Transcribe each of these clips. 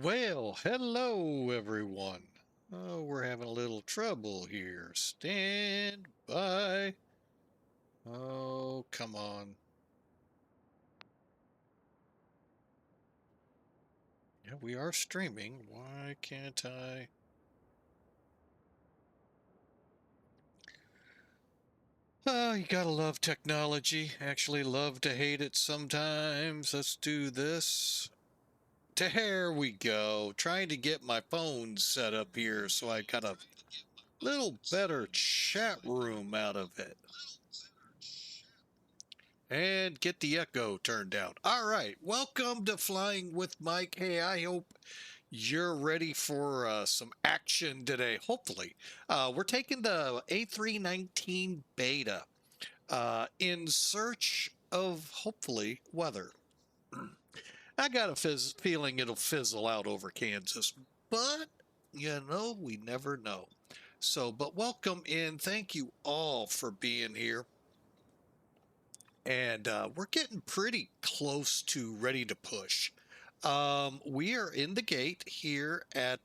Well, hello everyone. Oh, we're having a little trouble here. Stand by. Oh, come on. Yeah, we are streaming. Why can't I? Oh, you gotta love technology. Actually, love to hate it sometimes. Let's do this. Here we go. Trying to get my phone set up here so I got a little better chat room out of it. And get the echo turned down. All right. Welcome to Flying with Mike. Hey, I hope you're ready for some action today. Hopefully. We're taking the A319 beta in search of hopefully weather. I got a feeling it'll fizzle out over Kansas, but we never know. So, but welcome in. Thank you all for being here. And we're getting pretty close to ready to push. We are in the gate here at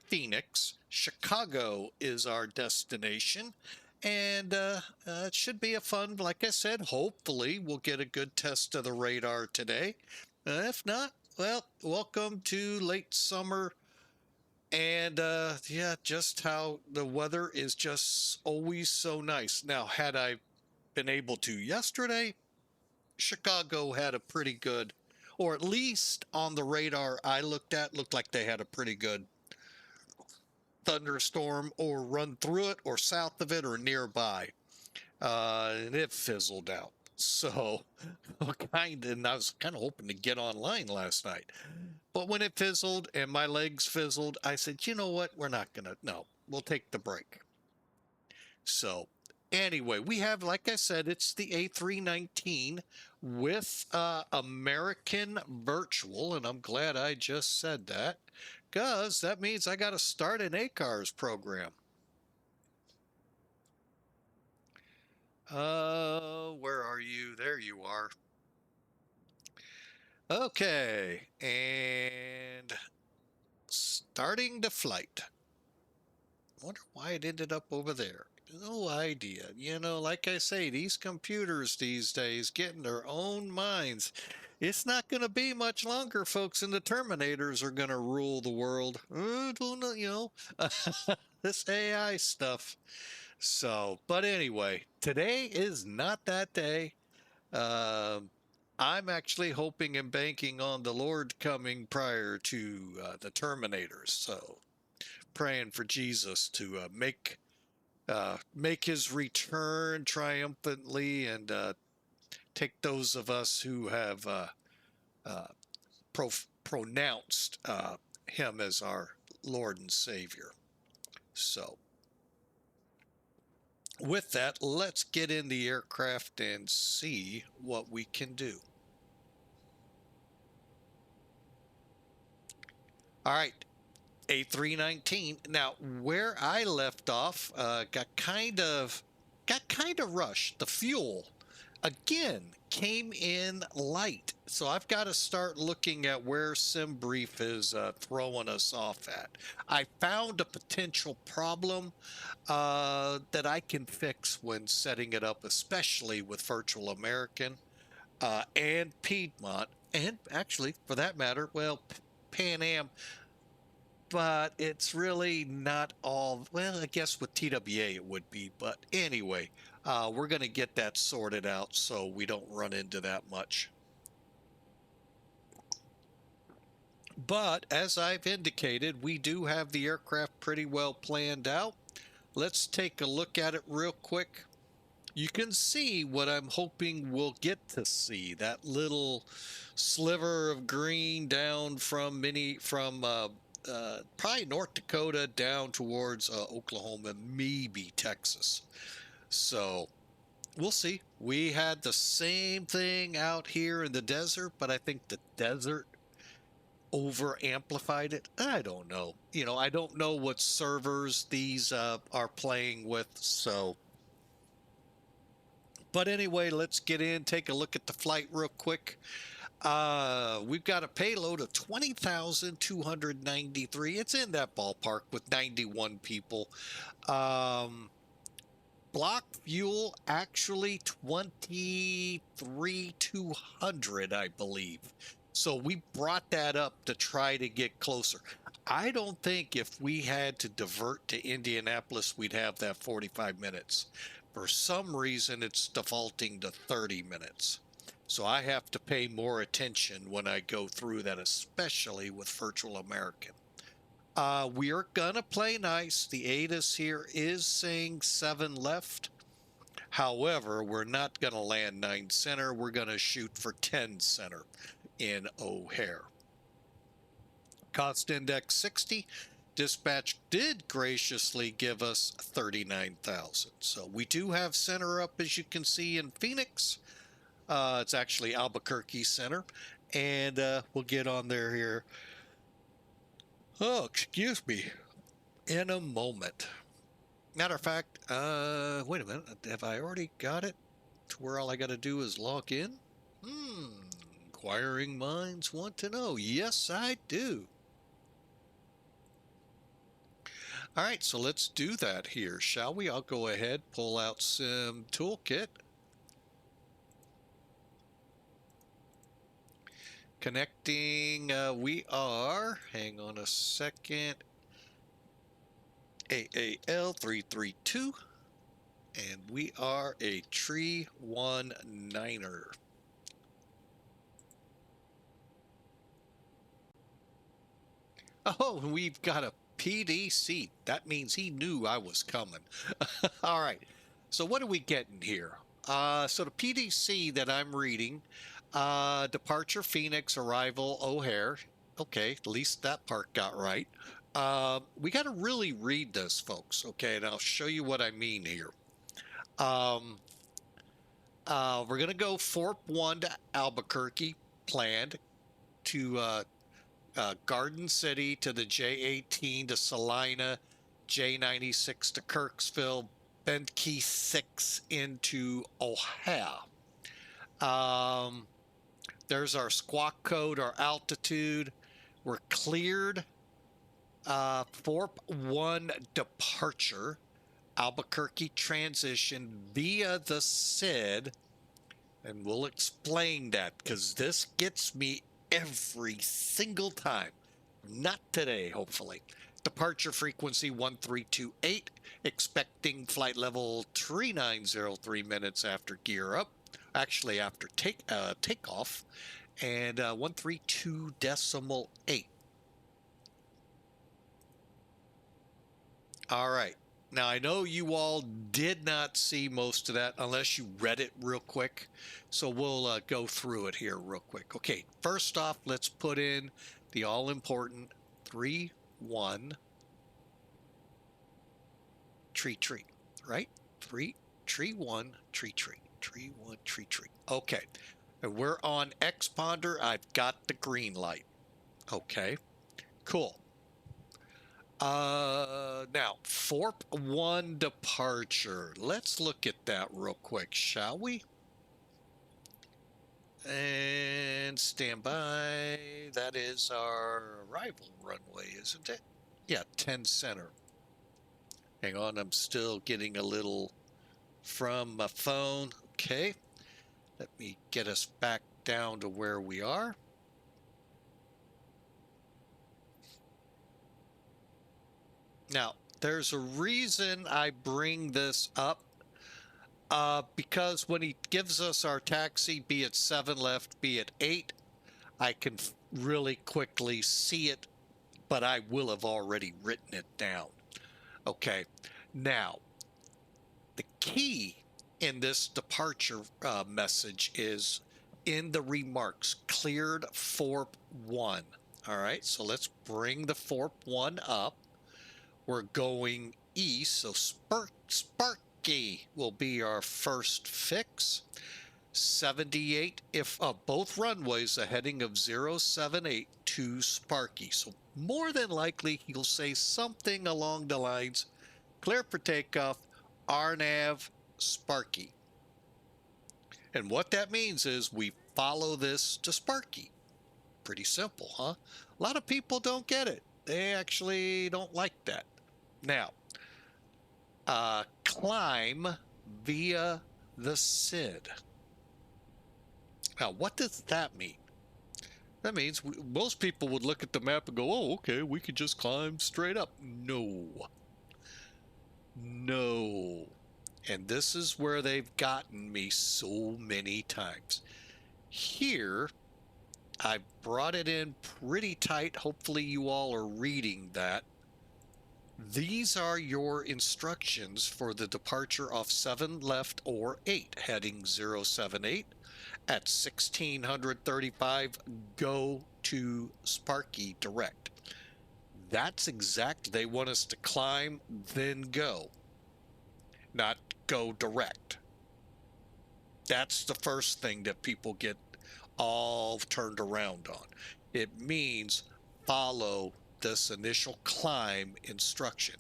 Phoenix. Chicago is our destination. And it should be a fun, like I said, hopefully we'll get a good test of the radar today. If not, well, welcome to late summer. And yeah, just how the weather is just always so nice. Now, had I been able to yesterday, Chicago had a pretty good, or at least on the radar I looked at, looked like they had a pretty good thunderstorm or run through it or south of it or nearby. And it fizzled out. So, and I was kind of hoping to get online last night. But when it fizzled and my legs fizzled, I said, you know what? We're not going to, no, we'll take the break. So, anyway, we have, like I said, it's the A319 with American Virtual, and I'm glad I just said that because that means I got to start an ACARS program. Where are you? There you are. Okay, and starting the flight. Wonder why it ended up over there. No idea. Like I say, these computers these days getting their own minds. It's not going to be much longer, folks, and the Terminators are going to rule the world. This AI stuff. So, but anyway, today is not that day. Um, I'm actually hoping and banking on the Lord coming prior to the Terminators. So, praying for Jesus to make his return triumphantly and take those of us who have uh, pronounced him as our Lord and Savior. So, with that, let's get in the aircraft and see what we can do. All right, A319. Now, where I left off, got kind of rushed. The fuel again came in light, so I've got to start looking at where SimBrief is throwing us off at. I found a potential problem that I can fix when setting it up, especially with Virtual American and Piedmont, and actually, for that matter, well, Pan Am, but it's really not all. Well, I guess with TWA it would be, but anyway, we're going to get that sorted out so we don't run into that much. But as I've indicated, we do have the aircraft pretty well planned out. Let's take a look at it real quick. You can see what I'm hoping we'll get to see, that little sliver of green down from probably North Dakota down towards Oklahoma, maybe Texas. So we'll see. We had the same thing out here in the desert, but I think the desert over amplified it. I don't know. I don't know what servers these are playing with. So, but anyway, let's get in, take a look at the flight real quick. We've got a payload of 20,293. It's in that ballpark with 91 people. Block fuel actually 23,200, I believe. So we brought that up to try to get closer. I don't think if we had to divert to Indianapolis, we'd have that 45 minutes. For some reason, it's defaulting to 30 minutes. So I have to pay more attention when I go through that, especially with Virtual American. We are going to play nice. The ATIS here is saying 7 left. However, we're not going to land 9 center. We're going to shoot for 10 center in O'Hare. Cost index 60. Dispatch did graciously give us 39,000. So we do have center up, as you can see, in Phoenix. It's actually Albuquerque center. And we'll get on there here. Oh, excuse me. In a moment. Matter of fact, wait a minute. Have I already got it to where all I got to do is log in? Inquiring minds want to know. Yes, I do. All right, so let's do that here, shall we? I'll go ahead, pull out Sim Toolkit. Connecting, we are, hang on a second, AAL332, and we are a Tree 19er. Oh, we've got a PDC. That means he knew I was coming. All right, so what are we getting here? So the PDC that I'm reading, departure Phoenix, arrival O'Hare. Okay, at least that part got right. We got to really read this, folks. Okay, and I'll show you what I mean here. We're going to go Forp 1 to Albuquerque, planned to Garden City to the J18 to Salina, J96 to Kirksville, Bend Key 6 into O'Hare. There's our squawk code, our altitude. We're cleared. Forp 1 departure, Albuquerque transition via the SID, and we'll explain that because this gets me every single time. Not today, hopefully. Departure frequency 1328, expecting flight level 3903 minutes after gear up. Actually, after takeoff, and 132.8. All right. Now, I know you all did not see most of that unless you read it real quick. So we'll go through it here real quick. Okay, first off, let's put in the all-important 3-1 tree, right? 3-1 tree. 3-1 tree. Okay, and we're on X-Ponder. I've got the green light. Okay, cool. Now, Forp 1 departure. Let's look at that real quick, shall we? And stand by. That is our arrival runway, isn't it? Yeah, 10 center. Hang on, I'm still getting a little from my phone. Okay, let me get us back down to where we are. Now, there's a reason I bring this up, because when he gives us our taxi, be it 7 left, be it 8, I can really quickly see it, but I will have already written it down. Okay, now, the key in this departure message is in the remarks, cleared Forp 1. All right, so let's bring the Forp 1 up. We're going east, so Sparky will be our first fix. 78 if both runways, a heading of 078 to Sparky. So more than likely he'll say something along the lines, clear for takeoff, RNAV Sparky. And what that means is we follow this to Sparky. Pretty simple, huh? A lot of people don't get it. They actually don't like that. Now, climb via the SID. Now, what does that mean? That means most people would look at the map and go, oh, okay, we could just climb straight up. No. No. And this is where they've gotten me so many times. Here, I brought it in pretty tight. Hopefully you all are reading that. These are your instructions for the departure off 7 left or 8, heading 078. At 1635, go to Sparky direct. That's exact. They want us to climb, then go, not go direct. That's the first thing that people get all turned around on. It means follow this initial climb instruction.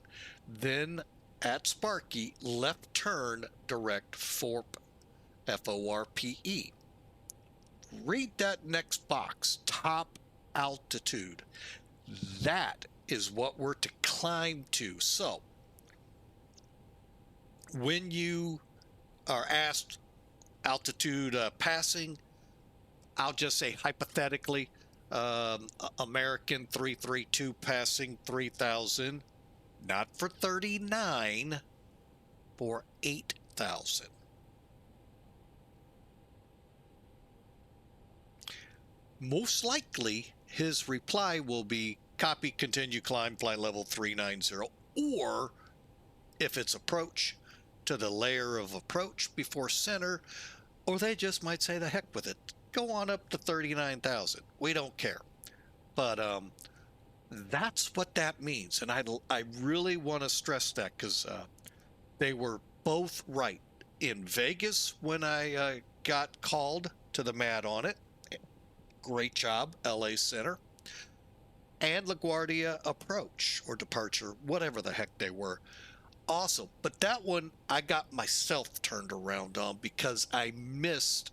Then at Sparky, left turn direct FORP, FORPE. Read that next box, top altitude. That is what we're to climb to. So when you are asked altitude passing, I'll just say hypothetically, American 332 passing 3,000, not for 39, for 8,000. Most likely, his reply will be, copy, continue, climb, flight level 390, or if it's approach, to the layer of approach before center, or they just might say the heck with it. Go on up to 39,000. We don't care. But that's what that means. And I really want to stress that because they were both right. In Vegas, when I got called to the mat on it, great job, LA Center, and LaGuardia approach or departure, whatever the heck they were. Awesome. But that one I got myself turned around on because I missed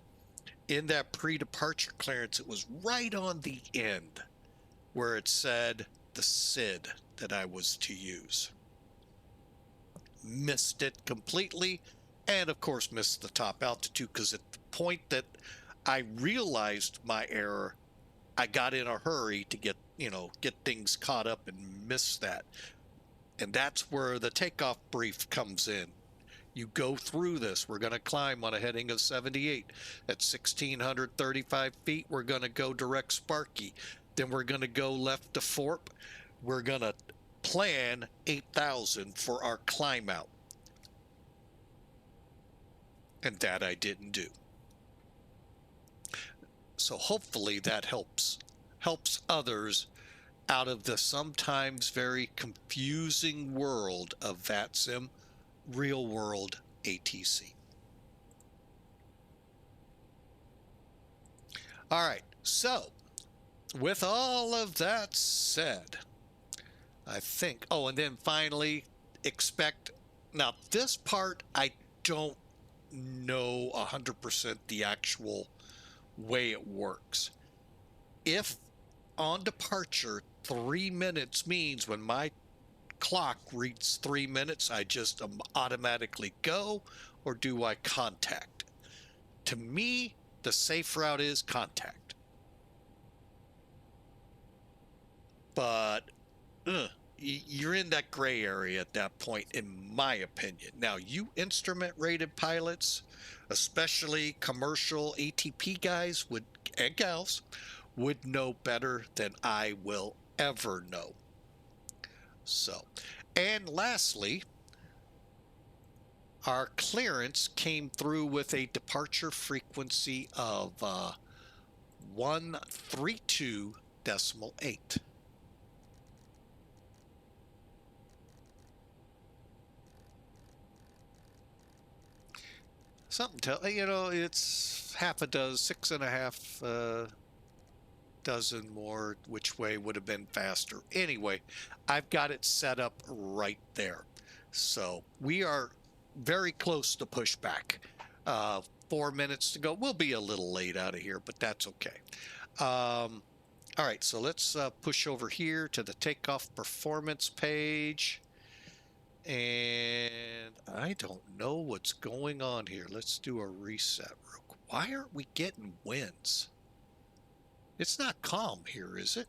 in that pre-departure clearance. It was right on the end where it said the SID that I was to use. Missed it completely, and of course missed the top altitude because at the point that I realized my error, I got in a hurry to get things caught up and miss that. And that's where the takeoff brief comes in. You go through this. We're going to climb on a heading of 78. At 1,635 feet, we're going to go direct Sparky. Then we're going to go left to FORP. We're going to plan 8,000 for our climb out. And that I didn't do. So hopefully that helps others out of the sometimes very confusing world of VATSIM, real world ATC. All right, so with all of that said, I think, oh, and then finally expect, now this part I don't know 100% the actual way it works. If on departure 3 minutes means when my clock reads 3 minutes, I just automatically go, or do I contact? To me, the safe route is contact. But you're in that gray area at that point, in my opinion. Now, you instrument-rated pilots, especially commercial ATP guys and gals, would know better than I will ever know. So, and lastly, our clearance came through with a departure frequency of 132.8. Something it's half a dozen, 6.5 dozen more, which way would have been faster. Anyway, I've got it set up right there. So we are very close to pushback. 4 minutes to go. We'll be a little late out of here, but that's okay. All right, so let's push over here to the takeoff performance page. And I don't know what's going on here. Let's do a reset real quick. Why aren't we getting winds? It's not calm here, is it?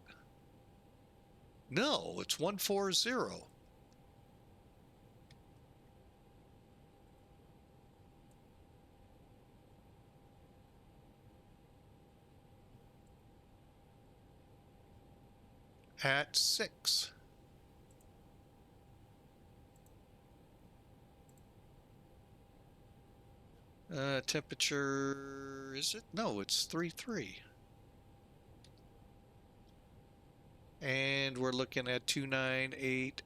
No, it's 140. At 6. Temperature, is it? No, it's 33. And we're looking at 298.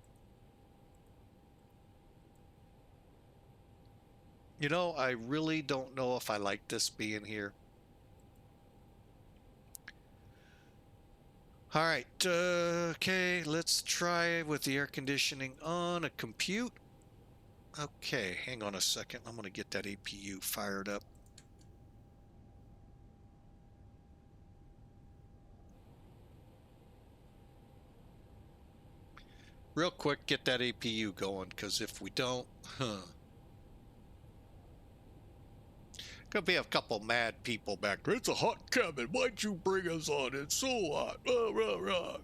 You know, I really don't know if I like this being here. All right, okay, let's try with the air conditioning on a compute. Okay, hang on a second. I'm going to get that APU fired up. Real quick, get that APU going, because if we don't, gonna be a couple mad people back there. It's a hot cabin. Why'd you bring us on? It's so hot. Rah, rah, rah.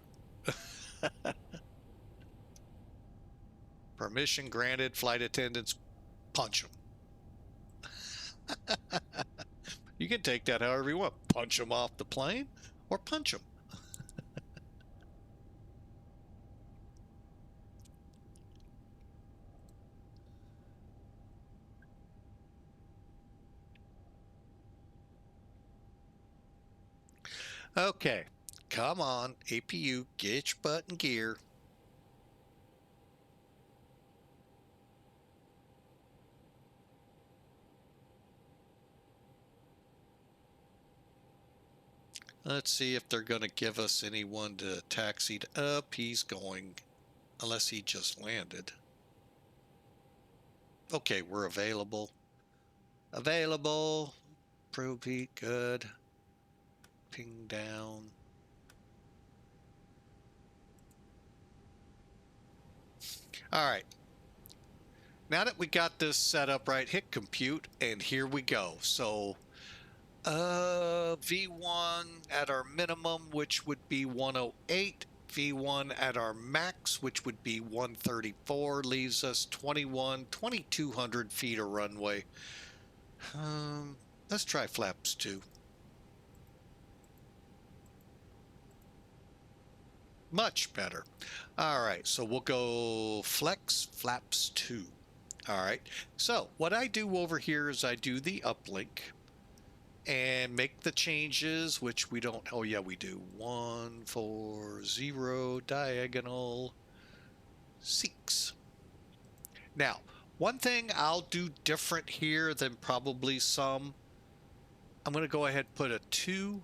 Permission granted. Flight attendants, punch them. You can take that however you want. Punch them off the plane or punch them. Okay, come on, APU, get your butt in gear. Let's see if they're going to give us anyone to taxi up. He's going, unless he just landed. Okay, we're available. Available. Probeat, good. Ping down. All right. Now that we got this set up right, hit compute, and here we go. So, V1 at our minimum, which would be 108. V1 at our max, which would be 134, leaves us 2,200 feet of runway. Let's try flaps 2. Much better. All right, so we'll go flex flaps 2. All right, so what I do over here is I do the uplink and make the changes, which we don't, oh yeah, we do. 140 diagonal 6. Now, one thing I'll do different here than probably some, I'm going to go ahead and put a 2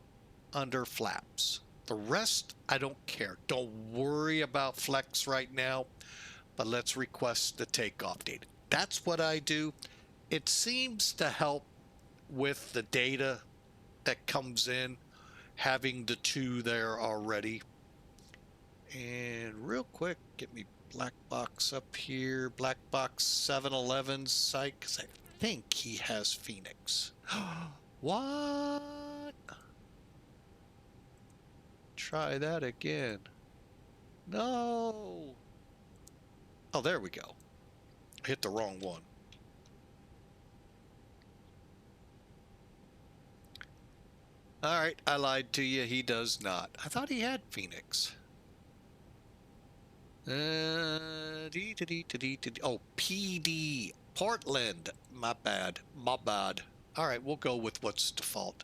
under flaps. The rest, I don't care. Don't worry about flex right now, but let's request the takeoff data. That's what I do. It seems to help with the data that comes in, having the 2 there already. And real quick, get me black box up here. Black box 711 site, because I think he has Phoenix. What? Try that again. No. Oh, there we go. Hit the wrong one. All right, I lied to you. He does not. I thought he had Phoenix. Oh, PD. Portland. My bad. My bad. All right, we'll go with what's default.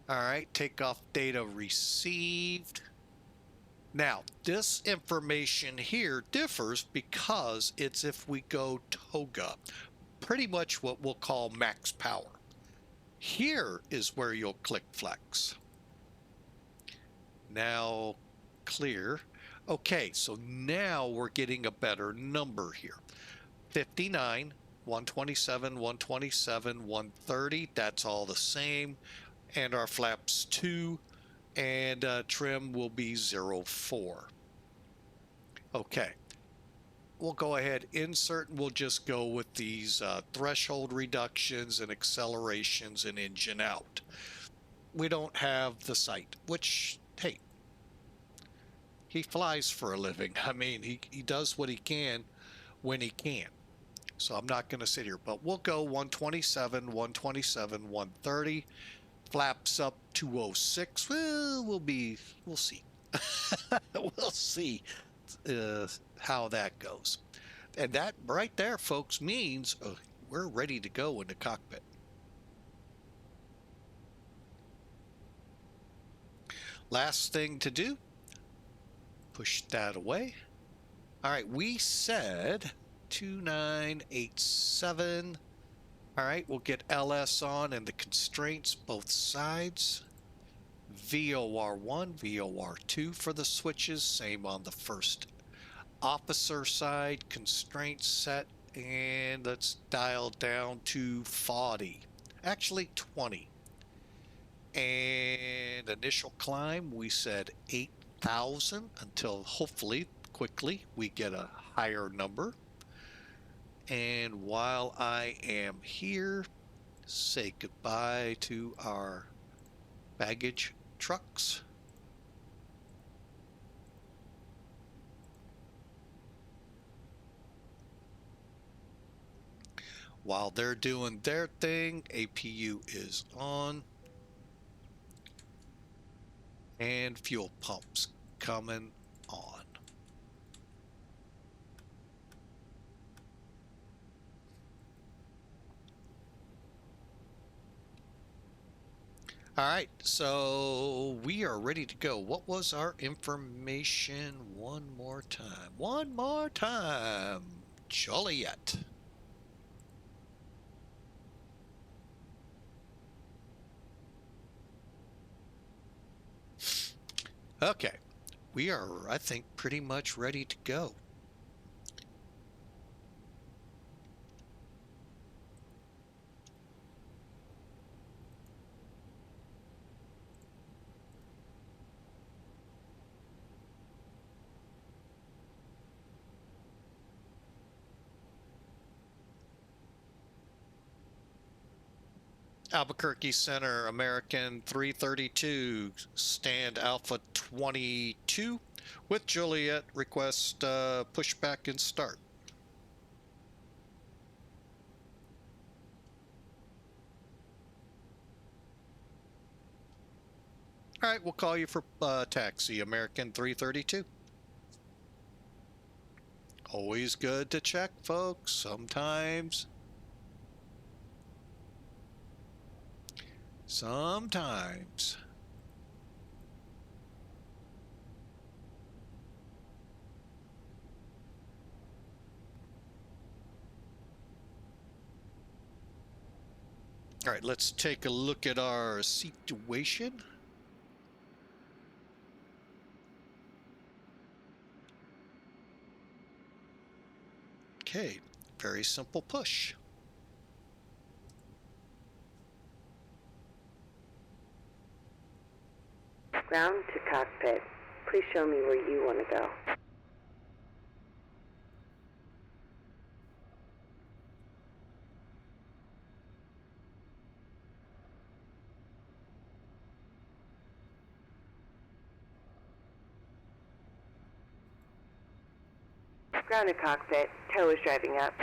All right, takeoff data received. Now, this information here differs because it's if we go toga, pretty much what we'll call max power. Here is where you'll click flex. Now, clear. Okay, so now we're getting a better number here. 59, 127, 127, 130. That's all the same. And our flaps 2 and trim will be 04. Okay. We'll go ahead, insert, and we'll just go with these threshold reductions and accelerations and engine out. We don't have the sight, which, hey, he flies for a living. I mean, he does what he can when he can. So I'm not going to sit here, but we'll go 127, 127, 130, flaps up 206. Well, we'll see. We'll see how that goes. And that right there, folks, means we're ready to go in the cockpit. Last thing to do, push that away. All right, we said 2987. All right, we'll get LS on and the constraints both sides. VOR1, VOR2 for the switches, same on the first officer side, constraints set, and let's dial down to 40. Actually 20. And initial climb, we said 8,000 until hopefully quickly we get a higher number. And while I am here, say goodbye to our baggage trucks. While they're doing their thing, APU is on. And fuel pumps coming on. All right, so we are ready to go. What was our information? One more time. One more time. Joliet. Okay, we are, I think, pretty much ready to go. Albuquerque Center, American 332, stand Alpha 22 with Juliet, request pushback and start. All right, we'll call you for taxi, American 332. Always good to check, folks. Sometimes. All right, let's take a look at our situation. Okay, very simple push. Ground to cockpit. Please show me where you want to go. Ground to cockpit. Tow is driving up.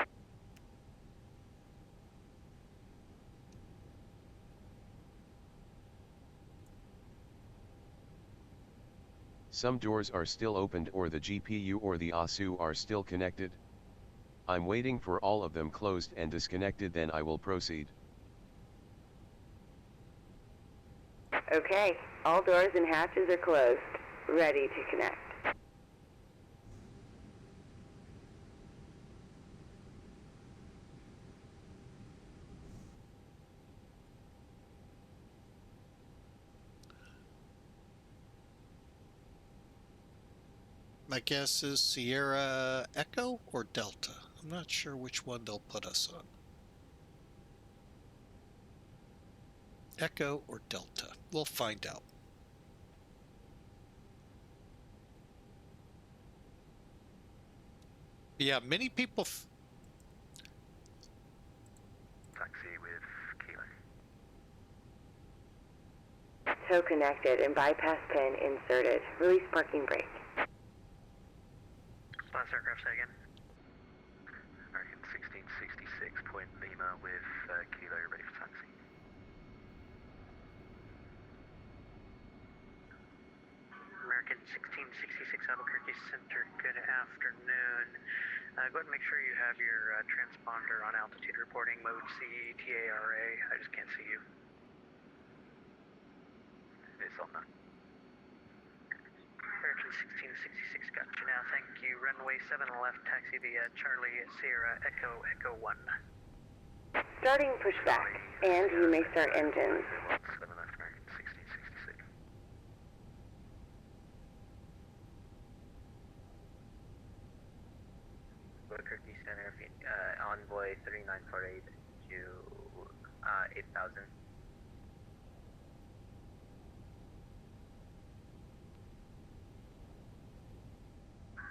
Some doors are still opened or the GPU or the ASU are still connected. I'm waiting for all of them closed and disconnected, then I will proceed. Okay, all doors and hatches are closed. Ready to connect. My guess is Sierra Echo or Delta. I'm not sure which one they'll put us on. Echo or Delta. We'll find out. Yeah, many people... Taxi with Kilo. Tow connected and bypass pin inserted. Release parking brake. Last aircraft, say again. American 1666, Point Lima with Kilo, ready for taxi. American 1666, Albuquerque Center, good afternoon. Go ahead and make sure you have your transponder on altitude reporting mode CTARA. I just can't see you. It's on now. American 1666, got you now, thank you. Runway 7 left, taxi via Charlie Sierra Echo Echo 1. Starting pushback, and you may start engines. 7 left, American 1666. Albuquerque Center, Envoy 3948 to 8000.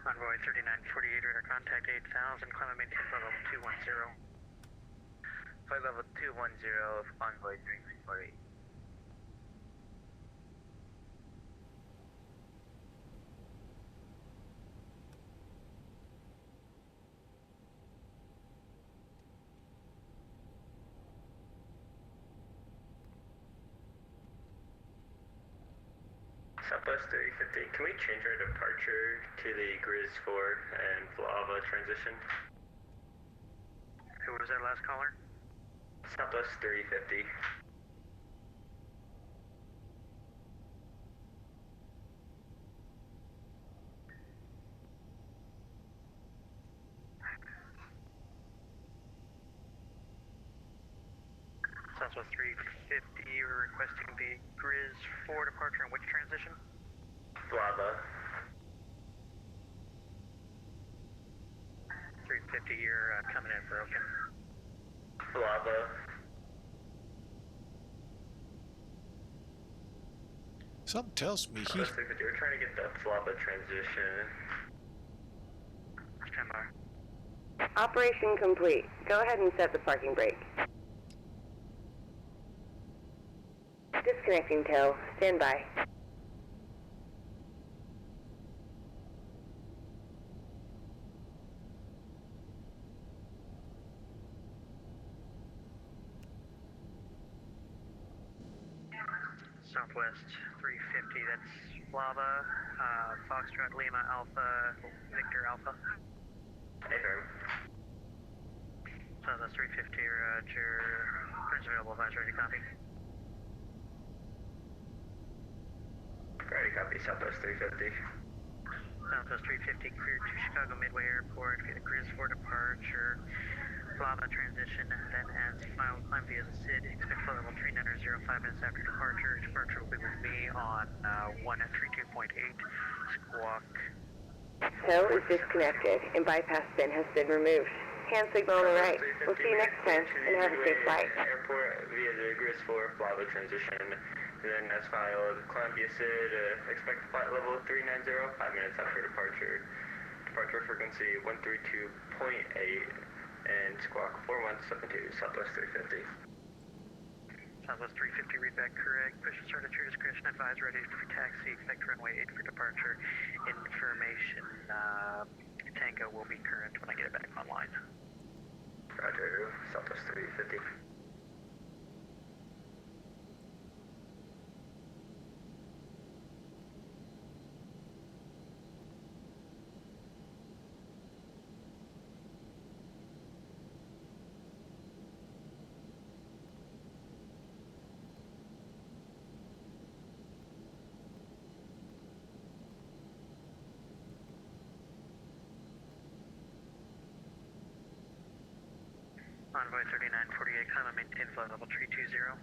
Envoy 3948, radar contact 8000, climb and maintain flight level 210. Flight level 210, Envoy 3948. Southwest 350, can we change our departure to the Grizz 4 and Flava transition? Who was that last caller? Southwest 350. Southwest 350, we're requesting the Grizz 4 departure and which transition? Flava. 350, you're coming in broken. Flava. Something tells me he... Southwest 350, we're trying to get the Flava transition. Stand by. Operation complete. Go ahead and set the parking brake. Disconnecting tow. Stand by. Southwest 350, that's Flava, Foxtrot Lima Alpha, Victor Alpha. Hey, firm. Southwest 350, roger. Current available, advise ready, copy. Alrighty, copy, Southwest 350. Southwest 350, cleared to Chicago Midway Airport via the Grizz 4 departure. Flava transition, then as final climb via the SID. Expect flight level 3900, 5 minutes after departure. Departure will be with me on 132.8, squawk. Tow is disconnected and bypass pin has been removed. Hand signal on the right. We'll see you next time and have a safe flight. Airport via the Grizz 4 Flava transition. Then as filed, climb via SID, expect flight level 390, 5 minutes after departure. Departure frequency 132.8 and squawk 4172, Southwest 350. Southwest 350, read back correct. Push and start at your discretion. Advise ready for taxi. Expect runway 8 for departure. Information, Tango will be current when I get it back online. Roger, Southwest 350. Envoy 3948, climb and maintain flight level 320.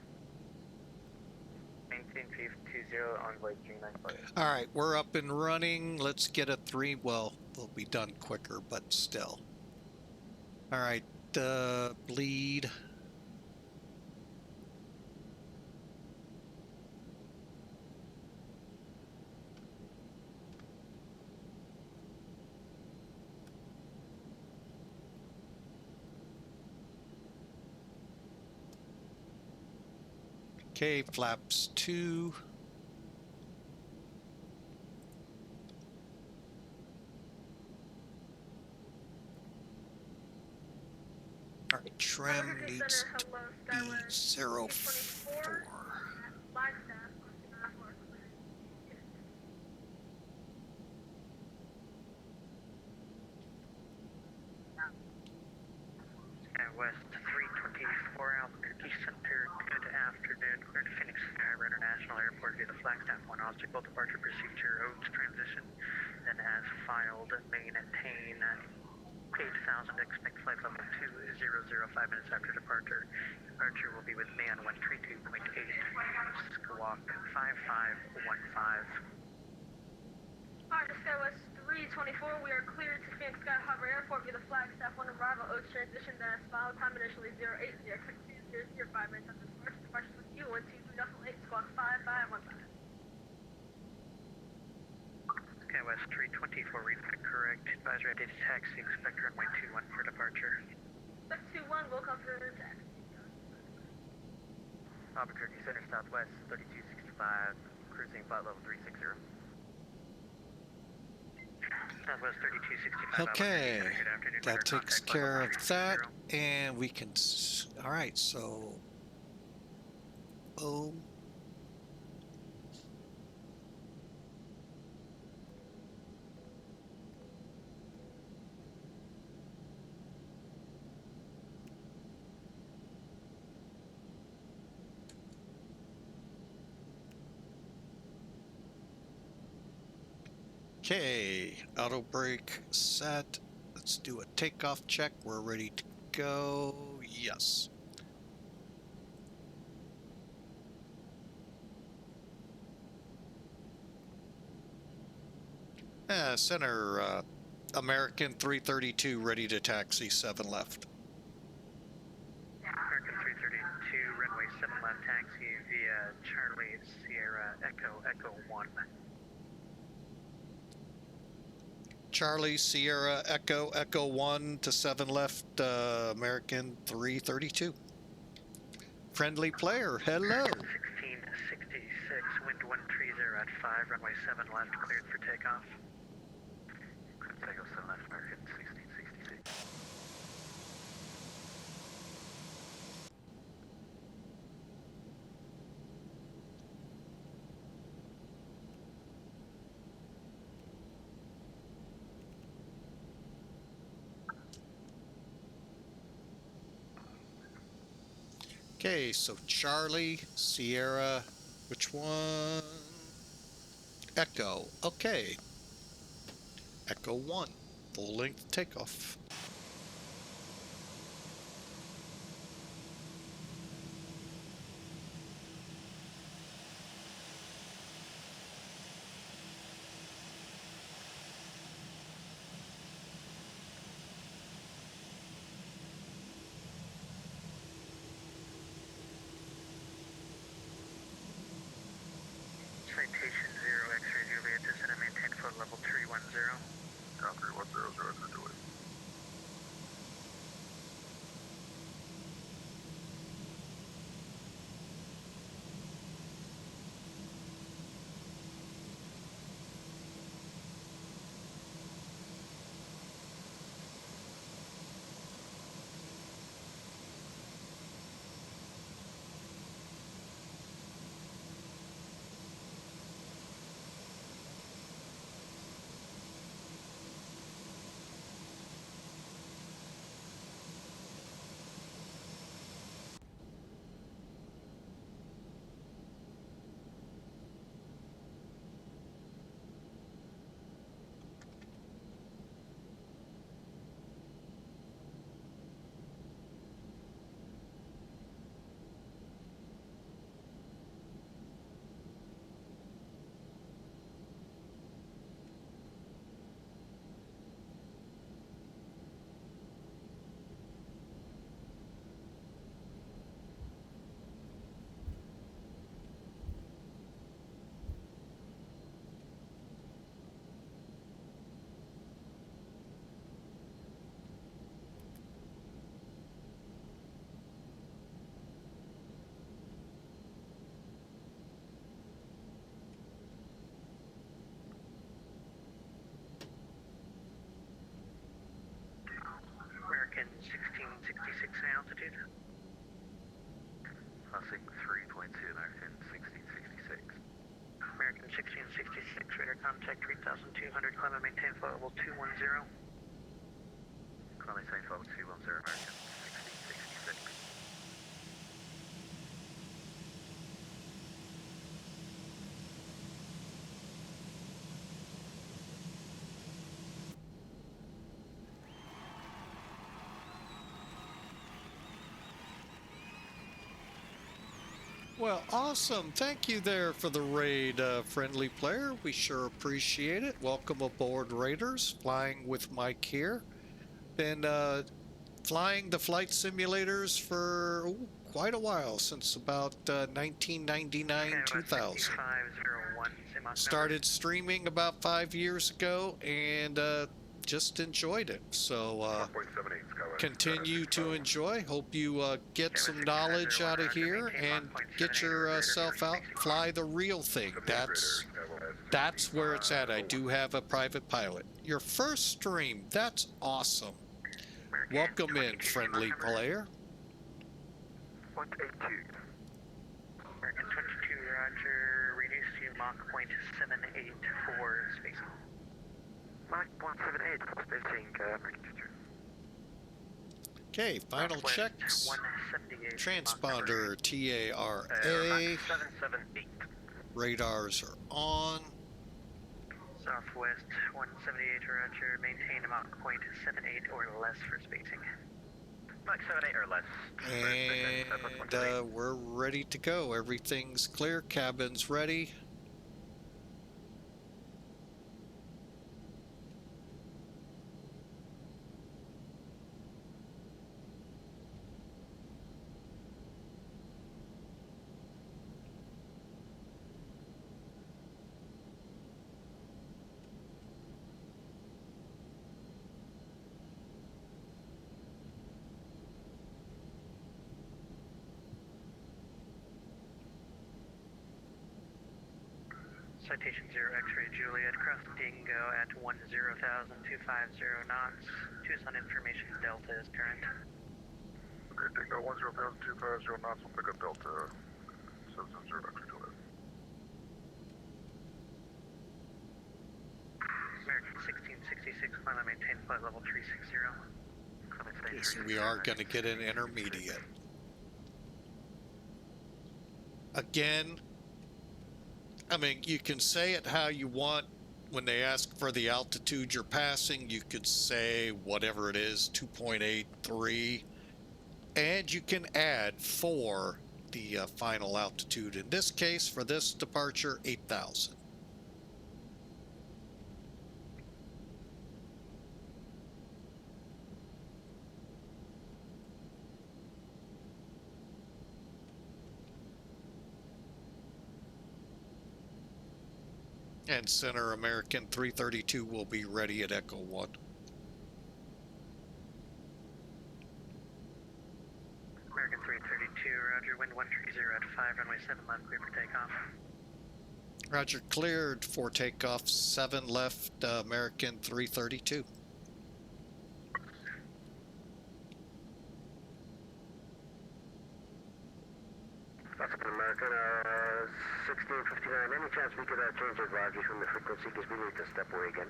Maintain 320, Envoy 394. All right, we're up and running. Let's get a 3. Well, they'll be done quicker, but still. All right, bleed. Okay, flaps 2. All right, trim needs to be 04. West 324 Albuquerque Center, good afternoon. Clear to Phoenix Sky International Airport via the Flagstaff 1 obstacle departure procedure, OATS transition, then as filed, maintain 8,000, expect flight level 200, 5 minutes after departure. Departure will be with man 132.8, squawk 5515. Alright, Skywest 324, we are cleared to Phoenix Sky Harbor Airport via the Flagstaff 1 arrival, OATS transition, then as filed, time initially 08, the expect 200, 5 minutes after departure. Departure with you, 123.8, squawk 5515. Okay, West 324, read that correct. Advisory ID to taxi, expect runway 21 for departure. Expect 21, will confirm your taxi. Albuquerque Center Southwest 3265, cruising flight level 360. Southwest 3265. Okay, Good afternoon. that takes Contact care level of that, 360. and we can. All right, so boom. Okay, auto brake set. Let's do a takeoff check. We're ready to go. Yes. Center, American 332 ready to taxi, 7 left. American 332, runway 7 left taxi via Charlie Sierra Echo 1. Charlie Sierra Echo 1 to 7 left, American 332. Friendly player, hello. 1666, wind 130 at 5, runway 7 left, cleared for takeoff. Cleared takeoff 7 left, American 1666. Okay, so Charlie Sierra, which one? Echo. Okay. Echo 1, full length takeoff. Citation 0, X-ray Juliet, descend and maintain flight level 310. Down 3100, underway. altitude. Crossing 3.2, American 1666. American 1666, radar contact 3,200, climb and maintain flight level 210. Climb and maintain flight level 210, American 1666. Well, awesome. Thank you there for the raid, friendly player. We sure appreciate it. Welcome aboard, Raiders. Flying with Mike here. Been flying the flight simulators for quite a while, since about 1999, 2000. 6501, same Mach Started streaming about 5 years ago and just enjoyed it. So continue to enjoy. Hope you get some knowledge out of here and get yourself out. Fly the real thing. That's where it's at. I do have a private pilot. Your first stream. That's awesome. Welcome in, friendly player. 182. American 22, roger. Reduce to Mach 0.78 for spacing. Mach 178 for spacing, American 22. Okay, final Southwest checks. 178. Transponder TARA. Mach 778. Radars are on. Southwest 178, roger. Maintain Mach 0.78 or less for spacing. Mach 78 or less. And we're ready to go. Everything's clear. Cabin's ready. Citation 0 X-ray Juliet, cross Dingo at 10,250 knots. Tucson information Delta is current. Okay, Dingo 10,250 knots, we'll pick up Delta 770 X-ray Juliet. American 1666, climb and maintain flight level 360. Okay, so we are going to get an intermediate. Again, I mean, you can say it how you want. When they ask for the altitude you're passing, you could say whatever it is, 2.83, and you can add for the final altitude. In this case, for this departure, 8,000. And Center American 332 will be ready at Echo 1. American 332, roger. Wind 130 at 5, runway 7 left, clear for takeoff. Roger, cleared for takeoff. 7 left, American 332. That's American 1659. Any chance we could change advisory from the frequency because we need to step away again?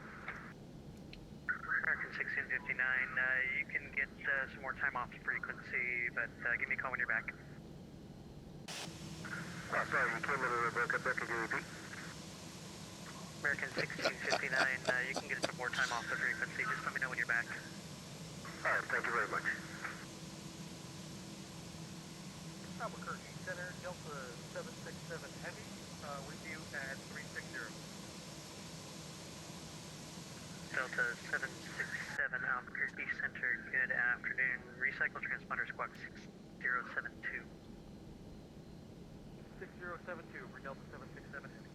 American 1659, you can get some more time off the frequency, but give me a call when you're back. Oh, sorry, you came in and broke up. Can you repeat? American 1659, you can get some more time off the frequency. Just let me know when you're back. All right, thank you very much. Albuquerque Center, Delta 767 Heavy, with you at 360. Delta 767, Albuquerque Center, good afternoon. Recycle transponder squawk 6072. 6072 for Delta 767 Heavy.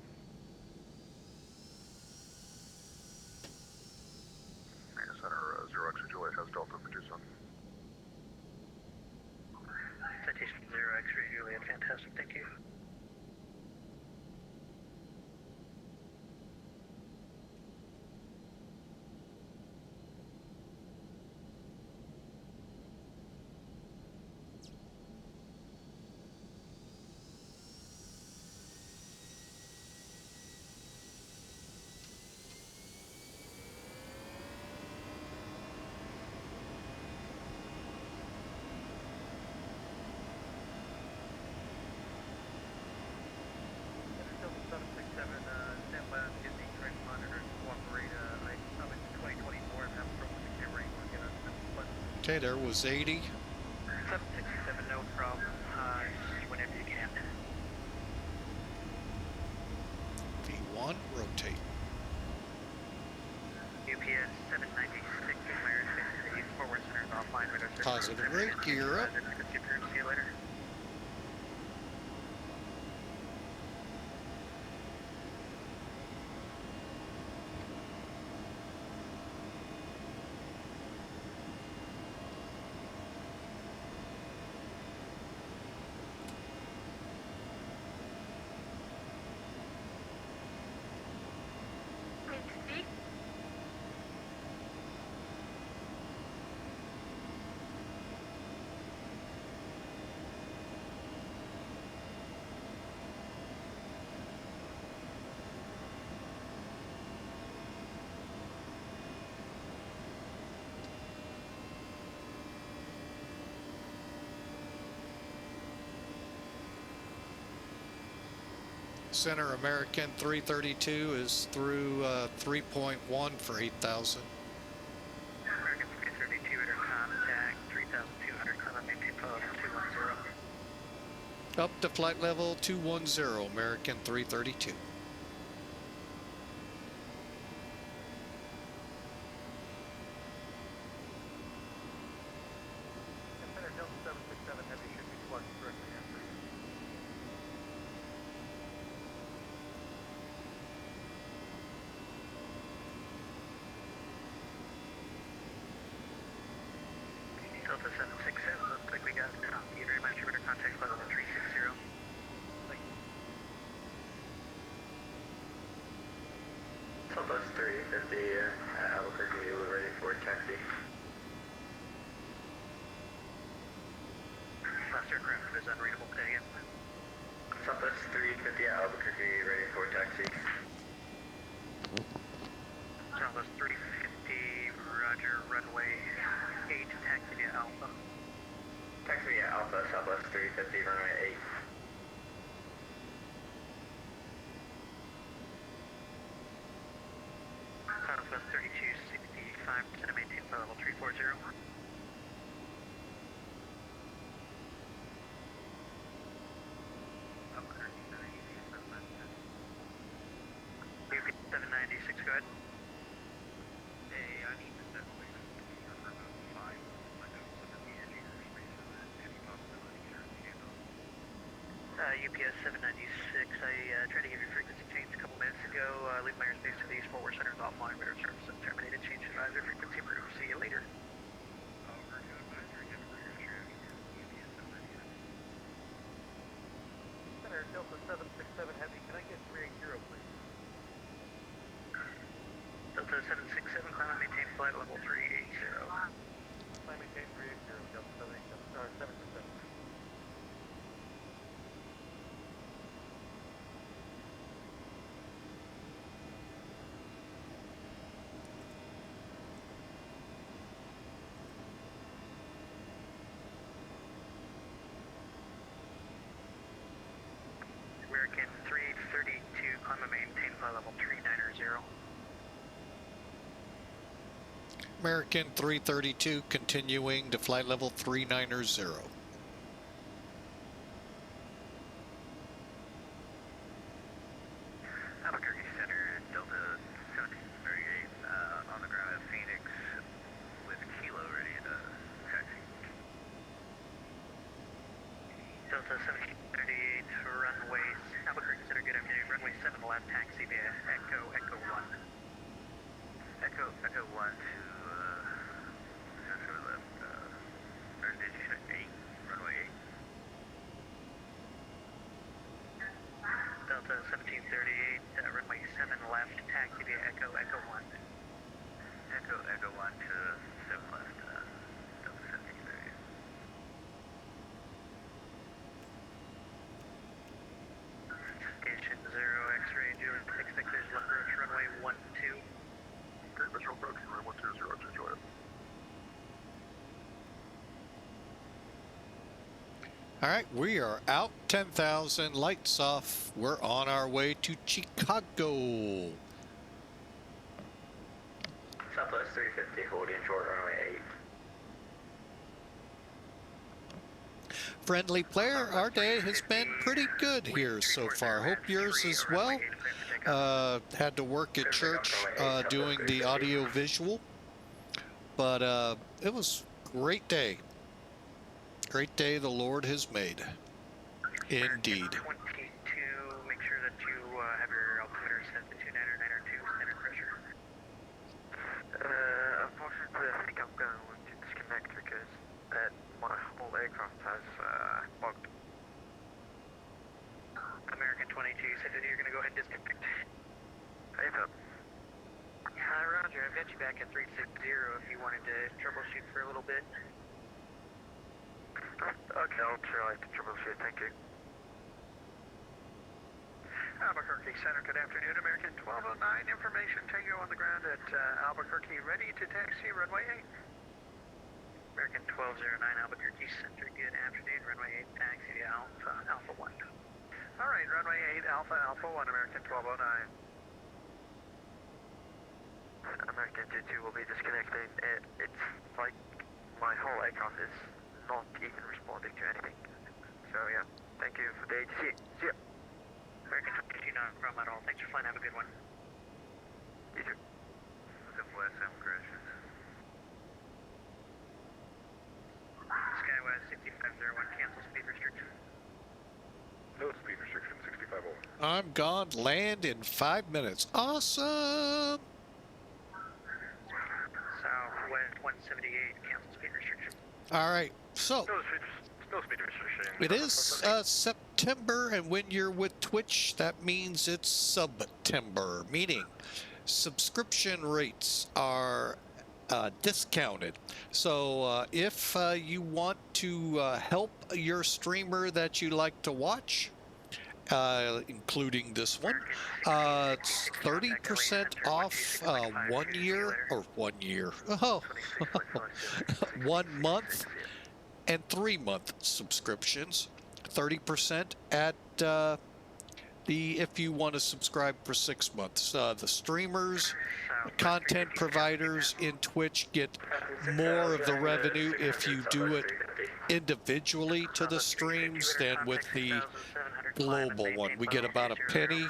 Center 0 X-ray Juliet has Delta for Tucson. Citation 0 X-ray Juliet, fantastic, thank you. Okay, there was 80. 767, no problem. Just whenever you can. V1, rotate. UPS 796 in my airspace. Forward center is offline. Radar service. Positive rate, gear up. See you later. Speak. Center American 332 is through 3.1 for 8,000. American 332 radar contact 3,200. Climb maintain follow 210. Up to flight level 210, American 332. Center Delta 767 Heavy should be flush directly after you. Delta 767, looks like we got you very much radar contact level 360. Southwest 350 Albuquerque, we're ready for taxi. Last aircraft is unreadable today again. Southwest 350 Albuquerque, ready for taxi. Southwest 350, roger, runway 8, taxi via Alpha. Taxi via Alpha, Southwest 350, runway 8. Southwest 3265, maintain flight level 340. UP 796, go ahead. Hey, I need to set wait for about 5. My notes under the edge of airspace and then any possibility here in the handoff. UPS 796, I tried to give you frequency change a couple minutes ago. Leave my airspace to the East Forward Center is offline. Radar service is terminated. Change advisor frequency approved. See you later. Over to advisory, get for your traffic. UPS 796. Center Delta 767 Heavy, can I get 380, please? Delta 767, climb and maintain flight level 380. Climb maintain 380, Delta 767. American 332, climb and maintain flight level 390. American 332 continuing to flight level 390. Albuquerque Center, Delta 1738, on the ground at Phoenix with Kilo ready to taxi. Delta 1738, runway, Albuquerque Center, good afternoon. Runway 7 left, taxi via Echo 1. Echo 1 to, sensor left, or did you say 8? Runway 8? Delta 1738, runway 7 left, taxi via Echo 1. Echo 1 to 7 left, Delta 1738. Station 0 X-ray, expect there's left approach runway 12. Okay, Metro approach, runway 120, enjoy it. All right, we are out 10,000, lights off. We're on our way to Chicago. Southwest 350, holding short runway 8. Friendly player, our day has been pretty good here so far. Hope yours as well. Had to work at church doing the audio visual, but it was a great day. Great day the Lord has made. Indeed. 22, make sure that you have your altimeter set to 299 or 2 standard pressure. Unfortunately, I think I'm going to disconnect because my whole aircraft has bugged. American 22, you said that you're going to go ahead and disconnect. Hey, Phil. Roger, I've got you back at 360 if you wanted to troubleshoot for a little bit. Okay, I'll try to troubleshoot, thank you. Albuquerque Center, good afternoon. American 1209, information Tango on the ground at Albuquerque, ready to taxi runway 8. American 1209, Albuquerque Center, good afternoon. Runway 8, taxi to Alpha 1. All right, runway 8, Alpha 1, American 1209. American 22 will be disconnecting. It's like my whole aircraft is not even responding to anything. So yeah, thank you for the ATC. See ya. American 22, not a problem at all. Thanks for flying. Have a good one. You too. VATSIM crashes. Skywise 6501, cancel speed restriction. No speed restriction, 6501. I'm gone. Land in 5 minutes. Awesome. Southwest 178, cancel speed restriction. All right. So No speed restriction. it is September, and when you're with Twitch, that means it's September, meaning subscription rates are discounted. So if you want to help your streamer that you like to watch, including this one, it's 30% off 1 year, or 1 year, oh, 1 month and 3 month subscriptions. 30% at if you want to subscribe for 6 months. The streamers, content providers in Twitch get more of the revenue if you do it individually to the streams than with the global one. We get about a penny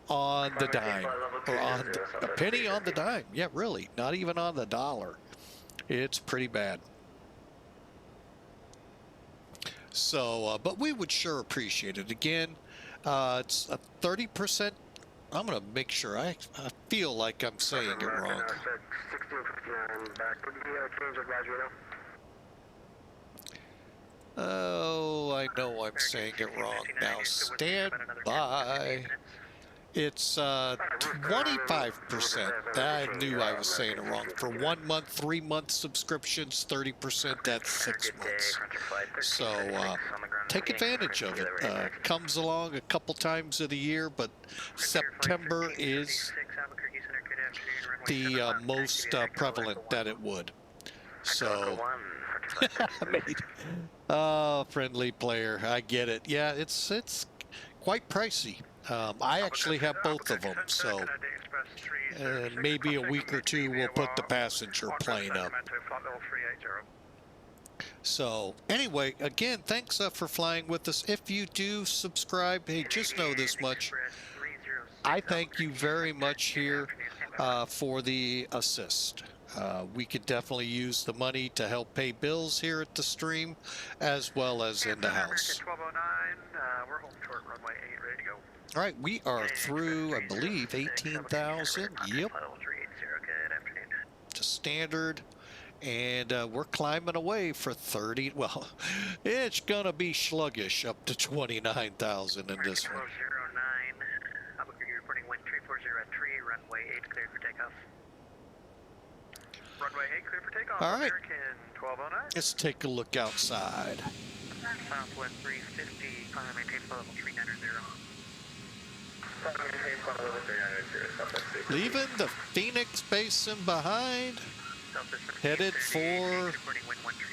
on the dime, or on a penny on the dime. Yeah, really, not even on the dollar. It's pretty bad. So, but we would sure appreciate it. Again, it's a 30%. I'm going to make sure. I feel like I'm saying it wrong. 1659 back. Would you change advisory now? Oh, I know I'm saying it wrong now. Stand by. It's 25%. I knew I was saying it wrong. For 1 month, 3 month subscriptions, 30% at 6 months. So take advantage of it. Comes along a couple times of the year, but September is the most prevalent that it would. So, friendly player, I get it. Yeah, it's quite pricey. I actually have both of them, so maybe a week or two we'll put the passenger plane up. So anyway, again, thanks for flying with us. If you do subscribe, hey, just know this much. I thank you very much here for the assist. We could definitely use the money to help pay bills here at the stream, as well as in the house. 1209, we're home short, runway 8, ready to go. All right, we are through, I believe, 18,000. Yep. To standard. And we're climbing away for 30. Well, it's going to be sluggish up to 29,000 in this one. 1209, Albuquerque reporting wind 340 at tree, runway 8 cleared for takeoff. Runway 8 clear for takeoff. All right. American 1209. Let's take a look outside. Southwest 350, climb and maintain flow level 390. Leaving the Phoenix Basin behind, headed for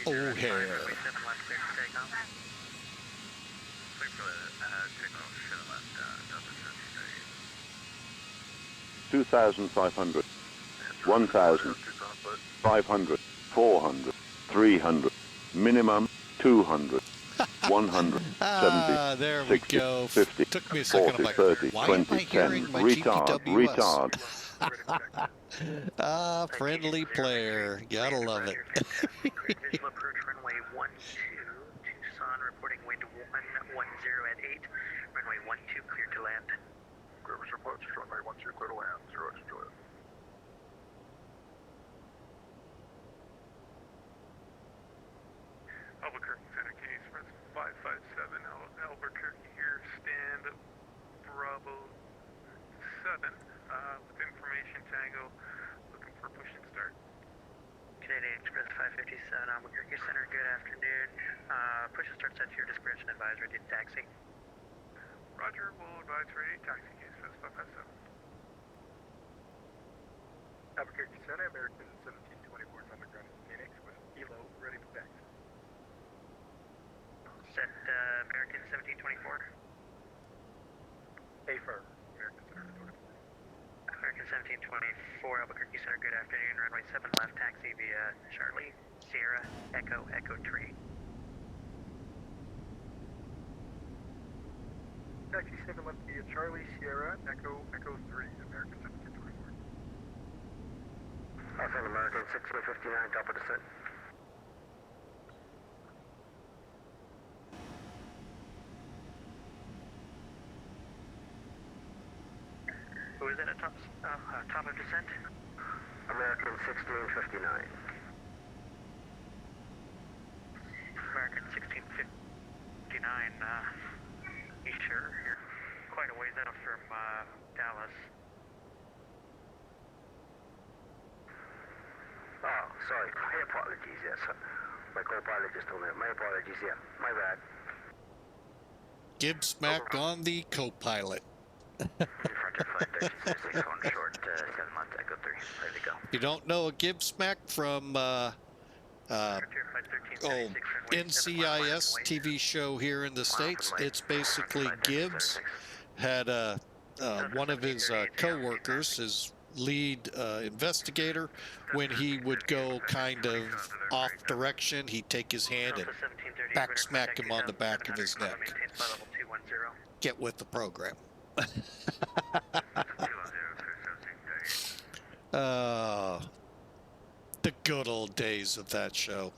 O'Hare. 2,500, 1,000, 500, 400, 300, minimum 200, 100, 70, There 60, we go. 50, Took me a second. 40, I'm like, 30, why 20, am I 10, hearing my retard, GPWS? retard. Friendly player. Gotta love it. Clear visual approach runway 12, Tucson reporting wind 110 at 8, runway 12 clear to land. Clear visual approach, runway 12 clear to land, 0 to Juliet. Albuquerque Center, case 557, Albuquerque here, stand Bravo 7, with information Tango, looking for push and start. Canadian Express 557, Albuquerque Center, good afternoon. Push and start set to your discretion, advise ready to taxi. Roger, we'll advise ready, taxi case 557. Albuquerque Center, American 1724 is on the ground in Phoenix with ELO ready for taxi. Set American 1724. Affirm, American Center 24. American 1724, Albuquerque Center, good afternoon. Runway 7 left, taxi via Charlie, Sierra, Echo, Echo Tree. Taxi 7 left via Charlie, Sierra, Echo, Echo 3, American 1724. Southern American 1659, top of descent. Who is it at top of descent? American 1659. American 1659, you sure? You're quite a ways out from Dallas. Oh, sorry. My apologies, yes. My co-pilot just told me. My apologies, yeah. My bad. Gibbs smack on the co-pilot. Frontier flight 1306 on short, 7 left, Echo 3, ready to go. You don't know a Gibbs smack from Frontier flight 1336, runway 7 left, NCIS wait. TV show here in the States. It's basically Gibbs had one of his co-workers, his lead investigator, when he would go kind of off direction, he'd take his hand and back smack him on the back of his neck. Get with the program. The good old days of that show.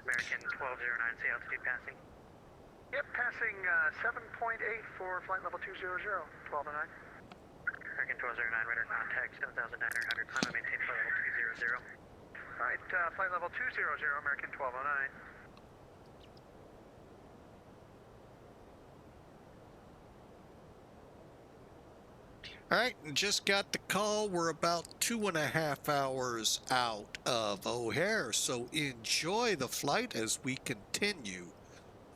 American 1209, see altitude passing. Yep, passing 7.8 for flight level 200, 1209. American 1209, radar contact 7,900, climb and maintain flight level 200. Alright, flight level 200, American 1209. All right, just got the call. We're about 2.5 hours out of O'Hare, so enjoy the flight as we continue.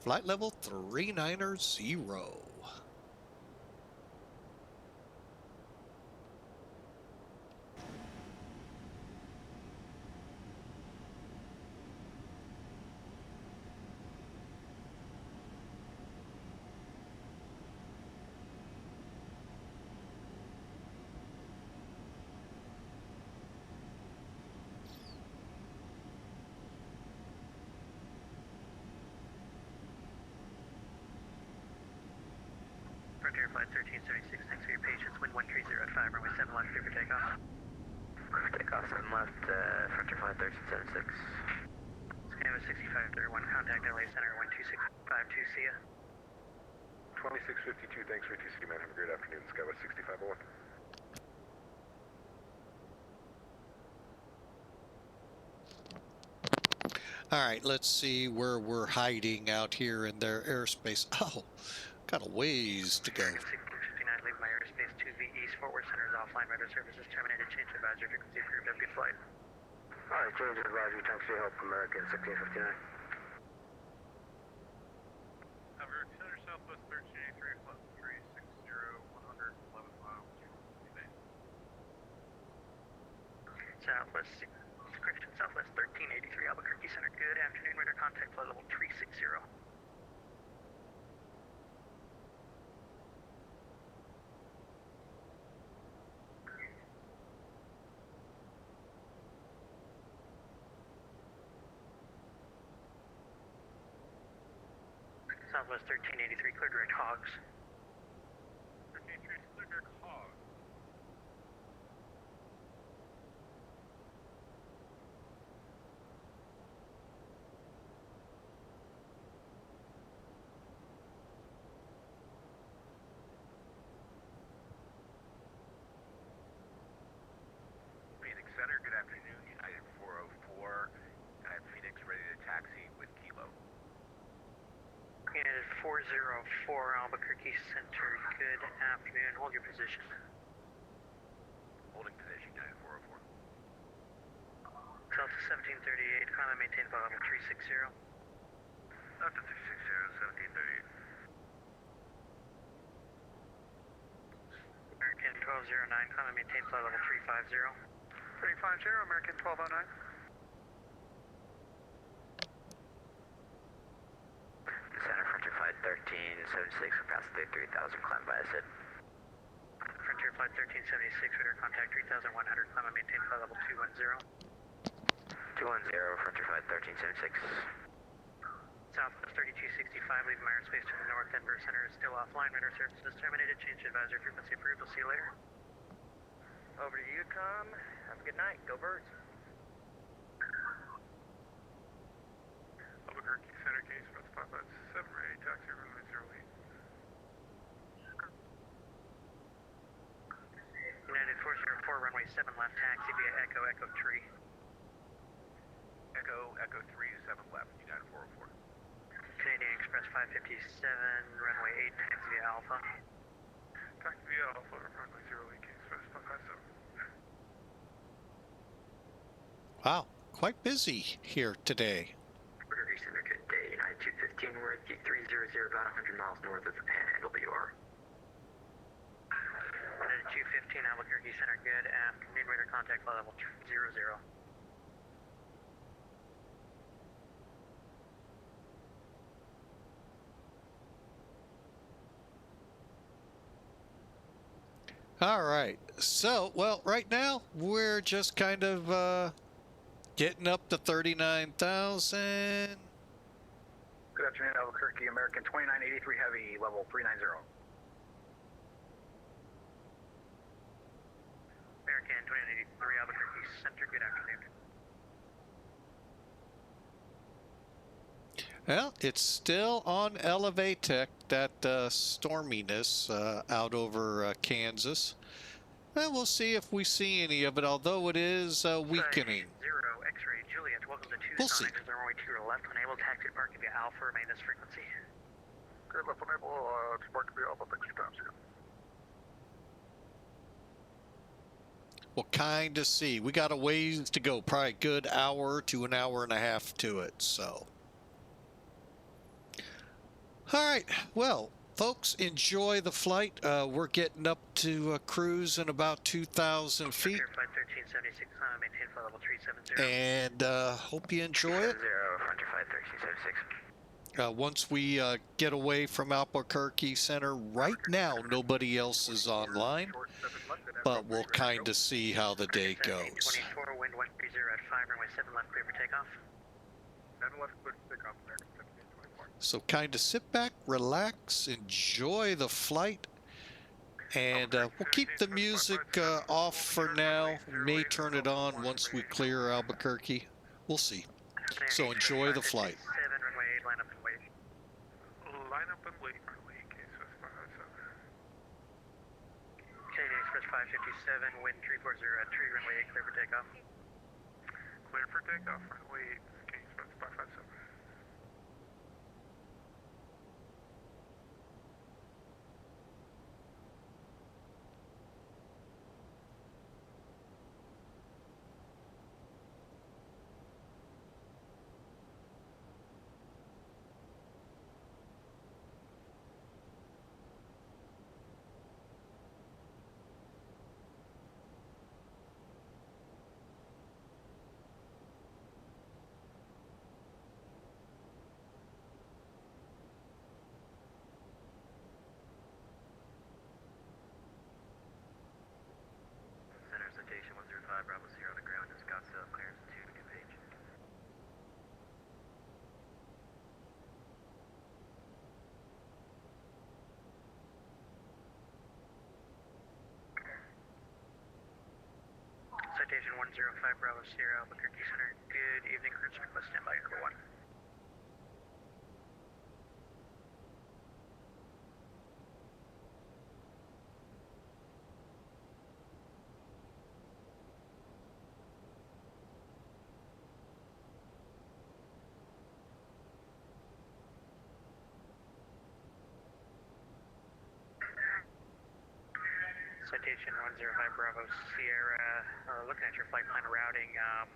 Flight level 390. Frontier flight 1376, thanks for your patience. Wind 130 at 5, runway 7 left, clear for takeoff. Takeoff 7 left, Frontier flight 1376. Scanner 6531, contact LA Center 12652, see ya. 2652, thanks for TC, man. Have a great afternoon. Skywest 6501. All right, let's see where we're hiding out here in their airspace. Oh, got a ways to go. 1659, leave my airspace 2V east, forward center is offline, radar services terminated, change advisory frequency approved, have a good flight. Alright, change advisory, thanks for your help, American 1659. Albuquerque Center, Southwest 1383, flight 360, 100, 11 miles, Southwest, correction, Southwest 1383, Albuquerque Center, good afternoon, radar contact flight level 360. Southwest 1383, clear direct hogs. 1383, clear direct hog. Phoenix Center, good afternoon. United 404. I have Phoenix ready to taxi with Kilo. United 404, Albuquerque Center, good afternoon. Hold your position. Holding position, United 404. Delta 1738, climb and maintain flight level 360. Delta 360, 1738. American 1209, climb and maintain flight level 350. 350, American 1209. Center Frontier Flight 1376, capacity 3000, climb by SID. Frontier Flight 1376, radar contact 3100, climb and maintain flight level 210. 210, Frontier Flight 1376. Southwest 3265, leaving my airspace to the north. Denver Center is still offline. Radar services terminated. Change advisory frequency approved. We'll see you later. Over to you, Com. Have a good night. Go Birds. Albuquerque Center, Case Express 557, ready, taxi runway 08. United 404, runway 7 left, taxi via Echo, Echo 3. Echo 3, 7 left, United 404. Canadian Express 557, runway 8, taxi via Alpha. Taxi via Alpha, runway 08, Case Express 557. Wow, quite busy here today. Albuquerque Center, good day. United 215, we're at D300, about 100 miles north of the Panhandle BR. United 215, Albuquerque Center, good afternoon. Radar contact flight level 200. All right. So, well, right now we're just kind of getting up to 39,000. Good afternoon, Albuquerque, American 2983 Heavy, level 390. American 2983, Albuquerque Center, good afternoon. Well, it's still on Elevatech, that storminess out over Kansas. And we'll see if we see any of it, although it is weakening. Zero X-ray Juliet, welcome to Tucson. We'll see. Exit runway 2 to the left, unable taxi parking via Alpha, remain this frequency. Good, left enable, spark to be Alpha, thanks for times here. We'll kind of see. We got a ways to go, probably a good hour to an hour and a half to it, so. All right, well, folks, enjoy the flight. We're getting up to a cruise in about 2,000 feet. Flight 1376, maintain flight level 370. And hope you enjoy it. 0, Frontier Flight 1376. Once we get away from Albuquerque Center, right now nobody else is online, but we'll kind of see how the day goes. 24, wind 130 at 5, runway 7 left, clear for takeoff. 7 left, clear for takeoff, American 1724. So kind of sit back, relax, enjoy the flight, and we'll keep the music off for now. May turn it on once we clear Albuquerque. We'll see. So enjoy the flight. 7, runway 8, line up and wait. Line up and wait, runway 8, Case Express 557. Canadian Express 557, wind 340 at 3, runway 8, clear for takeoff. Clear for takeoff, runway 8, Case Express 557. 105 Bravo Sierra, Albuquerque Center. Good evening, Cruise request standby number 1. Citation 105 Bravo Sierra, looking at your flight plan routing, I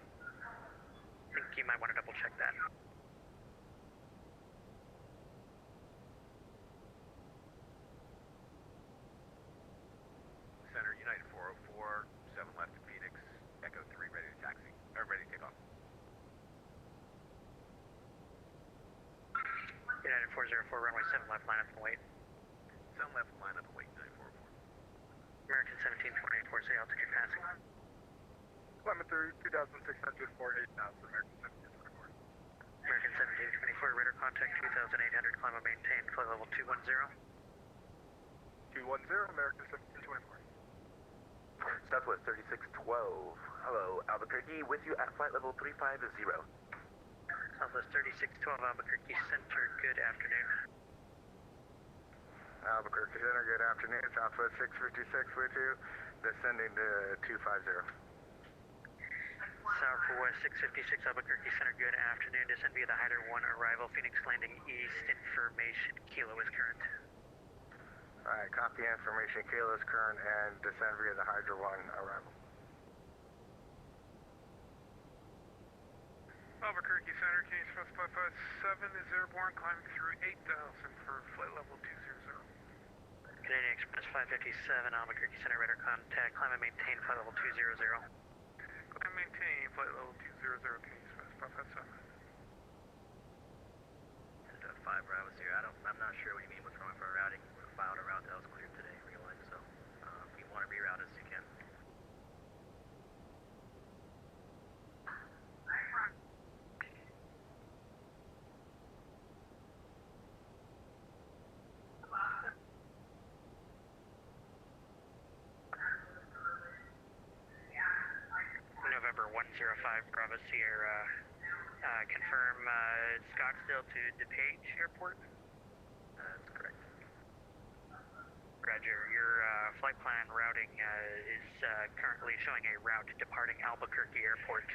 think you might want to double check that. Center, United 404, 7 left to Phoenix, Echo 3 ready to taxi, or ready to take off. United 404, runway 7 left, line up and wait. 7 left, line up and wait, United 404. American 1724, say altitude passing. Climate through 2,600 for 8,000, American 1724. American 1724, radar contact 2,800, climb and maintain, flight level 210. 210, American 1724. Southwest 3612. Hello, Albuquerque, with you at flight level 350. Southwest 3612, Albuquerque Center, good afternoon. Albuquerque Center, good afternoon. Southwest 656 with you, descending to 250. Southwest 656, Albuquerque Center, good afternoon. Descend via the Hyder 1 arrival, Phoenix landing east, information, Kilo is current. Alright, copy information, Kilo is current, and descend via the Hydra 1 arrival. Albuquerque Center, can you specify 57 is airborne, climbing through 8,000 for flight level 200. Canadian Express 557, Albuquerque Center, radar contact, climb and maintain, flight level 200. Climb maintain, flight level 200, can you specify 57? And 5 Bravo Sierra, I'm not sure what you mean what's wrong with our routing. We filed a route that was cleared today, realize, so if you want to reroute us, you can. November 105 Bravo Sierra, confirm Scottsdale to DePage Airport? That's correct. Roger, your flight plan routing is currently showing a route departing Albuquerque Airport.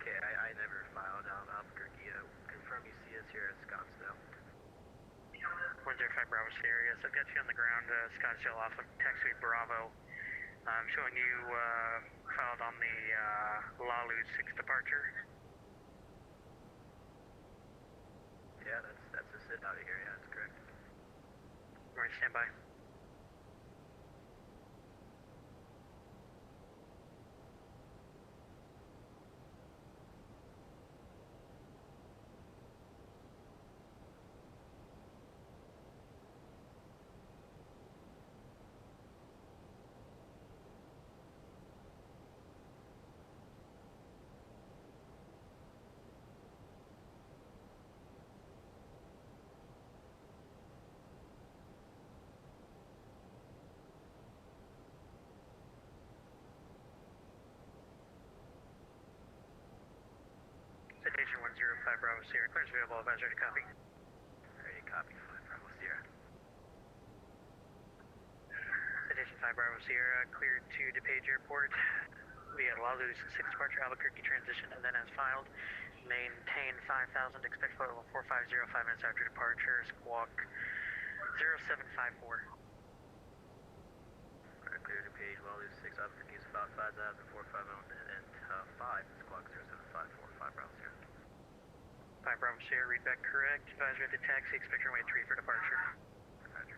Okay, I never filed out Albuquerque. Confirm you see us here at Scottsdale. 105 Bravo Sierra, yes, I've got you on the ground, Scottsdale off of taxiway Bravo. I'm showing you filed on the Lalu 6 departure. Yeah, that's the sit out of here, yeah, that's correct. All right, stand by. Citation 105 Bravo Sierra, clearance available, advisor to copy. Ready, copy, 5 Bravo Sierra. Citation 5 Bravo Sierra, cleared to DePage Airport via Lalu 6 departure, Albuquerque transition, and then as filed, maintain 5,000, expect flight level 450, 5 minutes after departure, squawk 0754. Alright, clear to page, well, 6 Albuquerque is about 5,450 and 5, squawk 0754, 5 Bravo Sierra. 5 Bravo Sierra, read back correct, advisor at the taxi, expect runway 3 for departure. Roger.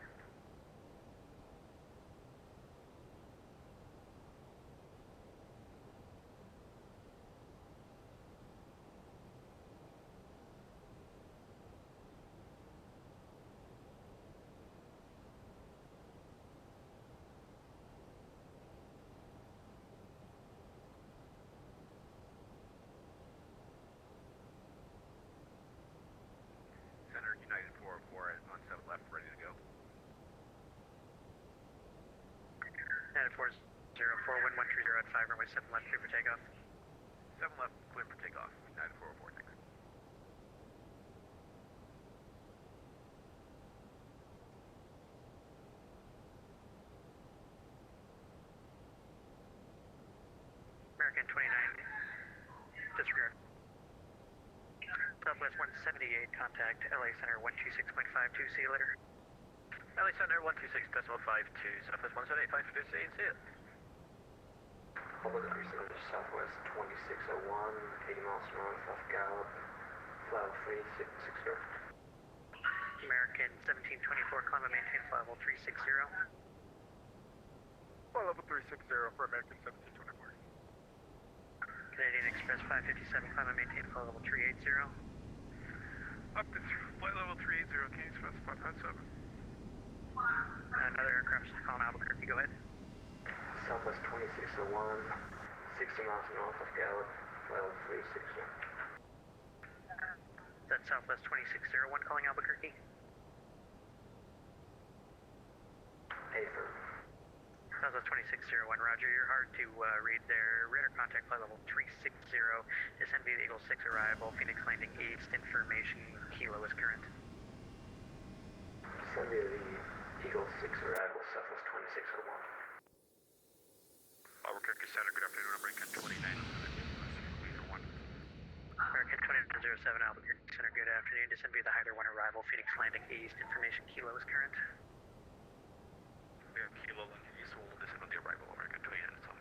Center, United 404 on 7 left, ready to at 5 runway 7 left, clear for takeoff. 7 left, clear for takeoff. United 404, thanks. American 29, disregard. Southwest 178, contact LA Center 126.52, see you later. LA Center 126.52, Southwest 178, 550, see you. Public Cruiser Southwest 2601, 80 miles north of Gallup, flight level 360. American 1724, climb and maintain flight level 360. Flight level 360 for American 1724. Canadian Express 557, climb and maintain flight level 380. Up to flight level 380, can you specify 57? Another aircraft calling Albuquerque, go ahead. Southwest 2601, 60 miles north of Gallup, flight level 360. That's Southwest 2601 calling Albuquerque. Affirm. Southwest 2601, roger, you're hard to read there. Radar contact flight level 360, descend via the Eagle 6 arrival, Phoenix landing east, information, kilo is current. Descend via the Eagle 6 arrival, Southwest 2601. Albuquerque Center, good afternoon, American 29. American 2907, Albuquerque Center, good afternoon. Descend via the Hyder 1 arrival, Phoenix landing east, information, kilo is current. We have Kilo landing east, we'll descend on the arrival, American 29 is on.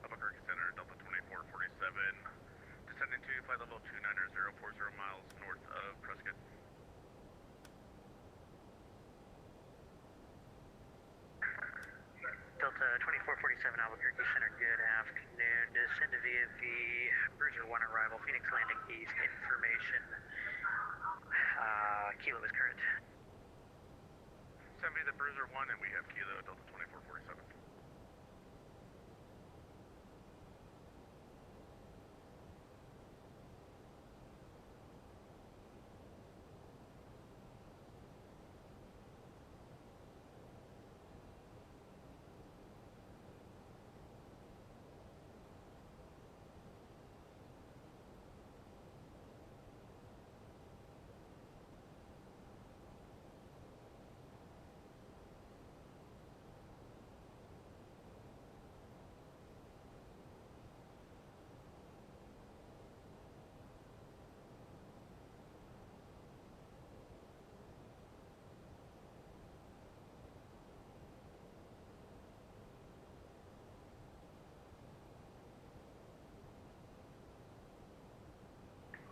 Albuquerque Center, Delta 2447, descending to flight level 29040 miles north of Prescott. Delta 2447, Albuquerque Center, good afternoon. Descend via the Bruiser 1 arrival, Phoenix landing east, information, kilo is current. Send me the Bruiser 1 and we have Kilo, Delta 2447.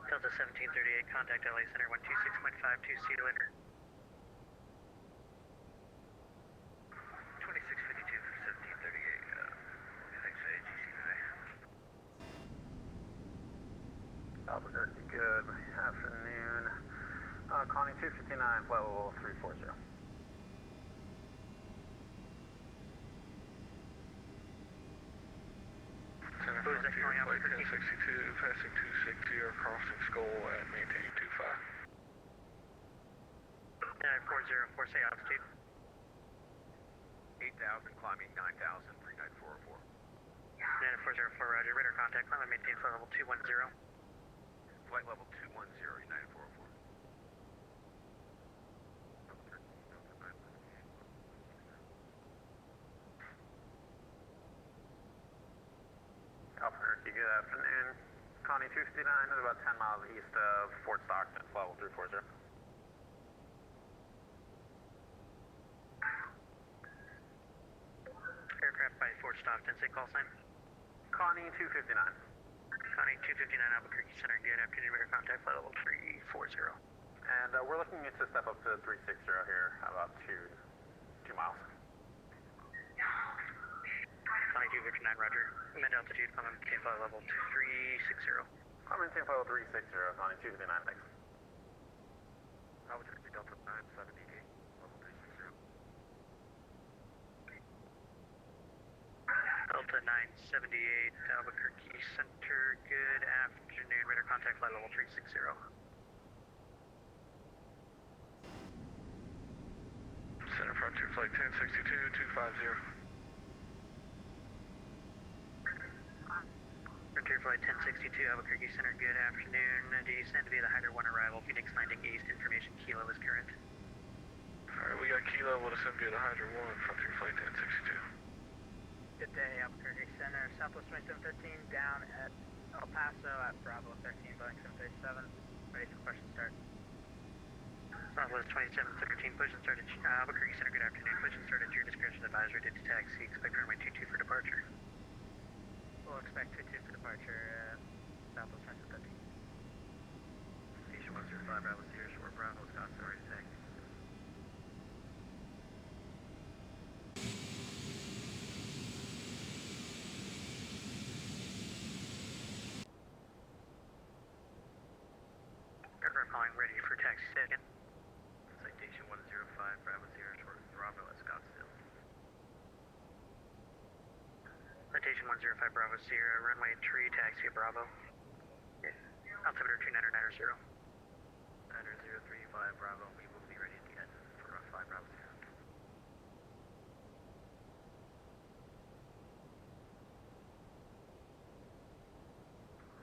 Delta 1738, contact LA Center 126.52, see you later. 2652 for 1738, thanks for AGC9. Albuquerque, good afternoon. Connie 259, flight level 340. Who's that calling Albuquerque? 1062, passing 260, or crossing Skull and maintaining 25. 9404, say altitude. 8,000, climbing 9,000, 39404. 9404, roger, radar contact, climb and maintain flight level 210. Flight level 210, United 404. Albuquerque, good afternoon. Connie 259 is about 10 miles east of Fort Stockton, flight level 340. Aircraft by Fort Stockton, say call sign. Connie 259. Connie 259, Albuquerque Center, good afternoon, radar contact, flight level 340. And we're looking to step up to 360 here, about 2 miles. Connie 259, roger. Mid altitude, climb and maintain flight level 360. I'm maintain flight level 360, Connie 259, thanks. Albuquerque Delta 978, level 360. 78 Albuquerque Center, good afternoon. Radar contact flight level 360. Center Frontier Flight 1062, 250. Frontier Flight 1062 Albuquerque Center, good afternoon. Descend via the Hydra 1 arrival, Phoenix landing east, information Kilo is current. Alright, we got Kilo, we'll descend via the Hydra 1, Frontier Flight 1062. Good day, Albuquerque Center, Southwest 2715, down at El Paso at Bravo 13, Boeing 737, ready for question start. Southwest 2713, push and start at Albuquerque Center, good afternoon. Push and start at your discretion, advisory to taxi, expect runway 22 for departure. We'll expect 22 for departure, Southwest 2713. Station 105, Bravo Sierra, short Bravo, Wisconsin, ready to taxi. Aircraft calling ready for taxi second. Citation 105, Bravo Sierra, short Bravo at Scottsdale. Citation 105 Bravo Sierra, runway 3, taxi at Bravo. Altimeter 29990. 9035 Bravo, we will be ready to get for 5 Bravo Sierra.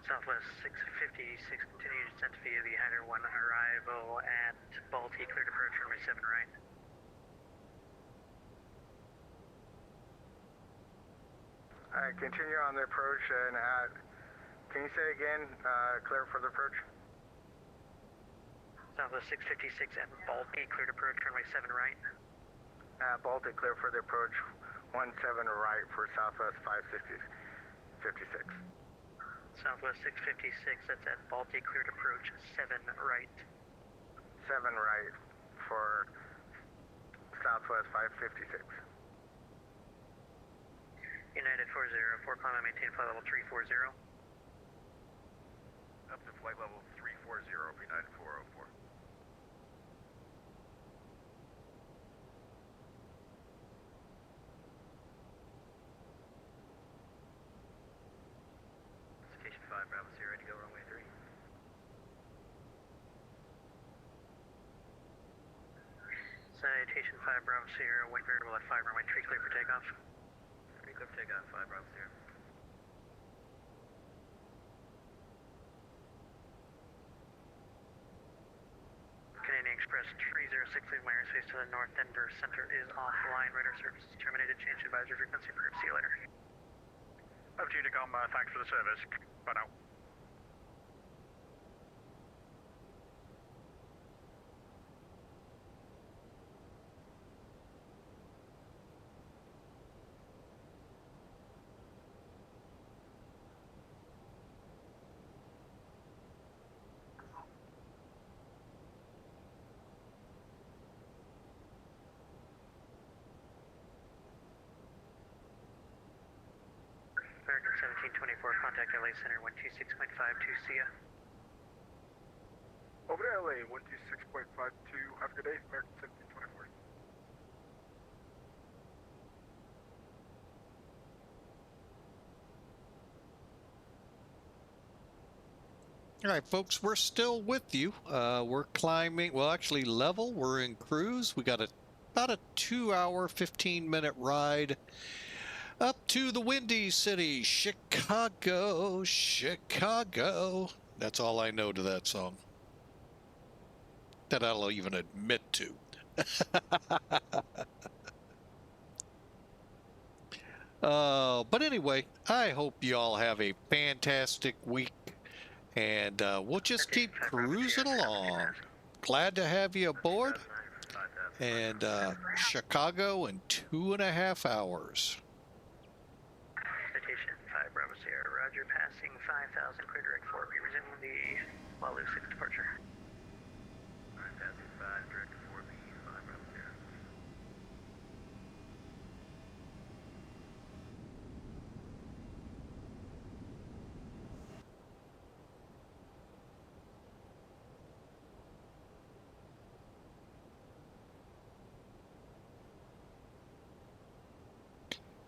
Southwest 656, continue descent via the Hydra 1 arrival at Balti, cleared approach runway 7 right. Alright, continue on the approach and can you say again, clear for the approach? Southwest 656 at Balti, cleared approach runway 7 right. Baltic, clear for the approach 17 right for Southwest 556. Southwest 656, that's at Balti, cleared approach 7 right. 7 right for Southwest 556. United 404, climb and maintain flight level 340. Up to flight level 340, United 404. Citation 5, Bravo Sierra, ready to go runway 3. Citation 5 Bravo Sierra, wind variable at 5 runway 3, clear for takeoff. Ready to take off 5 Bravo Sierra. Canadian Express 306, leaving my airspace to the north. Denver Center is offline. Radar service is terminated. Change advisory frequency for see you later. Up to you to come, thanks for the service. Bye now. American 1724, contact LA Center 126.52, see ya. Over to LA, 126.52. Have a good day, American 1724. All right, folks, we're still with you. We're climbing, well, actually level. We're in cruise. We got about a 2-hour, 15-minute ride up to the Windy City, Chicago, Chicago. That's all I know to that song. That I'll even admit to. But anyway, I hope you all have a fantastic week. And we'll just keep cruising along. Glad to have you aboard. And Chicago in 2.5 hours. Citation 5 Bravo Sierra, roger, passing 5,000, clear direct 4, be resuming the Walu 6 departure. Alright, passing 5, direct 4B, 5 Bravo Sierra.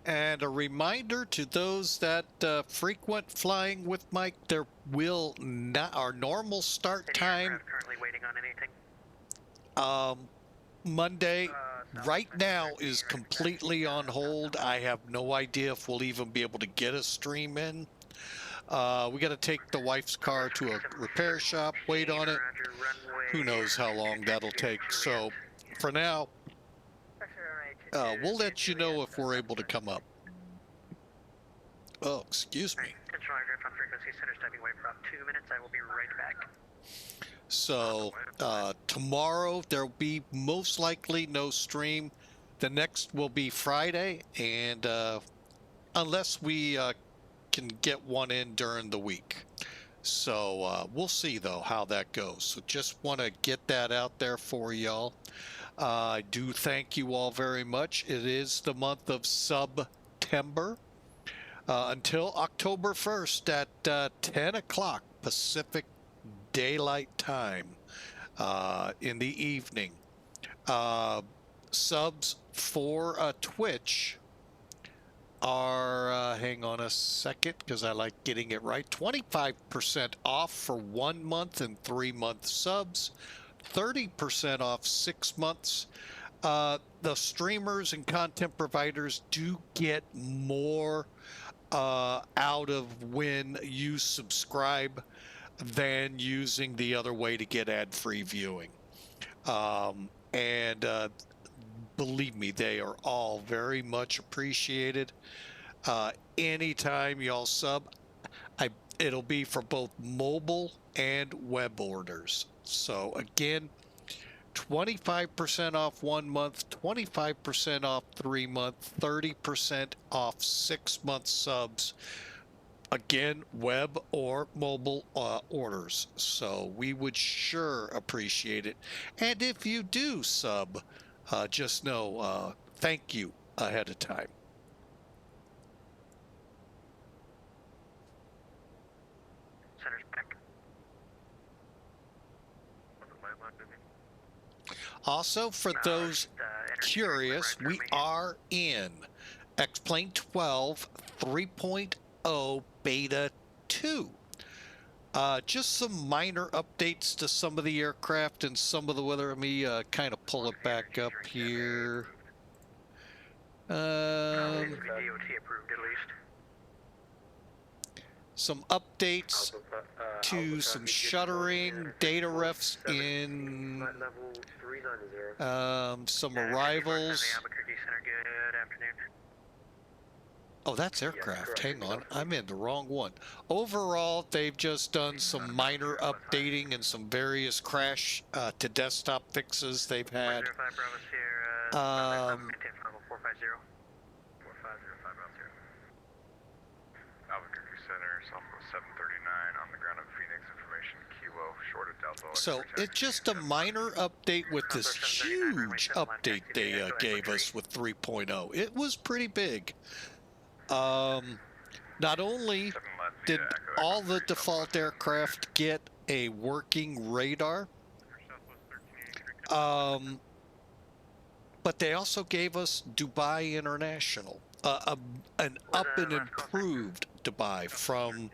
And a reminder to those that frequent flying with Mike, there will not, our normal start Any time aircraft currently waiting on anything? Monday right now is completely on hold. I have no idea if we'll even be able to get a stream in. We got to take the wife's car to a repair shop, wait on it. Who knows how long that'll take. So for now, we'll let you know if we're able to come up. Oh, excuse me. Central aircraft on frequency center stepping away for about 2 minutes. I will be right back. So tomorrow there'll be most likely no stream. The next will be Friday, and unless we can get one in during the week. So we'll see though how that goes. So just want to get that out there for y'all. I do thank you all very much. It is the month of September. Until October 1st at 10 o'clock Pacific Daylight Time in the evening. Subs for Twitch are, hang on a second because I like getting it right, 25% off for 1 month and 3 month subs, 30% off 6 months. The streamers and content providers do get more out of when you subscribe than using the other way to get ad-free viewing. And believe me, they are all very much appreciated. Anytime y'all sub, it'll be for both mobile and web orders. So again, 25% off 1 month, 25% off 3 month, 30% off 6 month subs. Again, web or mobile orders. So we would sure appreciate it. And if you do sub, just know, thank you ahead of time. Center's back. Also, for those curious, we are in X-Plane 12 3.0 Beta 2. Just some minor updates to some of the aircraft and some of the weather. Let me kind of pull it back up here. DOT approved at least. Some updates to some shuttering, data refs in some arrivals. Oh, that's aircraft. Hang on. I'm in the wrong one. Overall, they've just done some minor updating and some various crash to desktop fixes they've had. Albuquerque Center, Southwest 739 on the ground of Phoenix, information Kilo, short of Delta. So it's just a minor update with this huge update they gave us with 3.0. It was pretty big. Not only did all the default aircraft get a working radar, but they also gave us Dubai International, an up and improved Dubai from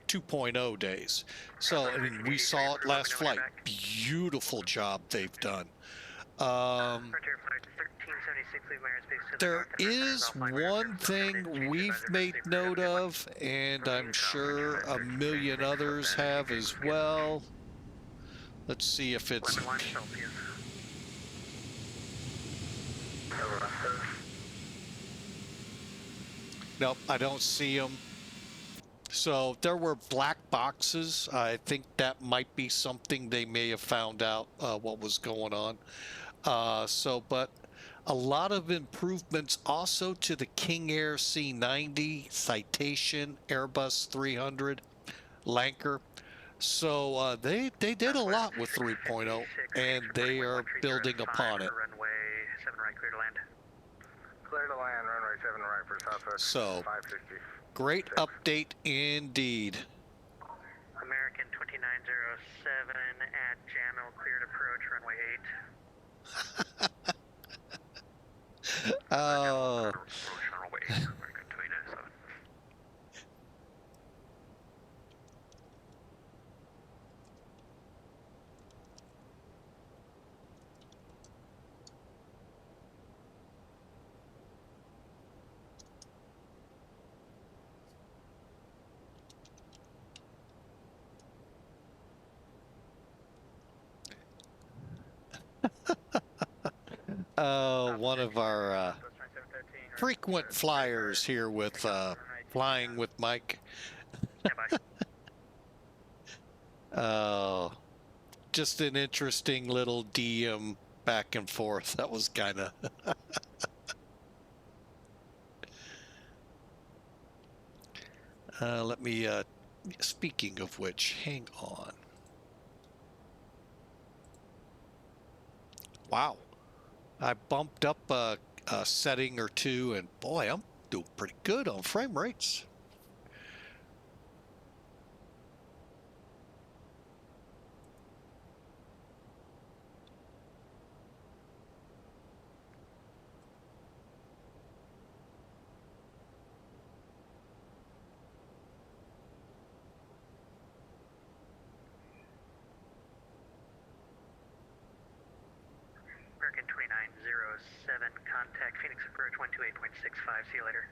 2.0 days. So, I mean, we saw it last flight. Beautiful job they've done. There is one thing we've made note of, and I'm sure a million others have as well. Let's see if it's... Nope, I don't see them. So there were black boxes. I think that might be something they may have found out what was going on. But a lot of improvements also to the King Air C90, Citation, Airbus 300, Lanker. So they did a lot with 3.0, and they are building upon it. Runway 7 right, clear to land. Clear to land, runway 7 right for Southwest So, 550. great update indeed. American 2907 at Jamil, cleared approach, runway 8. Oh. Runway 8. One of our frequent flyers here with Flying with Mike. Just an interesting little DM back and forth. That was kind of... let me, speaking of which, hang on. Wow. I bumped up a setting or two, and boy, I'm doing pretty good on frame rates. American 2907, contact Phoenix approach 128.65. See you later.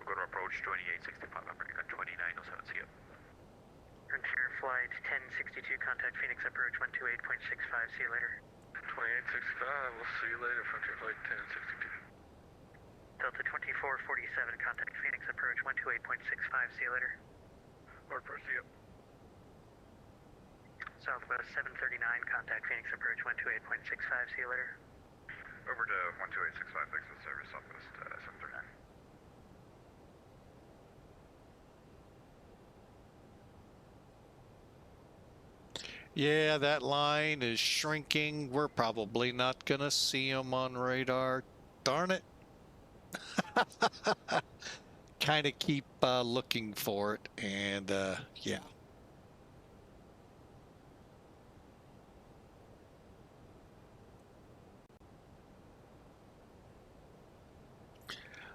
We're going to approach 2865, American 2907, see you. Frontier flight 1062, contact Phoenix approach 128.65. See you later. 2865, we'll see you later, Frontier flight 1062. Delta 2447, contact Phoenix approach 128.65. See you later. Airpor, see you. Southwest 739, contact Phoenix approach 128.65. See you later. Over to 12865, thanks for the service, Southwest 739. Yeah, that line is shrinking. We're probably not going to see them on radar. Darn it. Kind of keep looking for it, and yeah.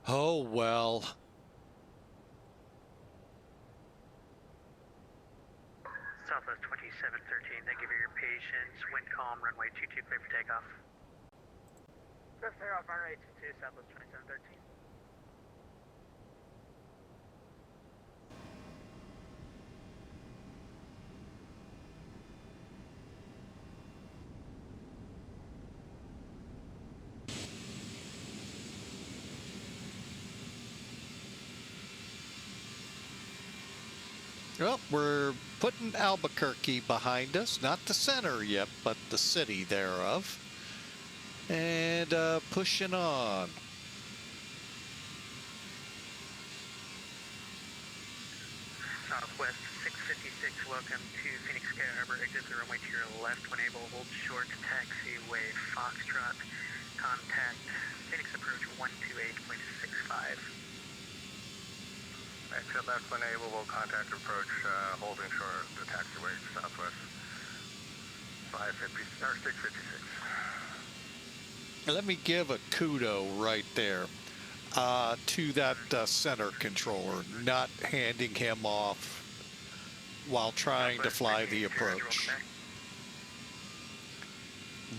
Oh, well. Southwest 2713, thank you for your patience. Wind calm, runway 22, clear for takeoff. Clear for takeoff, runway 22, Southwest 2713. Well, we're putting Albuquerque behind us. Not the center yet, but the city thereof. And pushing on. Southwest 656, welcome to Phoenix Sky Harbor. Exit the runway to your left when able. Hold short, taxiway Foxtrot. Contact Phoenix approach 128.65. Exit left when able, we'll contact approach holding short the taxiway Southwest 656. Let me give a kudo right there to that center controller, not handing him off while trying to fly the approach.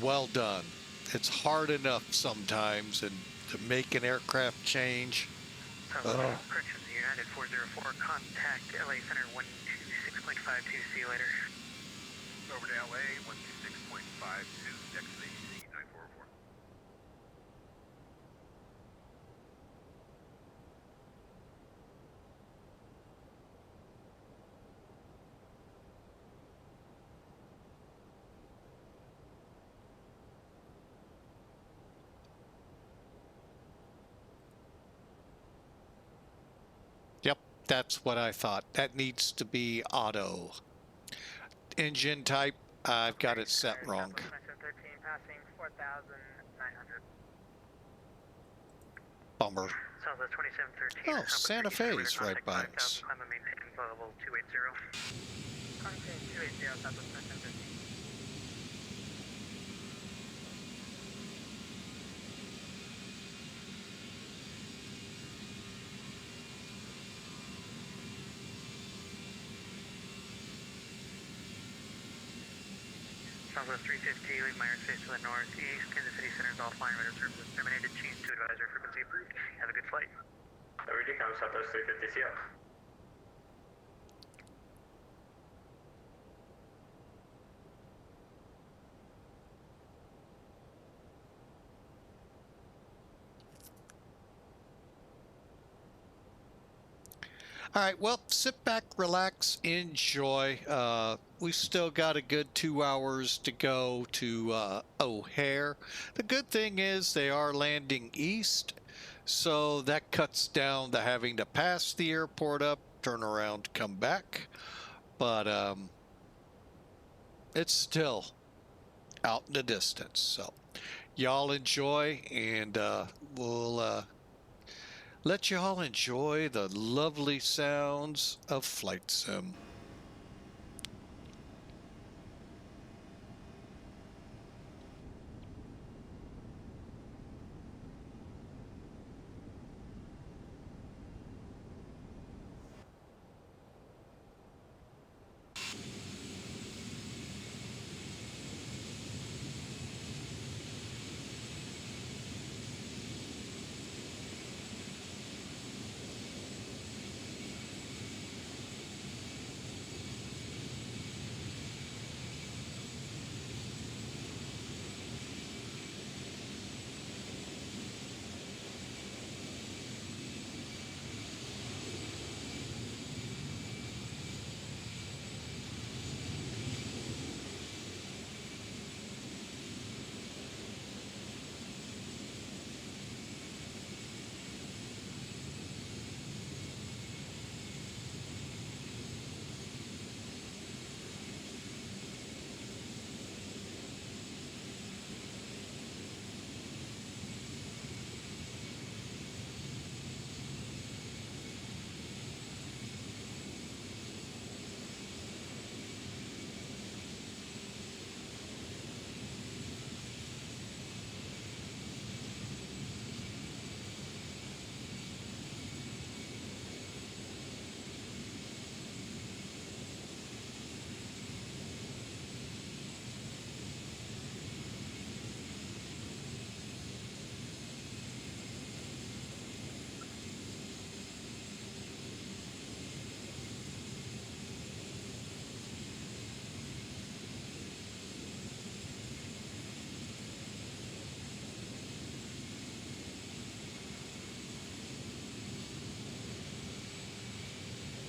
Well done. It's hard enough sometimes, and to make an aircraft change. Correction, United 404, contact LA Center 126.52. See you later. Over to LA 126.52, next to the ATC 9404. Yep, that's what I thought. That needs to be auto. Engine type, I've got it set wrong. 2713, passing 4,900. Bummer. Southwest 2713. Oh, Santa Fe's right by us. I'm maintaining level 280. Contact 280, Southwest 2713. Southwest 350, leave my airspace to the northeast. Kansas City Center's all flying radar services terminated. Change to advisor frequency approved. Have a good flight. Everything comes Southwest 350, see ya. All right, well, sit back, relax, enjoy. We still got a good 2 hours to go to O'Hare. The good thing is they are landing east, so that cuts down the having to pass the airport up, turn around, come back. But it's still out in the distance. So y'all enjoy, and we'll let y'all enjoy the lovely sounds of flight sim.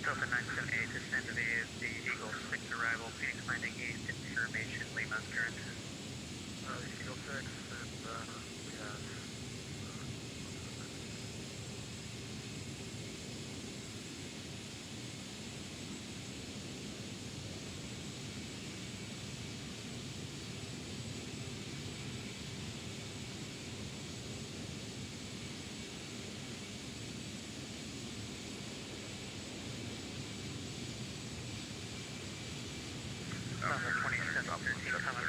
Delta 978 to send to the Eagle 6 arrival, Phoenix landing east, information, Lima current. Eagle 6, and we have... Delta 27, coming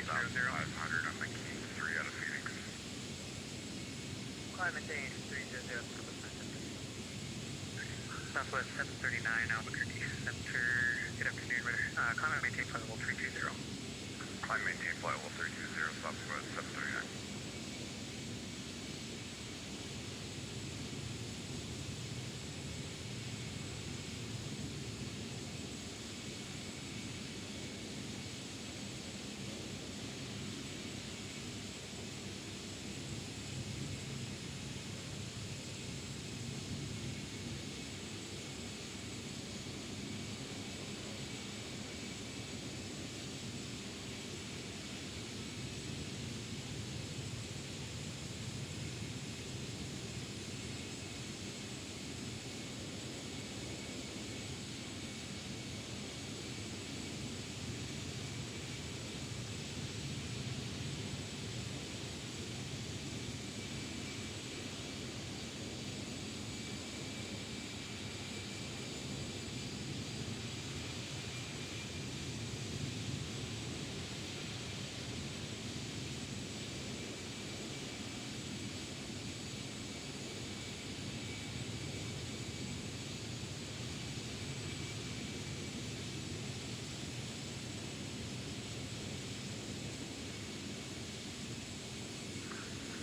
300, I'm making 3 out of Phoenix. Climb maintain 300, Southwest 739, Albuquerque Center. Good afternoon, climb and maintain flight level 320. Climb maintain flight level 320, Southwest 739.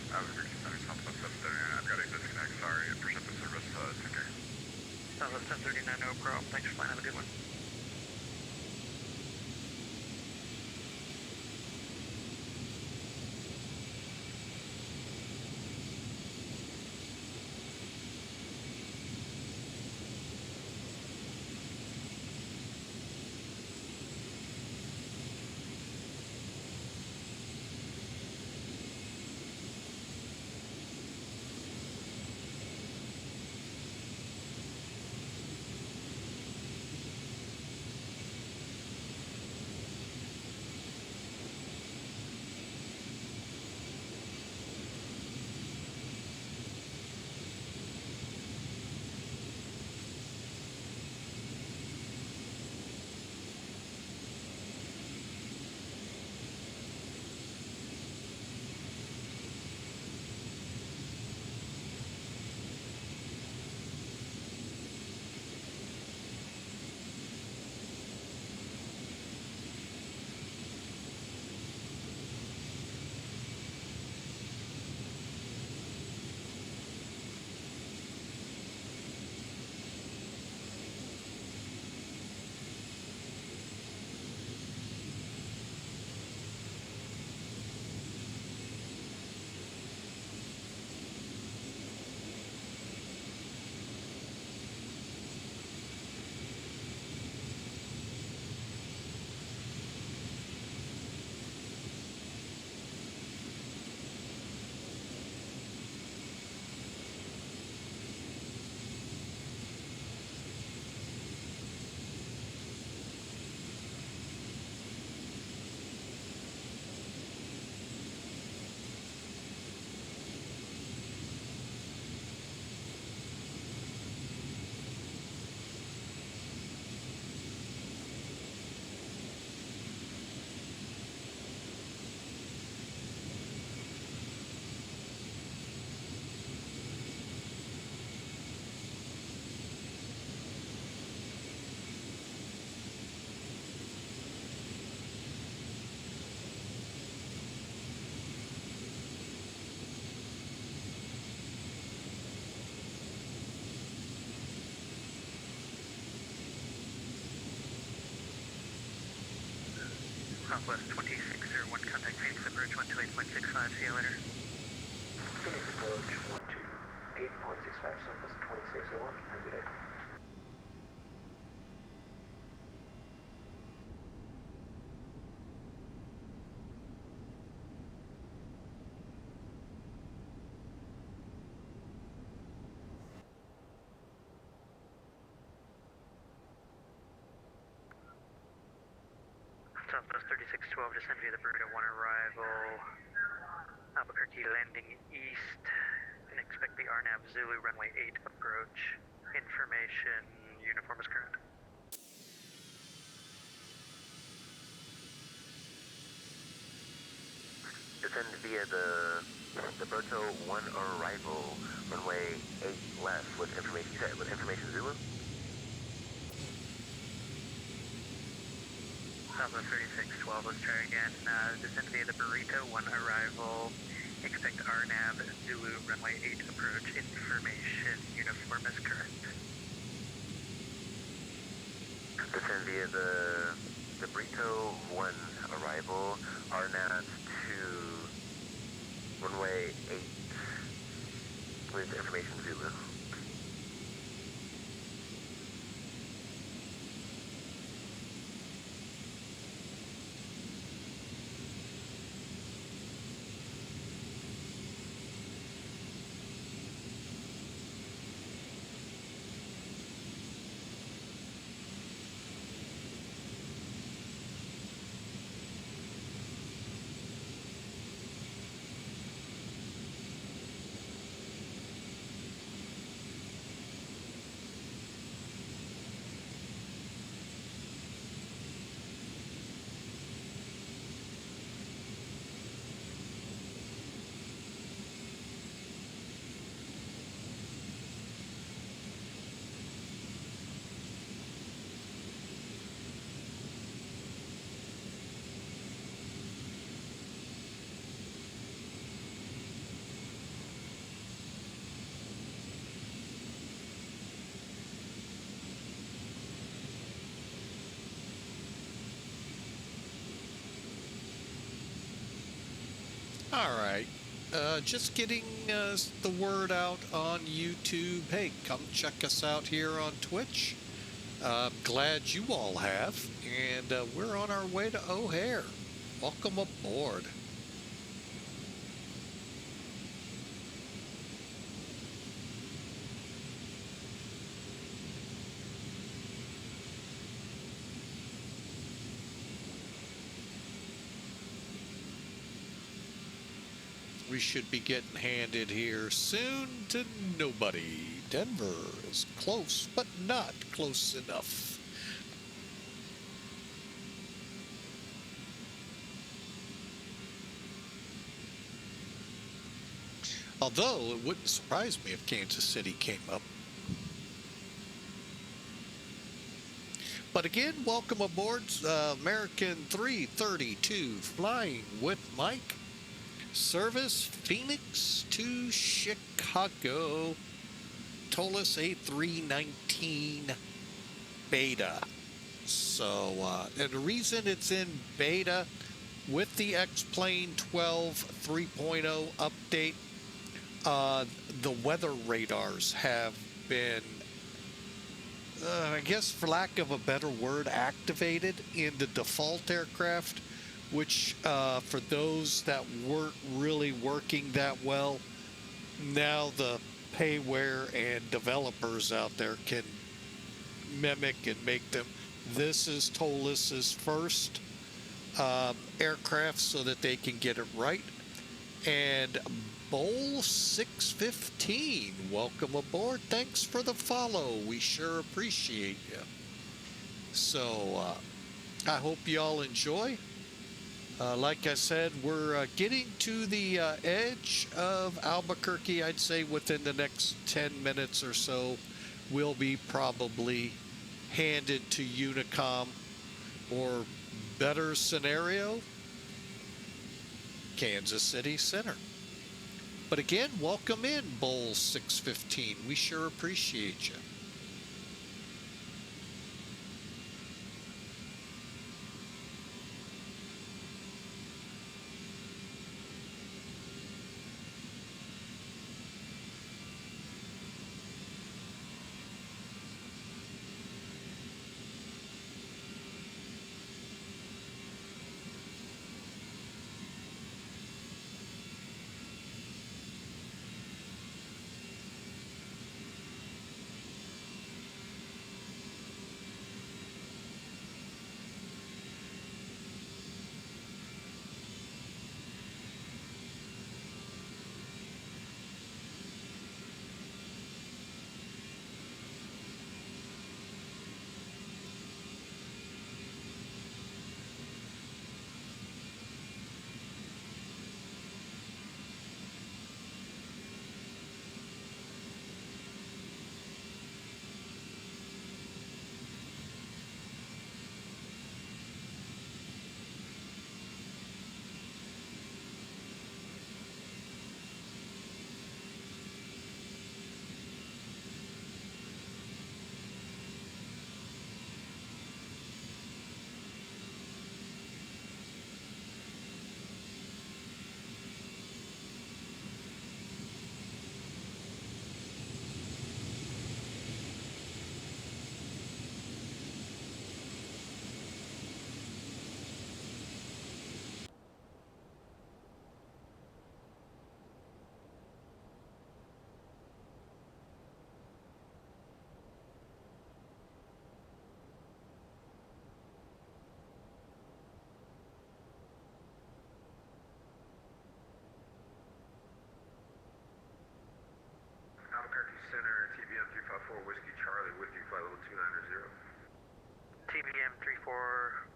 Albuquerque Center, Southwest 739. I've got a disconnect, sorry. Interceptor service, sinking. Southwest 739, no problem. Thanks for flying. Have a good one. Southwest 2601, contact Phoenix approach 128.65. See you later. Phoenix approach 128.65, Southwest 2601. Have a good day. Southwest 3612, descend via the Burrito 1 arrival. Albuquerque landing east. And expect the RNAV Zulu runway 8 approach. Information, uniform is current. Descend via the Berto 1 arrival, runway 8 left with information set, with information Zulu. Southwest 3612, let's try again. Descend via the Burrito 1 arrival. Expect RNAV Zulu runway 8 approach. Information, uniform is current. Descend via the Burrito 1 arrival, RNAV to runway 8 with information Zulu. All right. Just getting the word out on YouTube. Hey, come check us out here on Twitch. Glad you all have. And we're on our way to O'Hare. Welcome aboard. We should be getting handed here soon to nobody. Denver is close, but not close enough. Although it wouldn't surprise me if Kansas City came up. But again, welcome aboard American 332 flying with Mike. Service Phoenix to Chicago. ToLiss A319 beta. So, and the reason it's in beta with the X-Plane 12 3.0 update, the weather radars have been, I guess for lack of a better word, activated in the default aircraft, which for those that weren't really working that well, now the payware and developers out there can mimic and make them. This is ToLiss's first aircraft so that they can get it right. And Bowl 615, welcome aboard. Thanks for the follow. We sure appreciate you. So I hope y'all enjoy. Like I said, we're getting to the edge of Albuquerque. I'd say within the next 10 minutes or so, we'll be probably handed to Unicom, or better scenario, Kansas City Center. But again, welcome in, Bowl 615. We sure appreciate you.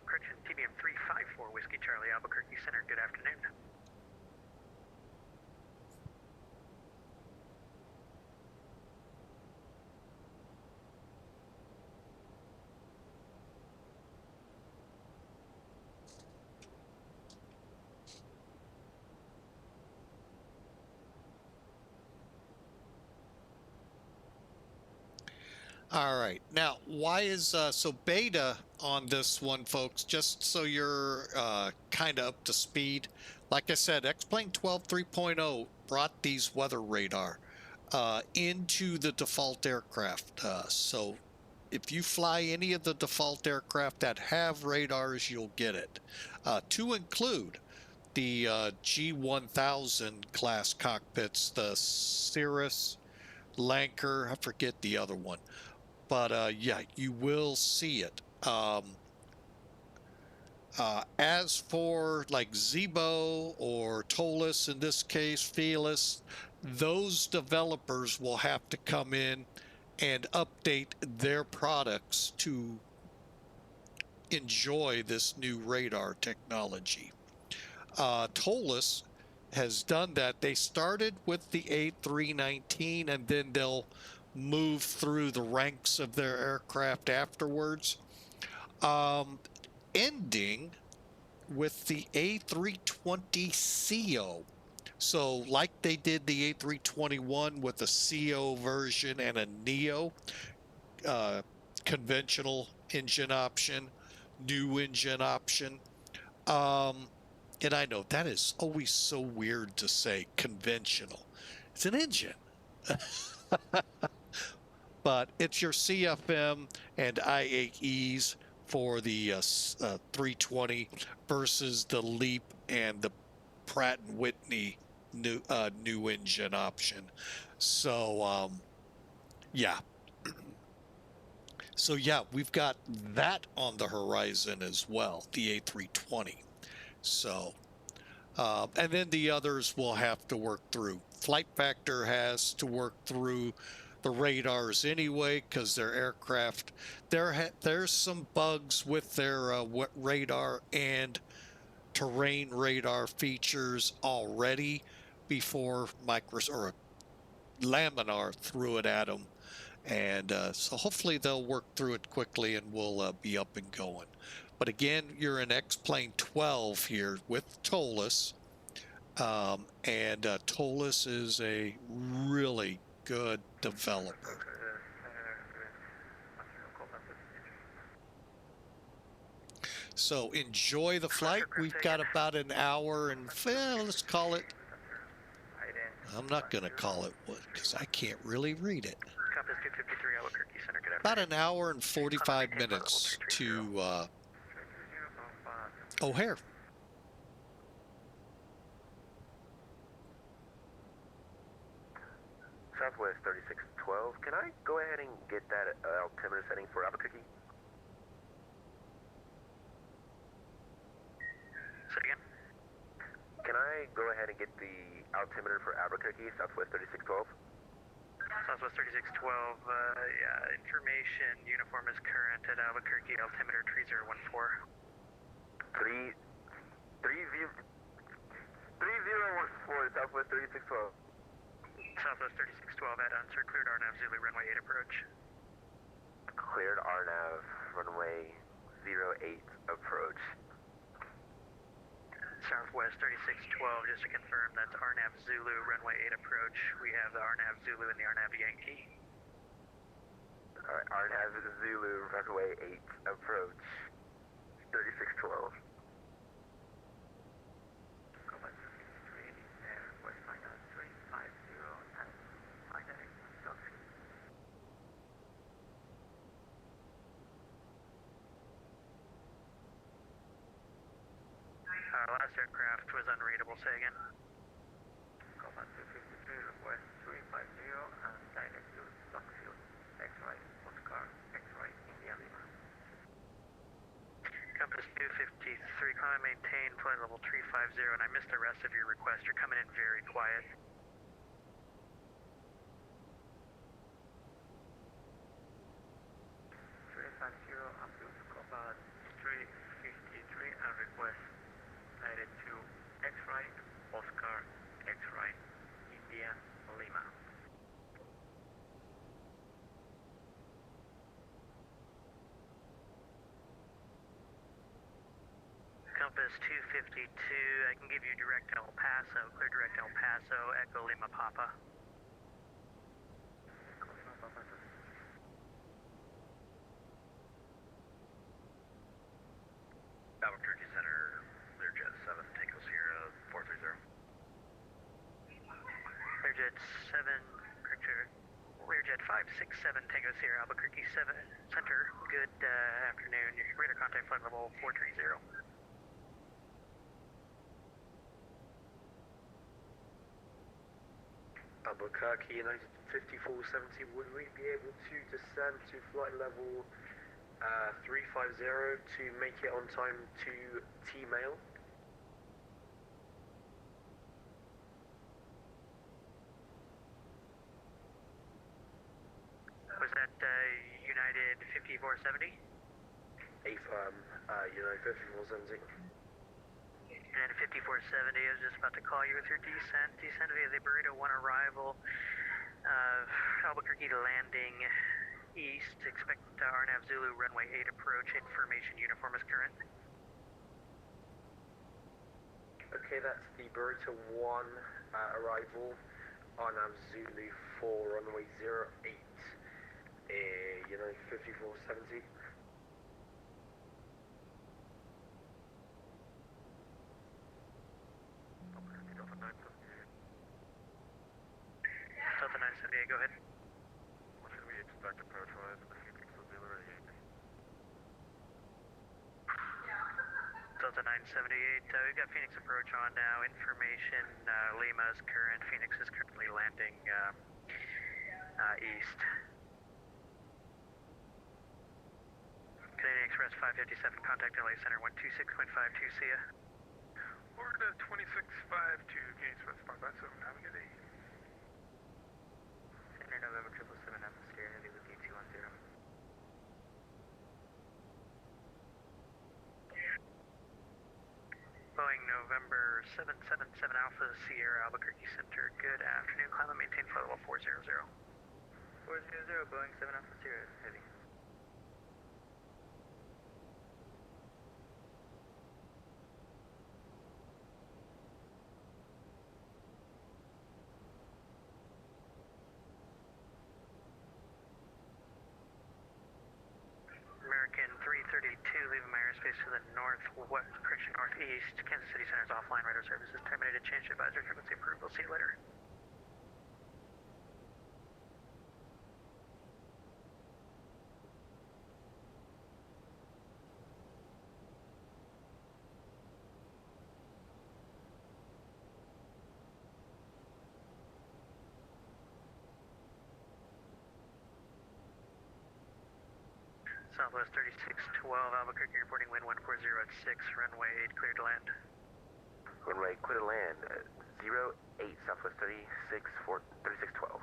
correction, TBM 354 Whiskey Charlie, Albuquerque Center, good afternoon. All right. Now, why is so beta on this one, folks? Just so you're kind of up to speed. Like I said, X-Plane 12 3.0 brought these weather radar into the default aircraft. So if you fly any of the default aircraft that have radars, you'll get it. To include the G1000 class cockpits, the Cirrus, Lanker, I forget the other one. But yeah, you will see it. As for like Zebo or ToLiss, in this case, Fearless, those developers will have to come in and update their products to enjoy this new radar technology. ToLiss has done that. They started with the A319 and then they'll move through the ranks of their aircraft afterwards, ending with the A320CO. So like they did the A321 with a CO version and a NEO, conventional engine option, new engine option. And I know that is always so weird to say, conventional. It's an engine. But it's your CFM and I8Es for the 320 versus the LEAP and the Pratt & Whitney new engine option. So, yeah. So, yeah, we've got that on the horizon as well, the A320. So, and then the others will have to work through. Flight Factor has to work through the radars anyway, because their aircraft, there's some bugs with their radar and terrain radar features already before Laminar threw it at them. And so hopefully they'll work through it quickly and we'll be up and going. But again, you're in X-Plane 12 here with ToLiss. And ToLiss is a really good developer. So enjoy the flight. We've got about an hour and, let's call it, I'm not going to call it what, because I can't really read it. About an hour and 45 minutes to O'Hare. Southwest 3612, can I go ahead and get that altimeter setting for Albuquerque? Say again? Can I go ahead and get the altimeter for Albuquerque, Southwest 3612? Southwest 3612, yeah, information, uniform is current at Albuquerque, altimeter 3014. 3014, Southwest 3612. Southwest 3612 at unsir, cleared RNAV Zulu runway 8 approach. Cleared RNAV runway 08 approach. Southwest 3612, just to confirm, that's RNAV Zulu runway 8 approach. We have the RNAV Zulu and the RNAV Yankee. Alright, RNAV Zulu runway 8 approach. 3612. Last aircraft was unreadable, say again. Combat 253, West 350, and direct to Stockfield, X-Ray, Oscar, X-Ray, India Lima. Compass 253, climb, maintain, flight level 350, and I missed the rest of your request. You're coming in very quiet. Up to combat 350, Southwest 252, I can give you direct El Paso, clear direct El Paso, Echo Lima Papa. Albuquerque Center, Learjet 7, Tango Sierra 430. Learjet 7, correct, Learjet 567 Tango Sierra, Albuquerque 7 Center, good afternoon, radar contact flight level 430. Albuquerque United 5470, would we be able to descend to flight level 350 to make it on time to T-Mail? Was that United 5470? Affirm, United 5470. United 5470, I was just about to call you with your descent. Descent via the Burrito 1 arrival. Albuquerque landing east. Expect RNAV Zulu runway 8 approach. Information uniform is current. Okay, that's the Burrito 1 arrival. RNAV Zulu 4 runway 08. United 5470. Delta 978, go ahead. What should we expect approach-wise in the Phoenix will be ready? Delta 978, we've got Phoenix approach on now. Information, Lima is current. Phoenix is currently landing east. Canadian Express 557, contact LA Center 126.52, see ya. Florida 2652, Canadian Express 557, have a good day. Center November 777, atmosphere, heavy with D210. Boeing November 777 Alpha Sierra Albuquerque Center, good afternoon. Climb and maintain flight level 400. 400, Boeing 7 Alpha Sierra, heavy. American 332, leaving my airspace to the northeast. Kansas City Center's offline radar services terminated. Change advisory frequency approved. We'll see you later. Southwest 3612, Albuquerque reporting wind 140 at 6, runway 8, clear to land. Runway clear to land, 08 Southwest 3612.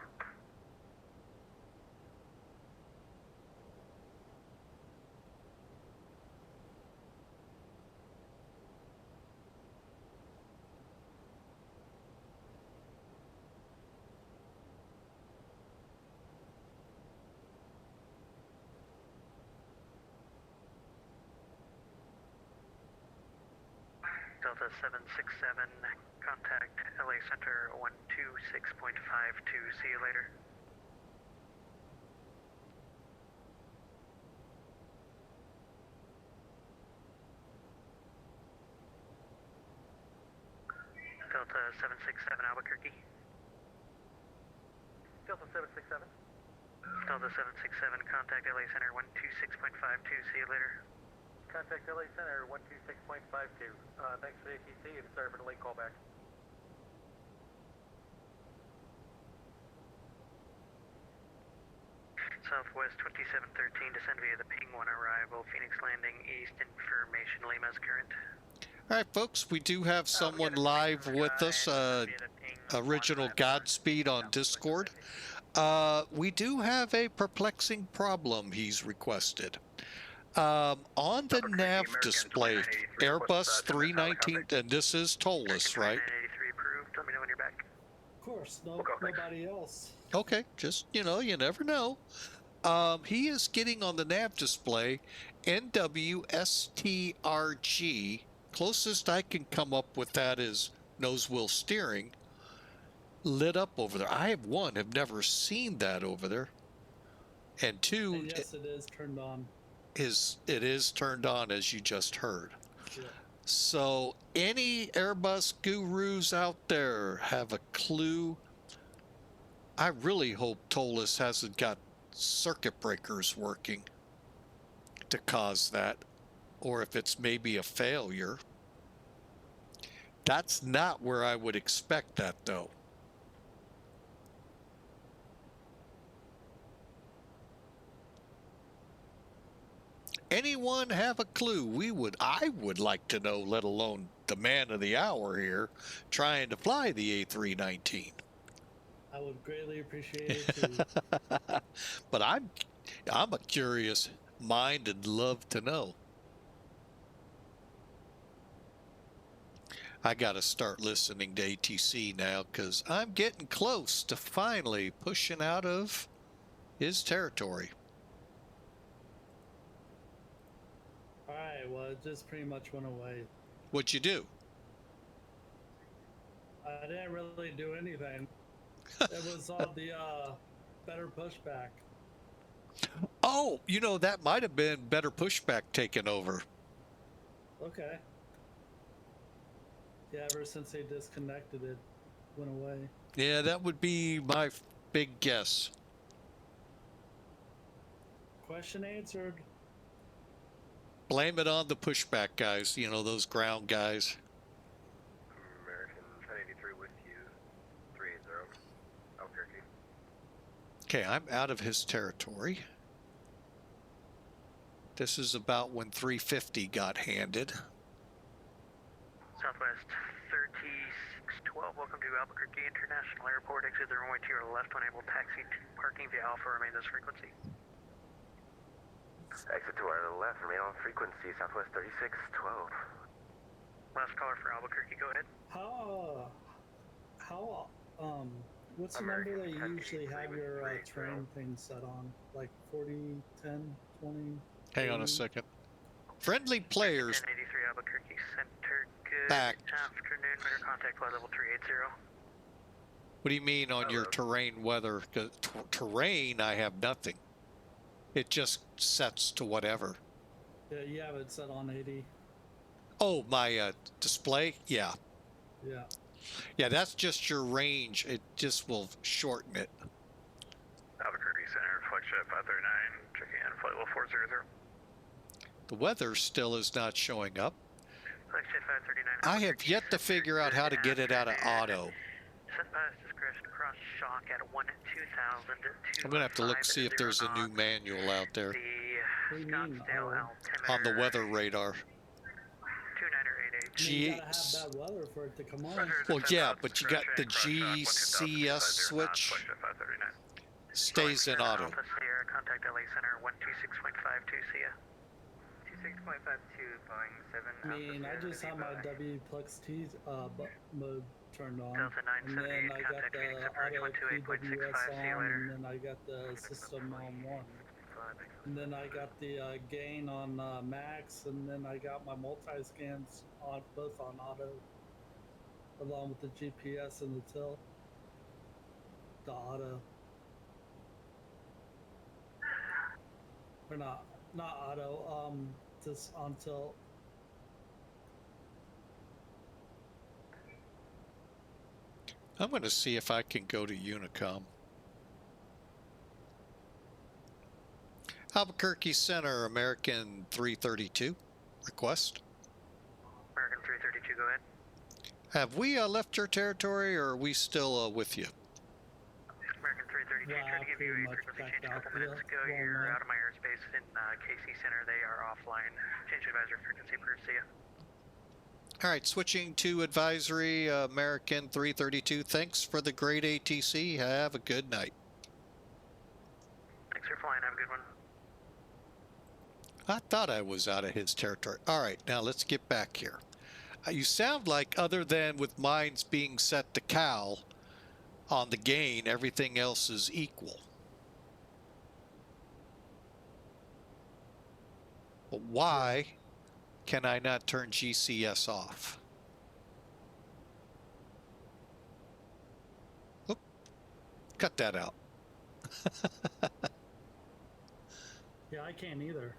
Delta 767, contact LA Center 126.52, see you later. Delta 767 Albuquerque. Delta 767. Delta 767, contact LA Center 126.52, see you later. Contact LA Center 126.52. Thanks for the ATC and sorry for the late callback. Southwest 2713, descend via the Ping 1 arrival. Phoenix landing east, information Lima's current. All right, folks, we do have someone live with us, original Godspeed on Discord. We do have a perplexing problem he's requested. On the nav display, Airbus 319, and this is ToLiss, right? 983 approved. Let me know when you're back. Of course, nobody else. Okay, just, you know, you never know. He is getting on the nav display NWSTRG Closest I can come up with that is nose wheel steering lit up over there. I have never seen that over there. And two, and yes, it is turned on. It is turned on, as you just heard. Yeah. So any Airbus gurus out there have a clue? I really hope ToLiss hasn't got circuit breakers working to cause that, or if it's maybe a failure. That's not where I would expect that, though. Anyone have a clue? I would like to know, let alone the man of the hour here trying to fly the A319. I would greatly appreciate it too. But I'm a curious mind and love to know. I got to start listening to ATC now because I'm getting close to finally pushing out of his territory. Alright, well, it just pretty much went away. What'd you do? I didn't really do anything. It was on the better pushback. Oh, you know, that might have been better pushback taking over. Okay. Yeah, ever since they disconnected it, went away. Yeah, that would be my big guess. Question answered. Blame it on the pushback guys, you know, those ground guys. American 1083 with you, 380, Albuquerque. Okay, I'm out of his territory. This is about when 350 got handed. Southwest 3612, welcome to Albuquerque International Airport. Exit the runway to your left, unable taxi to parking via Alpha, remain this frequency. Exit to our left, remain on frequency, Southwest 3612. Last caller for Albuquerque, go ahead. What's the number that you usually have your train thing set on? Like 40, 10, 20? Hang on a second. Friendly players 1083 Albuquerque Center, good back. afternoon, mirror contact flight level 380. What do you mean on your terrain weather? 'Cause terrain, I have nothing. It just sets to whatever. Yeah, you have it set on 80. Oh, my display? Yeah. Yeah. Yeah, that's just your range. It just will shorten it. Albuquerque Center, flagship 539, checking in, flight level 400. The weather still is not showing up. Flagship 539. I have yet to figure out how to get it out of auto. Set past discretion cross shock at 1-2000. I'm going to have to look, see if there's a new manual out there The Scottsdale altimeter. on the weather radar. 2988. You gotta have bad weather for it to come on. Well, yeah, but you got the GCS switch. Stays in auto. Alpha Sierra, contact LA Center 126.52, see ya. 26.52, Boeing 7. I mean, I just have my W-Plex T mode turned on, Delta and then 978, I got contact the Phoenix Approach auto 128.65, PWS see you on, later. and then I got the system on 1. And then I got the gain on max, and then I got my multi-scans on both on auto, along with the GPS and the tilt. The auto. Or not auto, just on tilt. I'm going to see if I can go to Unicom. Albuquerque Center, American 332. Request. American 332, go ahead. Have we left your territory, or are we still with you? American 332, Yeah, trying to give you pretty a much frequency backed change a out couple minutes the ago. You're runway. out of my airspace in KC Center. They are offline. Change advisor frequency approved, see ya. All right, switching to advisory, American 332. Thanks for the great ATC. Have a good night. Thanks for flying. Have a good one. I thought I was out of his territory. All right, now let's get back here. You sound like, other than with mines being set to Cal on the gain, everything else is equal. But why can I not turn GCS off? Oop, cut that out. Yeah, I can't either.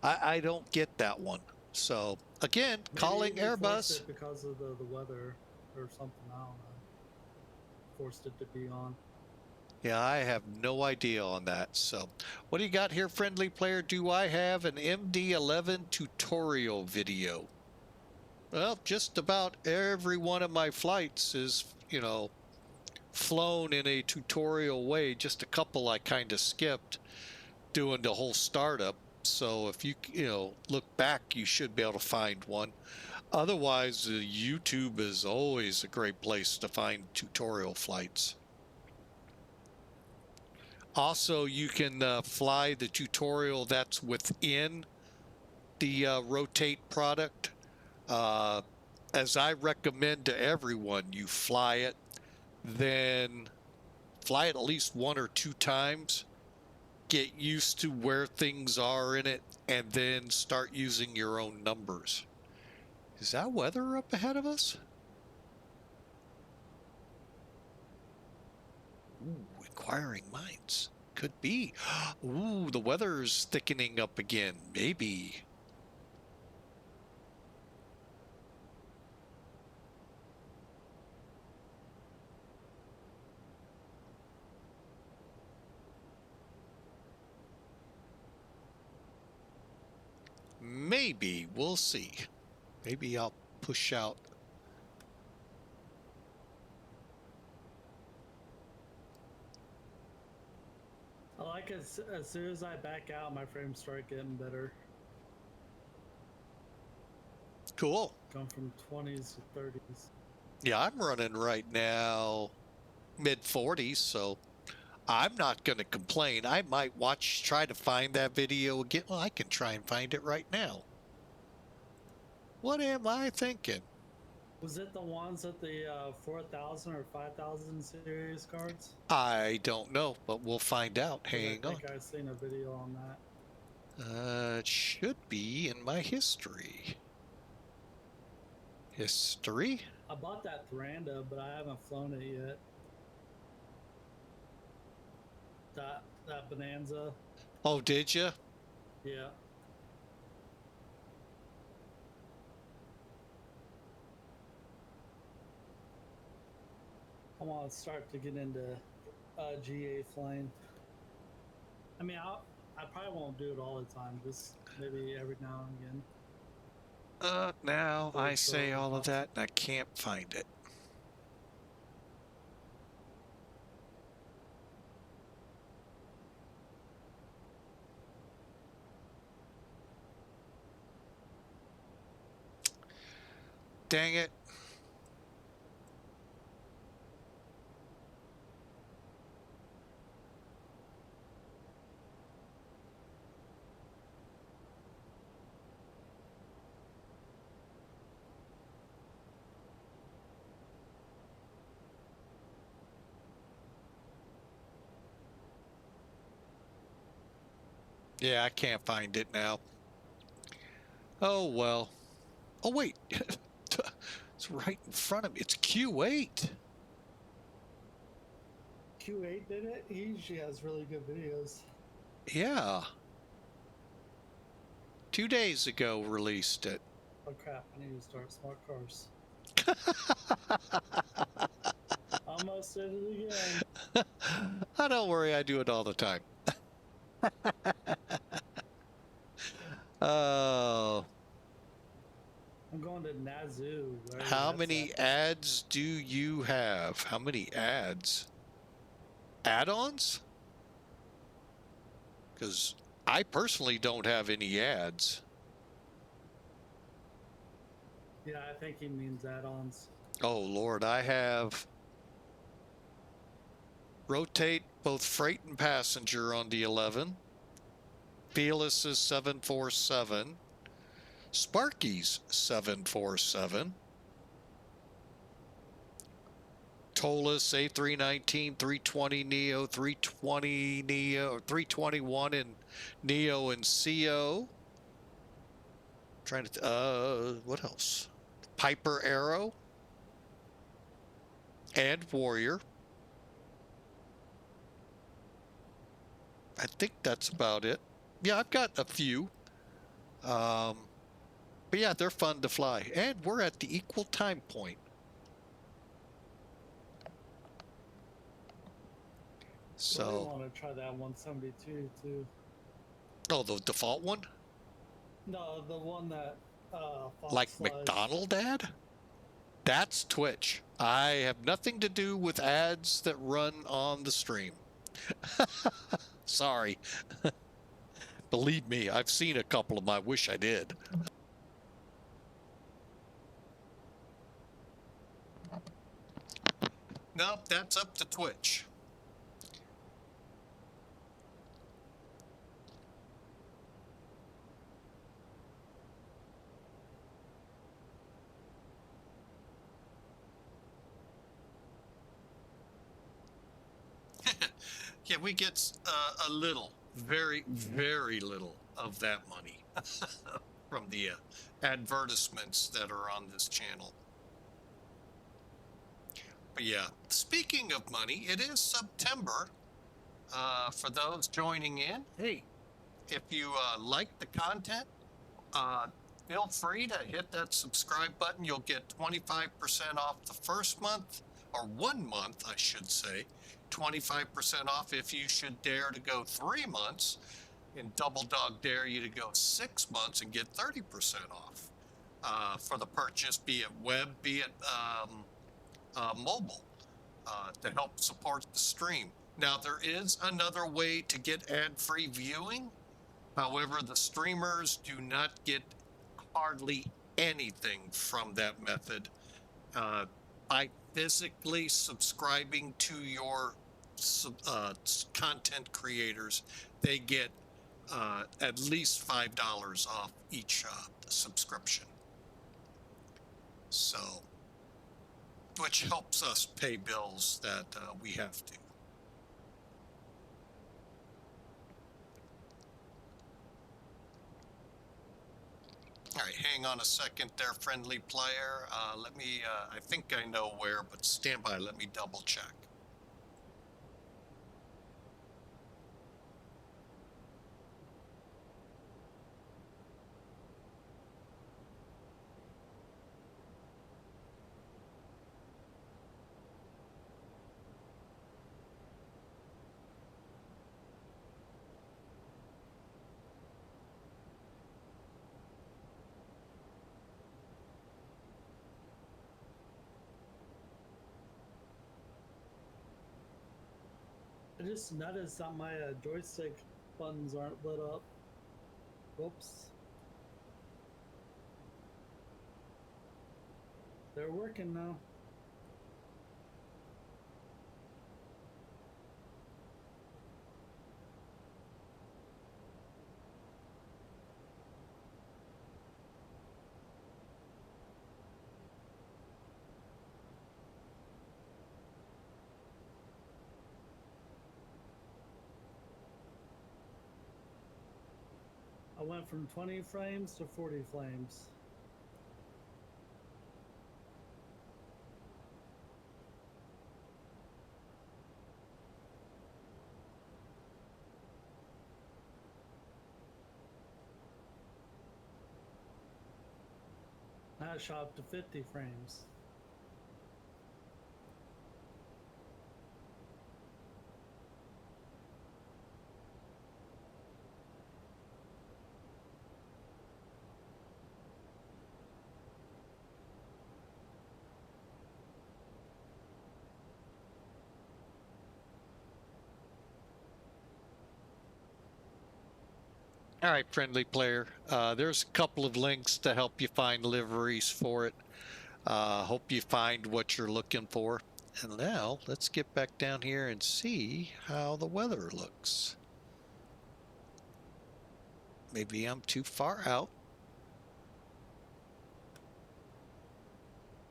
I don't get that one. So again, Maybe calling they forced Airbus. it because of the weather or something. I don't know. Forced it to be on. Yeah, I have no idea on that. So what do you got here, friendly player? Do I have an MD-11 tutorial video? Well, just about every one of my flights is, you know, flown in a tutorial way. Just a couple I kind of skipped doing the whole startup. So if you look back, you should be able to find one. Otherwise, YouTube is always a great place to find tutorial flights. Also, you can fly the tutorial that's within the Rotate product. As I recommend to everyone, you fly it, then fly it at least 1 or 2 times, get used to where things are in it, and then start using your own numbers. Is that weather up ahead of us? Ooh, inquiring minds. Could be. Ooh, the weather's thickening up again. Maybe. Maybe. We'll see. Maybe I'll push out. I like as soon as I back out, my frames start getting better. Cool. Come from 20s to 30s. Yeah, I'm running right now mid 40s, so I'm not going to complain. I might try to find that video again. Well, I can try and find it right now. What am I thinking? Was it the ones at the 4,000 or 5,000 series cards? I don't know, but we'll find out. Hang on. I think I've seen a video on that. It should be in my history. History? I bought that Thuranda, but I haven't flown it yet. That Bonanza. Oh, did you? Yeah. I want to start to get into GA flying. I mean, I probably won't do it all the time, just maybe every now and again. Now I say all of that and I can't find it. Dang it. Yeah, I can't find it now. Oh, well. Oh, wait. It's right in front of me. It's Q8. Q8 did it? He usually has really good videos. Yeah. 2 days ago released it. Oh crap, I need to start smart cars. Almost did it again. Oh, don't worry, I do it all the time. Oh. I'm going to Nazoo. How many ads do you have? How many ads? Add-ons? Because I personally don't have any ads. Yeah, I think he means add-ons. Oh, Lord, I have Rotate both freight and passenger on the 11. Fearless is 747. Sparky's 747. ToLiss A319 320 Neo, 320 Neo, 321 in Neo and CO. Trying to, what else? Piper Arrow and Warrior. I think that's about it. Yeah, I've got a few. But yeah, they're fun to fly. And we're at the equal time point. So. Really want to try that 172 too. Oh, the default one? No, the one that Fox Like flies. McDonald ad? That's Twitch. I have nothing to do with ads that run on the stream. Sorry. Believe me, I've seen a couple of them. I wish I did. Nope, that's up to Twitch. Yeah, we get a little, very, very little of that money from the advertisements that are on this channel. But yeah, speaking of money, it is September. For those joining in, hey, if you like the content, feel free to hit that subscribe button. You'll get 25% off the first month, or 1 month, I should say. 25% off if you should dare to go 3 months, and Double Dog dare you to go 6 months and get 30% off for the purchase, be it web, be it mobile, to help support the stream. Now, there is another way to get ad-free viewing. However, the streamers do not get hardly anything from that method. By physically subscribing to your content creators, they get at least $5 off each subscription. So, which helps us pay bills that we have to. All right, hang on a second there, friendly player. Let me, I think I know where, but stand by, let me double check. I just noticed that my joystick buttons aren't lit up. Whoops. They're working now. I went from 20 frames to 40 frames. Now I shot to 50 frames. All right, friendly player. There's a couple of links to help you find liveries for it. Hope you find what you're looking for. And now let's get back down here and see how the weather looks. Maybe I'm too far out.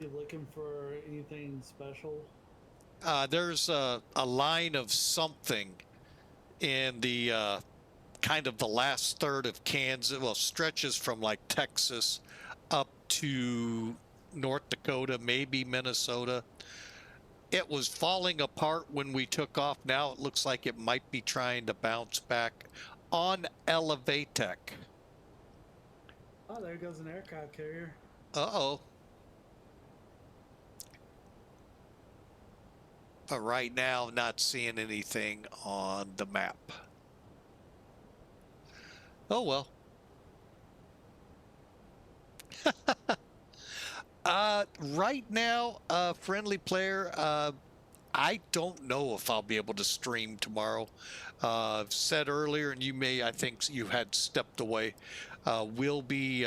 You looking for anything special? There's a line of something in the kind of the last third of Kansas, well, stretches from like Texas up to North Dakota, maybe Minnesota. It was falling apart when we took off. Now it looks like it might be trying to bounce back on Elevatec. Oh, there goes an aircraft carrier. Uh-oh. But right now, not seeing anything on the map. Oh, well. Right now, friendly player, I don't know if I'll be able to stream tomorrow. I've said earlier, and you may, I think you had stepped away. We'll be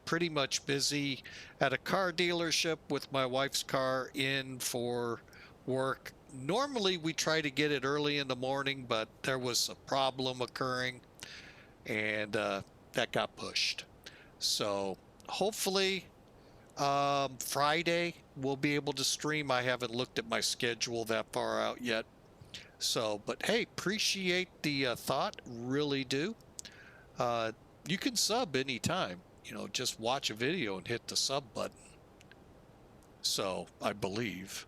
pretty much busy at a car dealership with my wife's car in for work. Normally, we try to get it early in the morning, but there was a problem occurring, and that got pushed. So hopefully Friday we'll be able to stream. I haven't looked at my schedule that far out yet. So, but hey, appreciate the thought, really do. You can sub anytime, just watch a video and hit the sub button. So, I believe.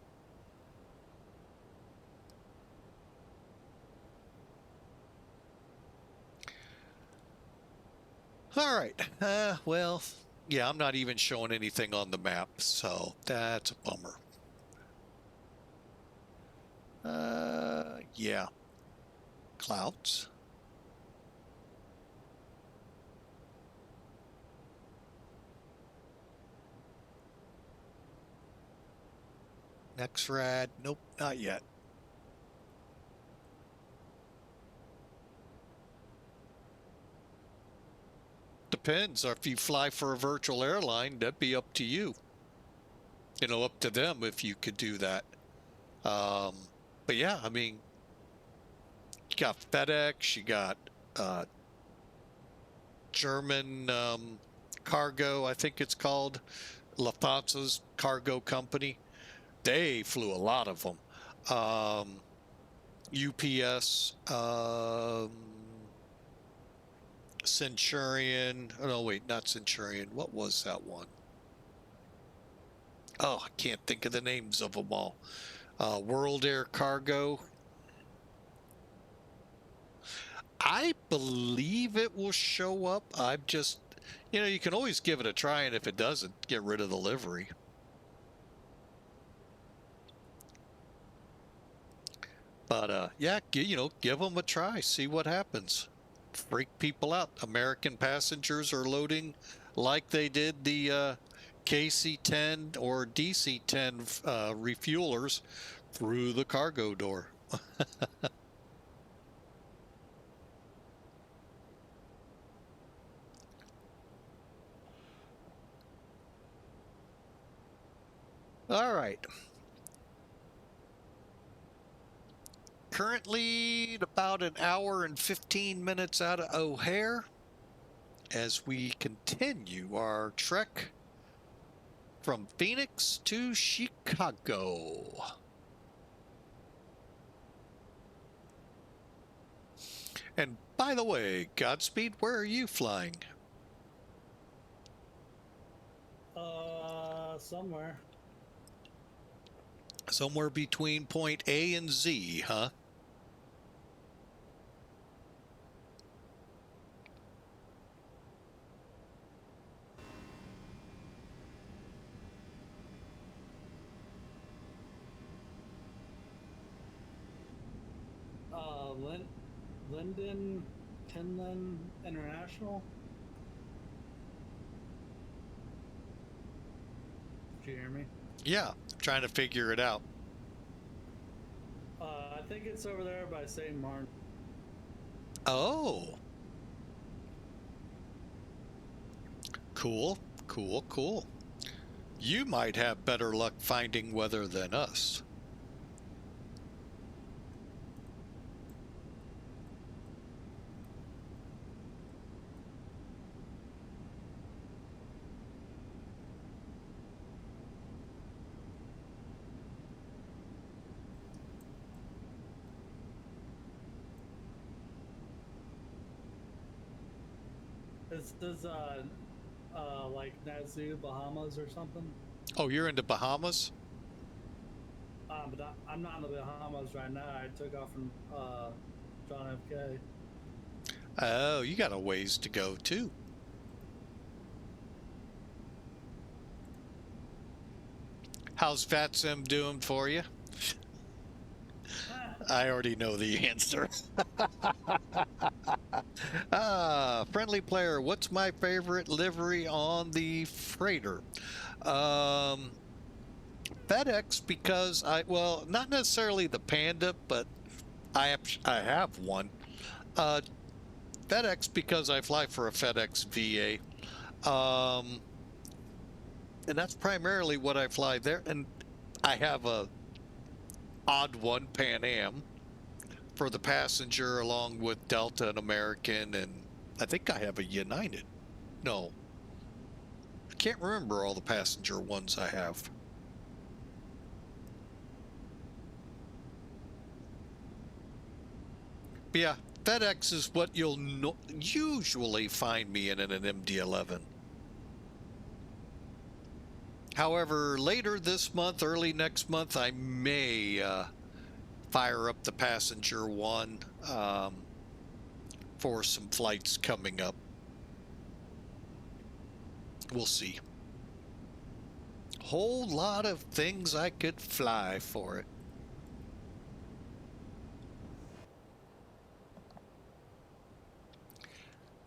All right. Well, yeah, I'm not even showing anything on the map, so that's a bummer. Yeah. Clouds. Next rad. Nope, not yet. Depends. If you fly for a virtual airline, that'd be up to you. Up to them if you could do that. But yeah, I mean, you got FedEx, you got German cargo, I think it's called, Lufthansa's cargo company. They flew a lot of them. UPS, Centurion. Oh, no, wait, not Centurion. What was that one? Oh, I can't think of the names of them all. World Air Cargo. I believe it will show up. I'm just, you can always give it a try, and if it doesn't, get rid of the livery. But, yeah, give them a try. See what happens. Freak people out. American passengers are loading like they did the KC-10 or DC-10 refuelers through the cargo door. All right. Currently about an hour and 15 minutes out of O'Hare as we continue our trek from Phoenix to Chicago. And by the way, Godspeed, where are you flying? Somewhere. Somewhere between point A and Z, huh? Linden, Kinlan International. Did you hear me? Yeah, trying to figure it out. I think it's over there by St. Martin. Oh. Cool, cool, cool. You might have better luck finding weather than us. This is like Nassau, Bahamas or something. Oh, you're in the Bahamas? But I'm not in the Bahamas right now. I took off from John F. K. Oh, you got a ways to go too. How's VATSIM doing for you? I already know the answer. Friendly player, what's my favorite livery on the freighter? FedEx, because well, not necessarily the Panda, but I have one. FedEx because I fly for a FedEx VA. And that's primarily what I fly there. And I have a odd one, Pan Am, for the passenger, along with Delta and American, and I think I have a United. No, I can't remember all the passenger ones I have. But yeah, FedEx is what you'll usually find me in an MD-11. However, later this month, early next month, I may fire up the passenger one for some flights coming up. We'll see. Whole lot of things I could fly for it.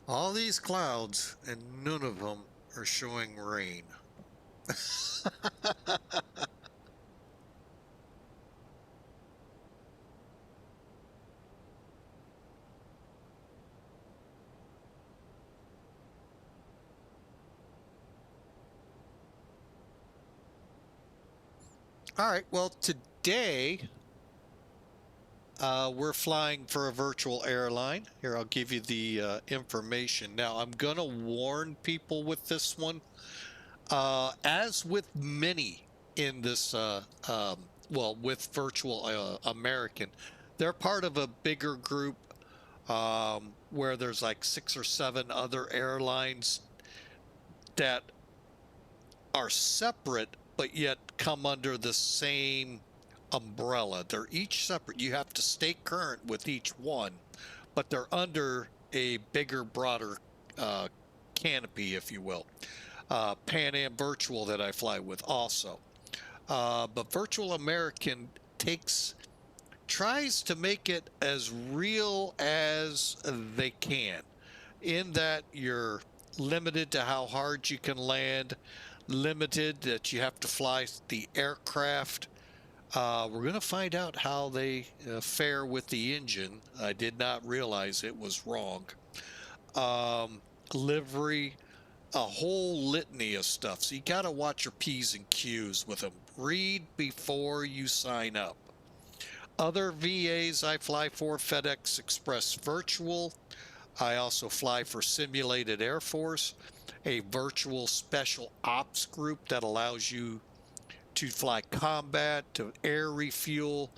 All these clouds, and none of them are showing rain. All right, well, today we're flying for a virtual airline. Here, I'll give you the information. Now, I'm going to warn people with this one. As with many in this, well, with virtual American, they're part of a bigger group where there's like 6 or 7 other airlines that are separate, but yet come under the same umbrella. They're each separate. You have to stay current with each one, but they're under a bigger, broader canopy, if you will. Pan Am Virtual that I fly with also. But Virtual American tries to make it as real as they can, in that you're limited to how hard you can land, limited that you have to fly the aircraft. We're going to find out how they fare with the engine. I did not realize it was wrong. Livery, a whole litany of stuff. So you got to watch your P's and Q's with them. Read before you sign up. Other VAs I fly for, FedEx Express Virtual. I also fly for Simulated Air Force, a virtual special ops group that allows you to fly combat, to air refuel,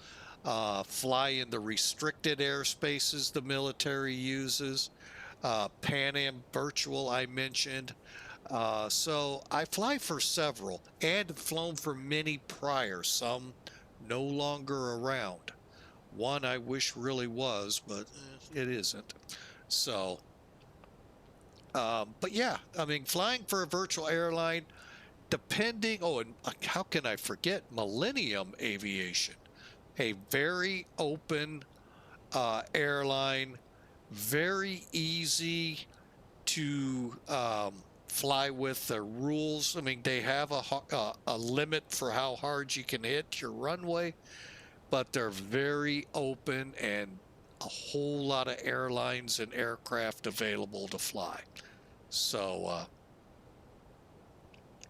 fly in the restricted airspaces the military uses. Pan Am Virtual I mentioned. So I fly for several and flown for many prior, some no longer around. One I wish really was, but it isn't. So, but yeah, I mean, flying for a virtual airline, depending, oh, and how can I forget Millennium Aviation, a very open airline, very easy to fly with. The rules, I mean, they have a limit for how hard you can hit your runway, but they're very open and a whole lot of airlines and aircraft available to fly. So,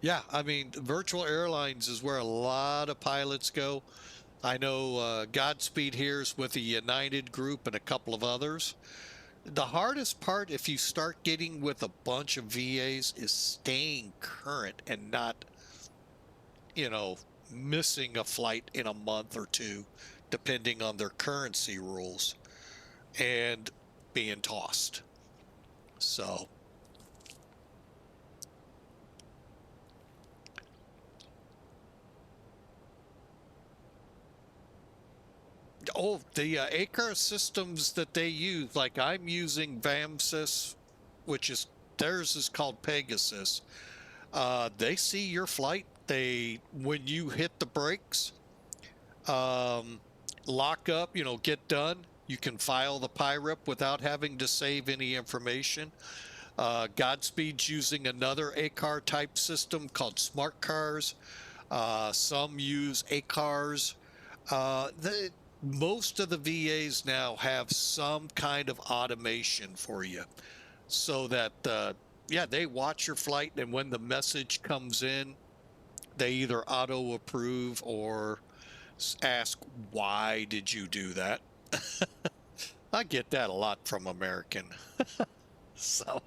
yeah, I mean, virtual airlines is where a lot of pilots go. I know Godspeed here is with the United Group and a couple of others. The hardest part, if you start getting with a bunch of VAs, is staying current and not, you know, missing a flight in a month or two, depending on their currency rules, and being tossed. So, Oh, the ACAR systems that they use, like I'm using VAMSys, which is theirs is called Pegasus. They see your flight. When you hit the brakes, lock up, get done. You can file the PIREP without having to save any information. Godspeed's using another ACAR type system called Smart Cars. Some use ACARs. Most of the VAs now have some kind of automation for you so that, they watch your flight, and when the message comes in, they either auto approve or ask, why did you do that? I get that a lot from American. So,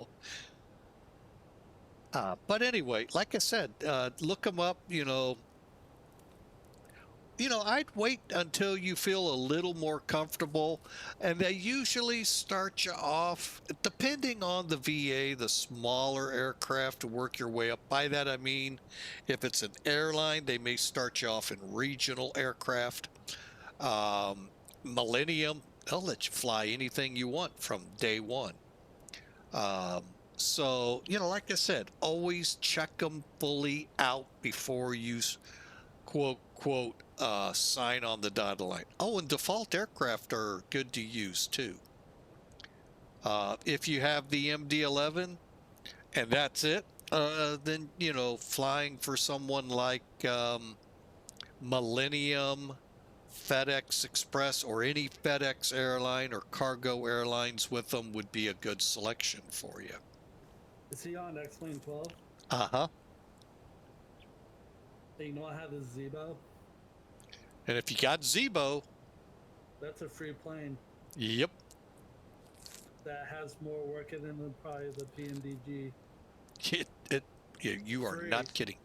but anyway, like I said, look them up, I'd wait until you feel a little more comfortable, and they usually start you off, depending on the VA, the smaller aircraft to work your way up. By that I mean, if it's an airline, they may start you off in regional aircraft. Millennium, they'll let you fly anything you want from day one. So, like I said, always check them fully out before you quote sign on the dotted line. Oh, and default aircraft are good to use too. If you have the MD-11 and that's it, then flying for someone like Millennium, FedEx Express, or any FedEx airline or cargo airlines with them would be a good selection for you. Is he on X-Plane 12? Uh-huh. You know I have the Zebo. And if you got Zebo, that's a free plane. Yep. That has more work in it than probably the PMDG. You are not kidding.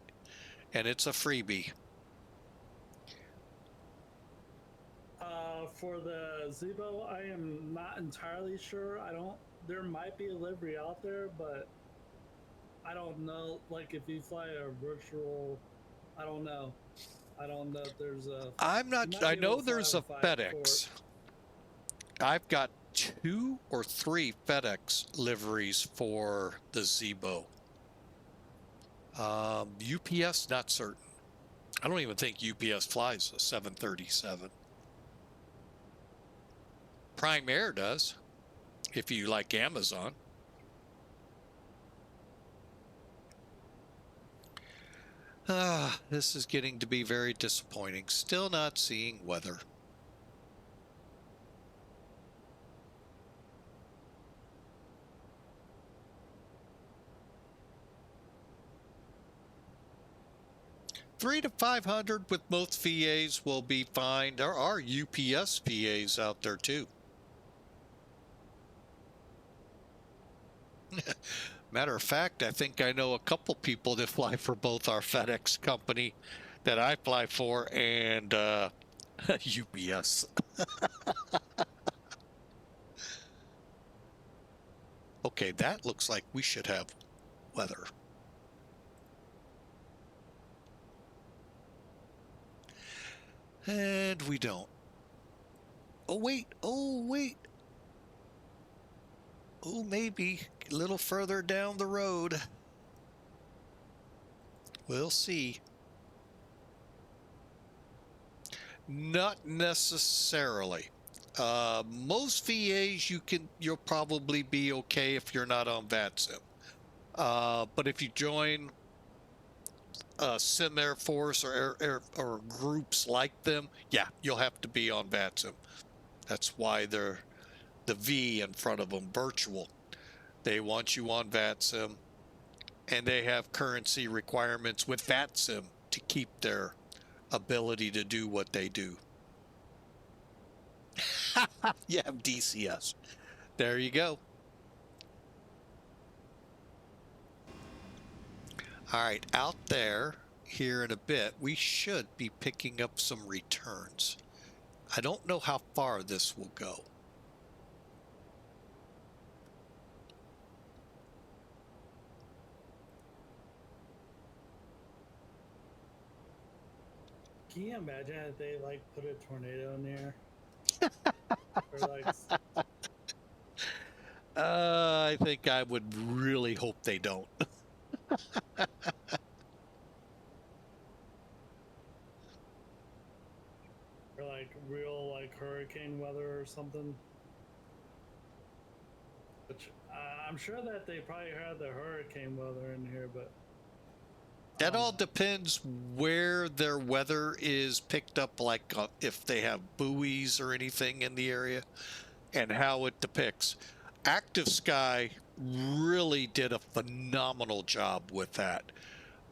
And it's a freebie. For the Zebo, I am not entirely sure. There might be a livery out there, but I don't know. Like if you fly a virtual, I don't know. I don't know if there's a. I know there's a FedEx. I've got 2 or 3 FedEx liveries for the Zebo. UPS, not certain. I don't even think UPS flies a 737. Prime Air does, if you like Amazon. This is getting to be very disappointing. Still not seeing weather. $300 to $500 with most VAs will be fine. There are UPS VAs out there too. Matter of fact, I think I know a couple people that fly for both our FedEx company that I fly for and UPS. Okay, that looks like we should have weather. And we don't. Oh, wait. Oh, maybe a little further down the road. We'll see. Not necessarily. Most VAs you'll probably be okay if you're not on VATSIM. But if you join Sim Air Force or groups like them, yeah, you'll have to be on VATSIM. That's why they're the V in front of them, virtual. They want you on VATSIM, and they have currency requirements with VATSIM to keep their ability to do what they do. You have DCS. There you go. All right, out there here in a bit, we should be picking up some returns. I don't know how far this will go. Can you imagine if they put a tornado in there Or like, I think I would really hope they don't. or like real like hurricane weather or something. Which I'm sure that they probably had the hurricane weather in here, but That all depends where their weather is picked up, like if they have buoys or anything in the area, and how it depicts. Active Sky really did a phenomenal job with that.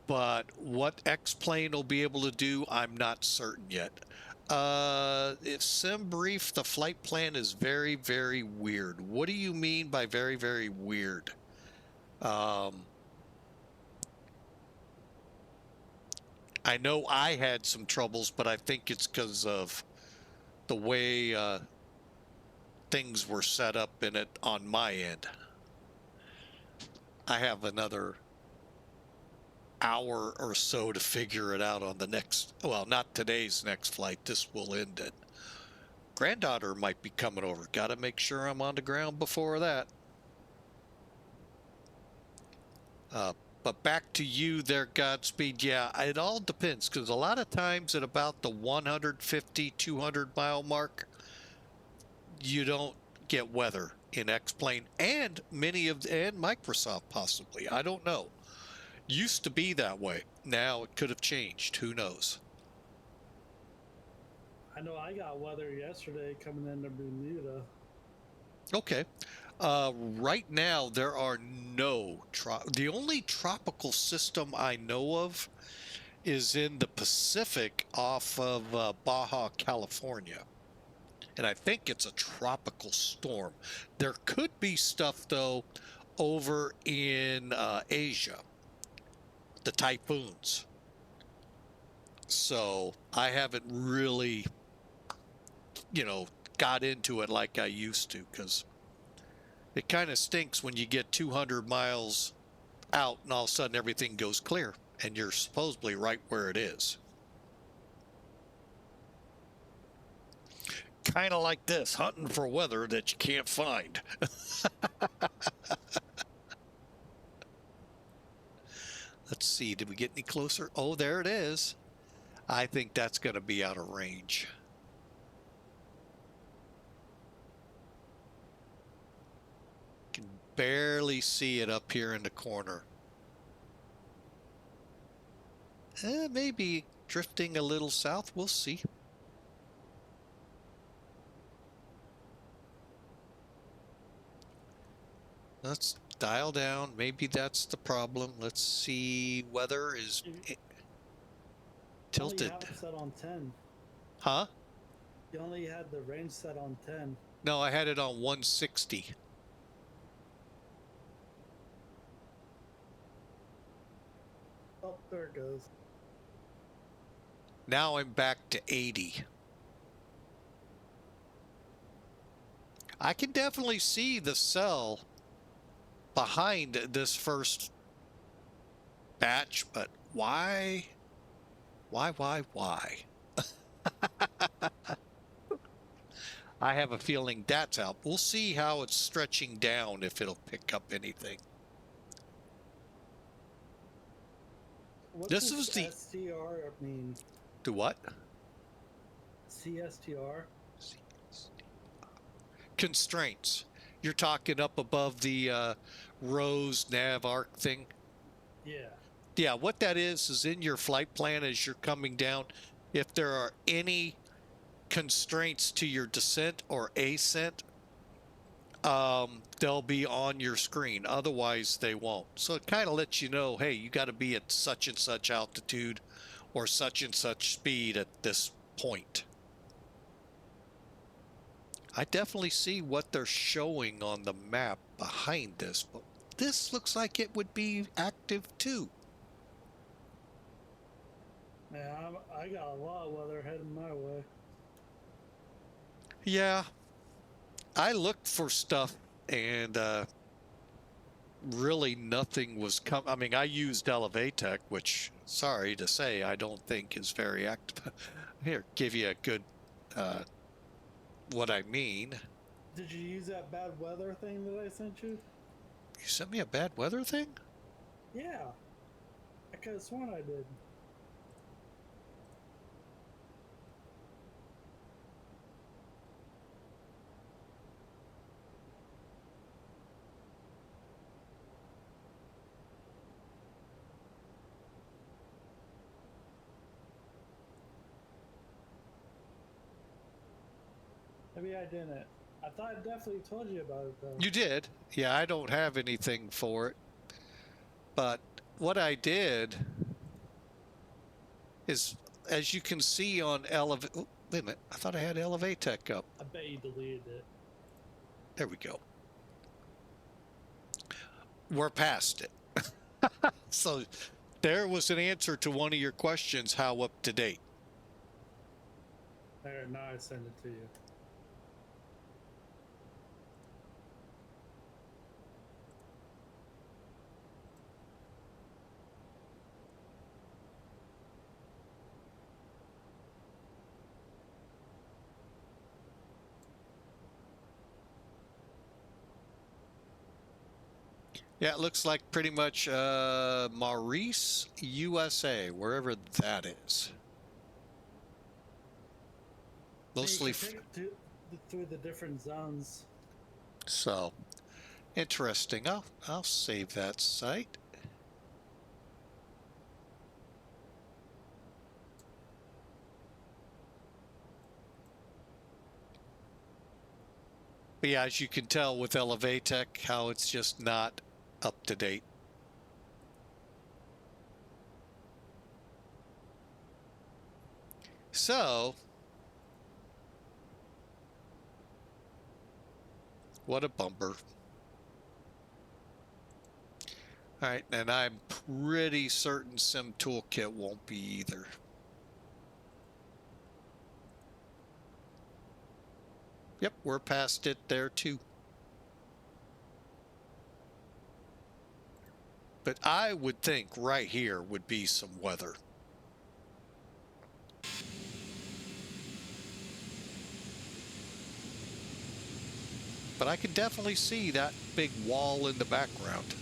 But what X-Plane will be able to do, I'm not certain yet. If Sim Brief, the flight plan is very, very weird. What do you mean by very, very weird? I know I had some troubles, but I think it's because of the way things were set up in it on my end. I have another hour or so to figure it out on the next, well, not today's next flight. This will end it. Granddaughter might be coming over. Got to make sure I'm on the ground before that. But back to you there, Godspeed. Yeah, it all depends, because a lot of times at about the 150, 200 mile mark, you don't get weather in X-Plane and and Microsoft possibly. I don't know. Used to be that way. Now it could have changed. Who knows? I know I got weather yesterday coming into Bermuda. Okay. Right now, there are no the only tropical system I know of is in the Pacific off of Baja, California. And I think it's a tropical storm. There could be stuff, though, over in Asia, the typhoons. So I haven't really, got into it like I used to, because it kind of stinks when you get 200 miles out and all of a sudden everything goes clear and you're supposedly right where it is. Kind of like this, hunting for weather that you can't find. Let's see, did we get any closer? Oh, there it is. I think that's going to be out of range. Can barely see it up here in the corner. Maybe drifting a little south. We'll see. Let's dial down. Maybe that's the problem. Let's see. Weather is tilted. You have it set on 10. Huh? You only had the range set on 10. No, I had it on 160. Oh, there it goes. Now I'm back to 80. I can definitely see the cell behind this first batch, but why? Why? I have a feeling that's out. We'll see how it's stretching down, if it'll pick up anything. What This does is the STR mean? Do what? CSTR? Constraints. You're talking up above the Rose nav arc thing? Yeah. Yeah, what that is in your flight plan as you're coming down, if there are any constraints to your descent or ascent, they'll be on your screen. Otherwise, they won't. So it kind of lets you know, hey, you got to be at such and such altitude or such and such speed at this point. I definitely see what they're showing on the map behind this, but this looks like it would be active too. Man, I got a lot of weather heading my way. Yeah, I looked for stuff and really nothing was coming. I mean, I used Elevatech, which, sorry to say, I don't think is very active. Here, give you a good what I mean. Did you use that bad weather thing that I sent you? You sent me a bad weather thing? Yeah. I could have sworn I did. Maybe I didn't. I thought I definitely told you about it, though. You did. Yeah, I don't have anything for it. But what I did is, as you can see on Elevate... Oh, wait a minute. I thought I had Elevatech up. I bet you deleted it. There we go. We're past it. So there was an answer to one of your questions, how up to date. There, now I send it to you. Yeah, it looks like pretty much Maurice, USA, wherever that is. Mostly through the different zones. So interesting. I'll save that site. But yeah, as you can tell with Elevatech, how it's just not up to date. So, what a bumper. All right, and I'm pretty certain Sim Toolkit won't be either. Yep, we're past it there too. But I would think right here would be some weather. But I can definitely see that big wall in the background.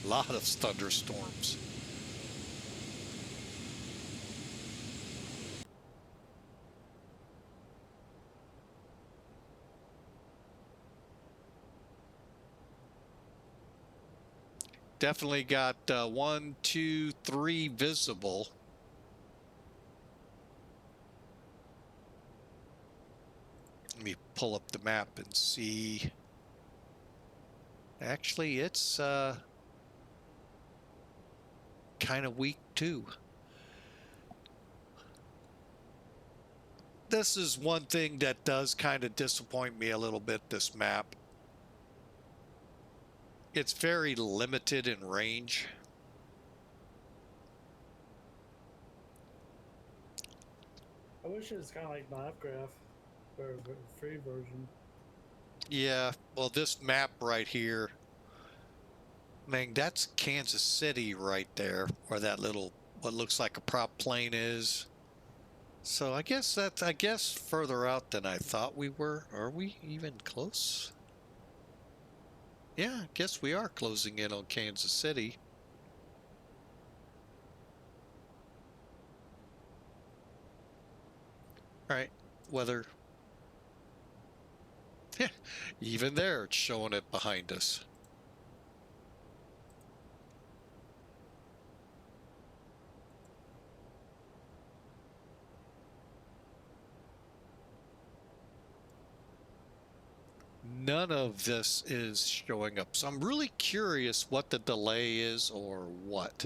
A lot of thunderstorms. Definitely got 1, 2, 3 visible. Let me pull up the map and see. Actually, it's kind of weak too. This is one thing that does kind of disappoint me a little bit, this map. It's very limited in range. I wish it was kind of like LiveGraph, or a free version. Yeah, well, this map right here, man, that's Kansas City right there, where that little, what looks like a prop plane is. So I guess further out than I thought we were. Are we even close? Yeah, I guess we are closing in on Kansas City. All right, weather. Even there, it's showing it behind us. None of this is showing up. So I'm really curious what the delay is or what.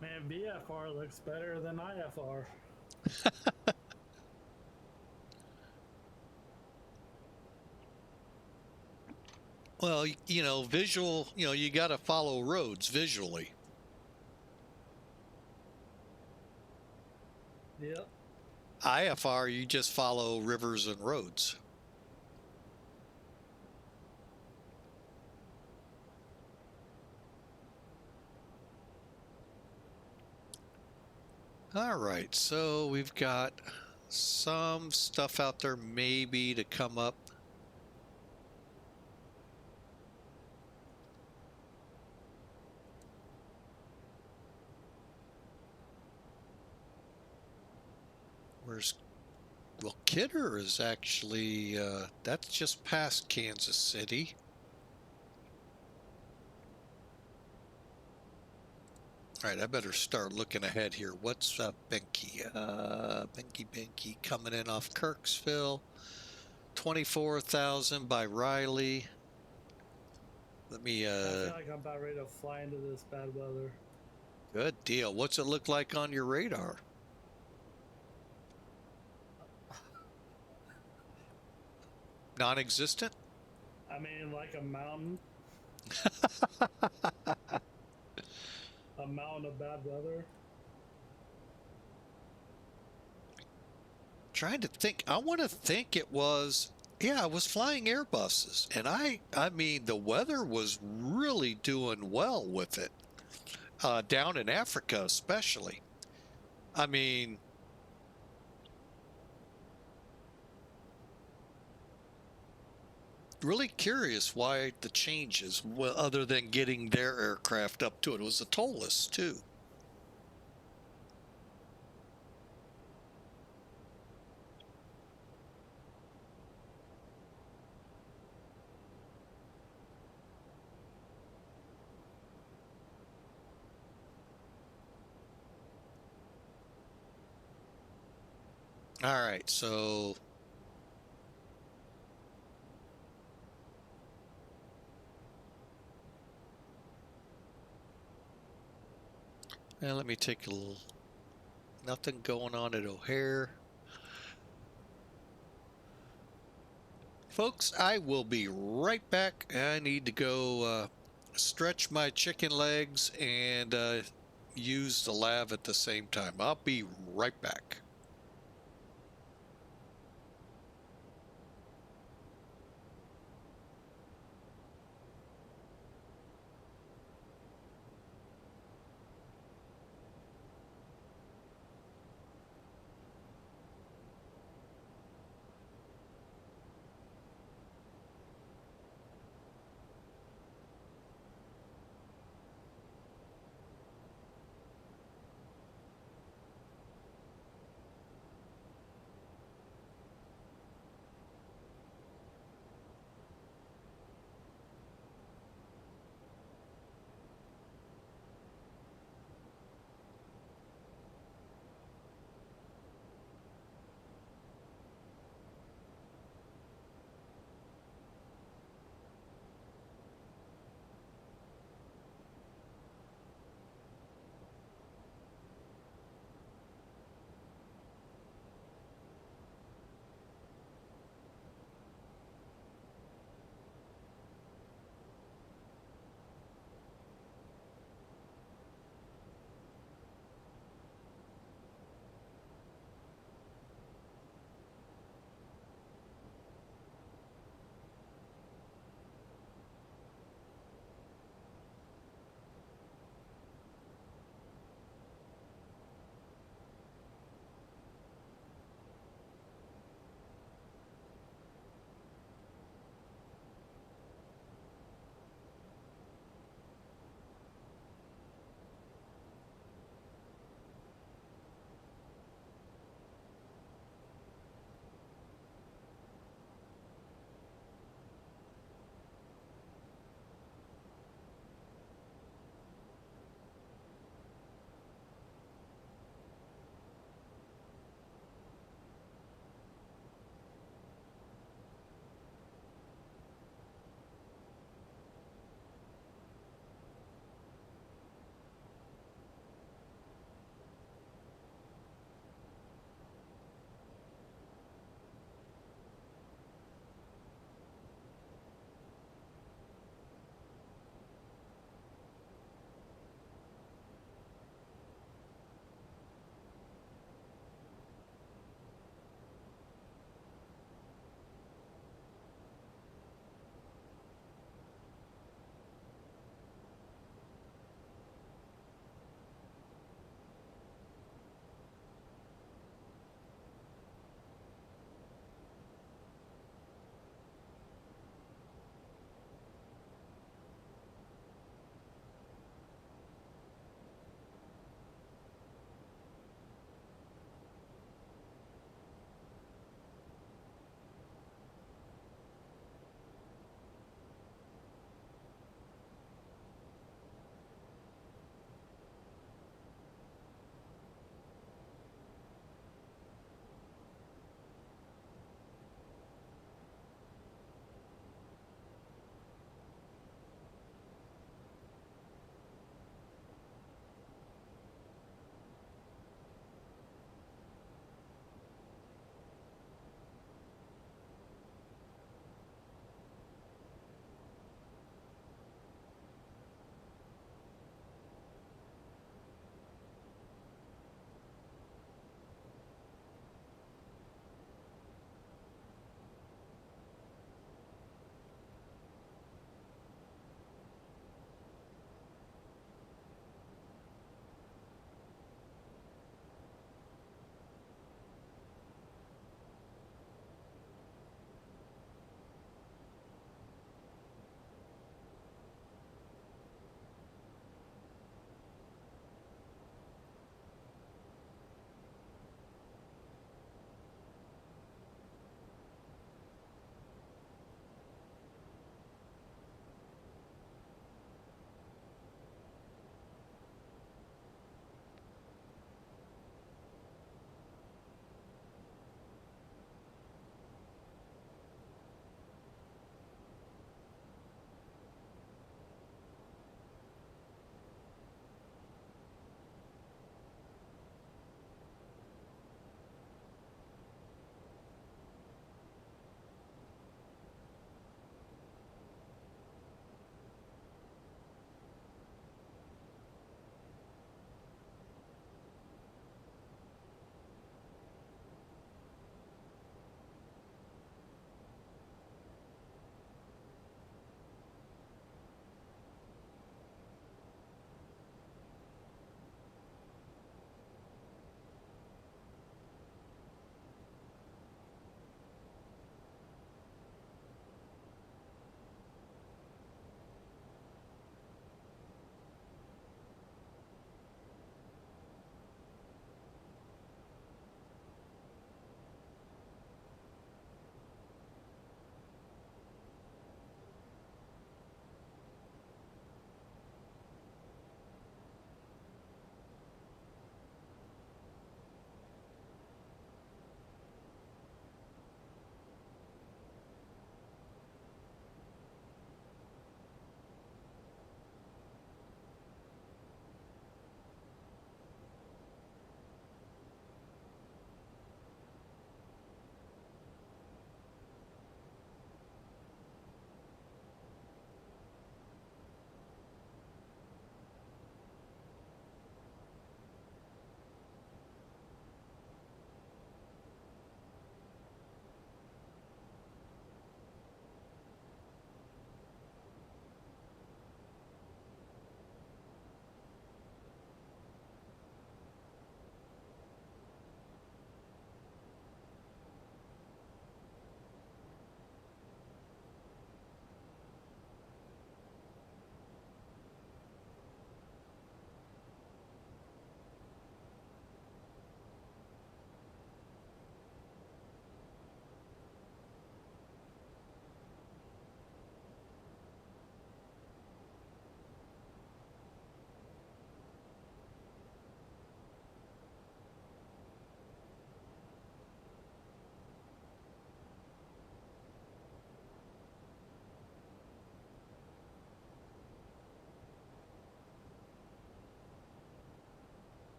Man, VFR looks better than IFR. Well, you know, visual, you know, you got to follow roads visually. Yep. IFR, you just follow rivers and roads. All right, so we've got some stuff out there maybe to come up. Well, Kidder is actually, that's just past Kansas City. All right, I better start looking ahead here. What's Benke? Benke coming in off Kirksville. 24,000 by Riley. Let me, I feel like I'm about ready to fly into this bad weather. Good deal. What's it look like on your radar? Non-existent? I mean, like a mountain. A mountain of bad weather. Trying to think. I want to think it was, yeah, I was flying Airbuses, and I mean, the weather was really doing well with it, down in Africa especially. I mean, really curious why the changes, well, other than getting their aircraft up to it. It was a ToLiss too. All right, so and let me take a little, nothing going on at O'Hare. Folks, I will be right back. I need to go stretch my chicken legs and use the lav at the same time. I'll be right back.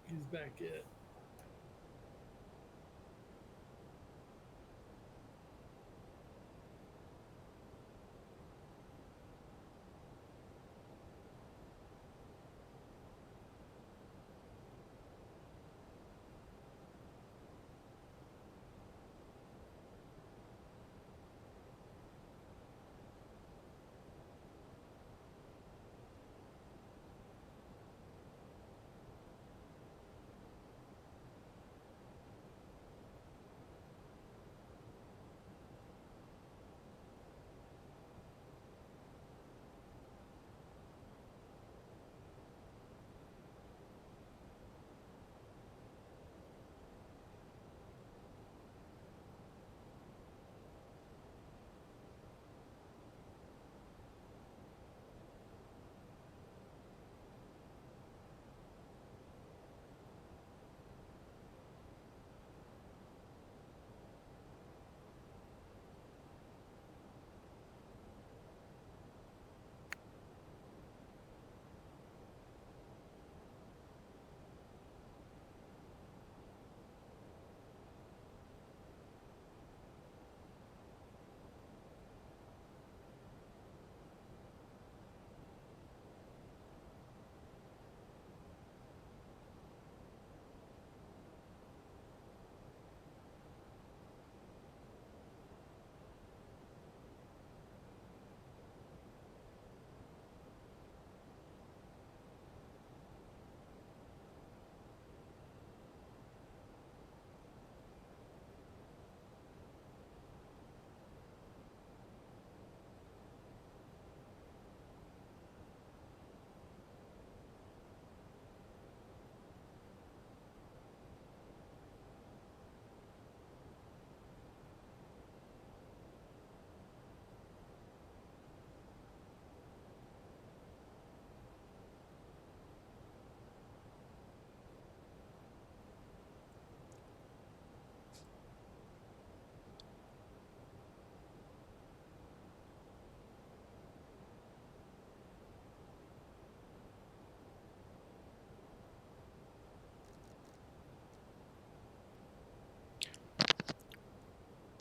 He's back yet.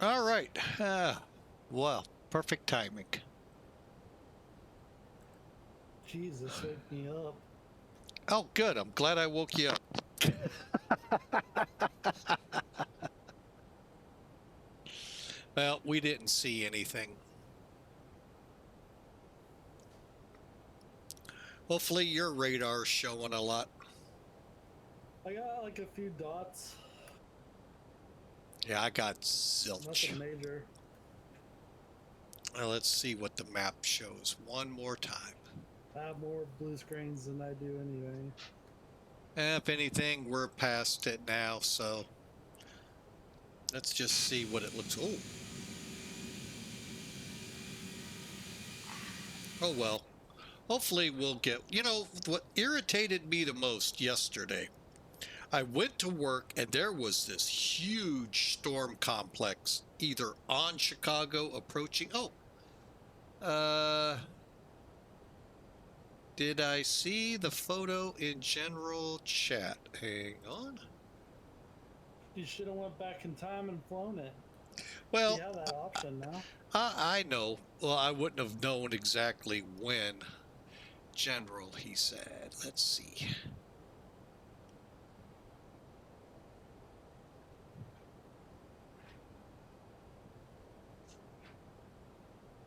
All right. Well, perfect timing. Jesus, wake me up. Oh, good. I'm glad I woke you up. Well, we didn't see anything. Hopefully your radar's showing a lot. I got like a few dots. Yeah, I got zilch. Nothing major. Well, let's see what the map shows one more time. I have more blue screens than I do anyway. If anything, we're past it now, so let's just see what it looks. Oh well. Hopefully we'll get, what irritated me the most yesterday. I went to work and there was this huge storm complex either on Chicago approaching. Did I see the photo in general chat? Hang on. You should have went back in time and flown it. Well, you have that option now. I know. Well, I wouldn't have known exactly when. General, he said. Let's see.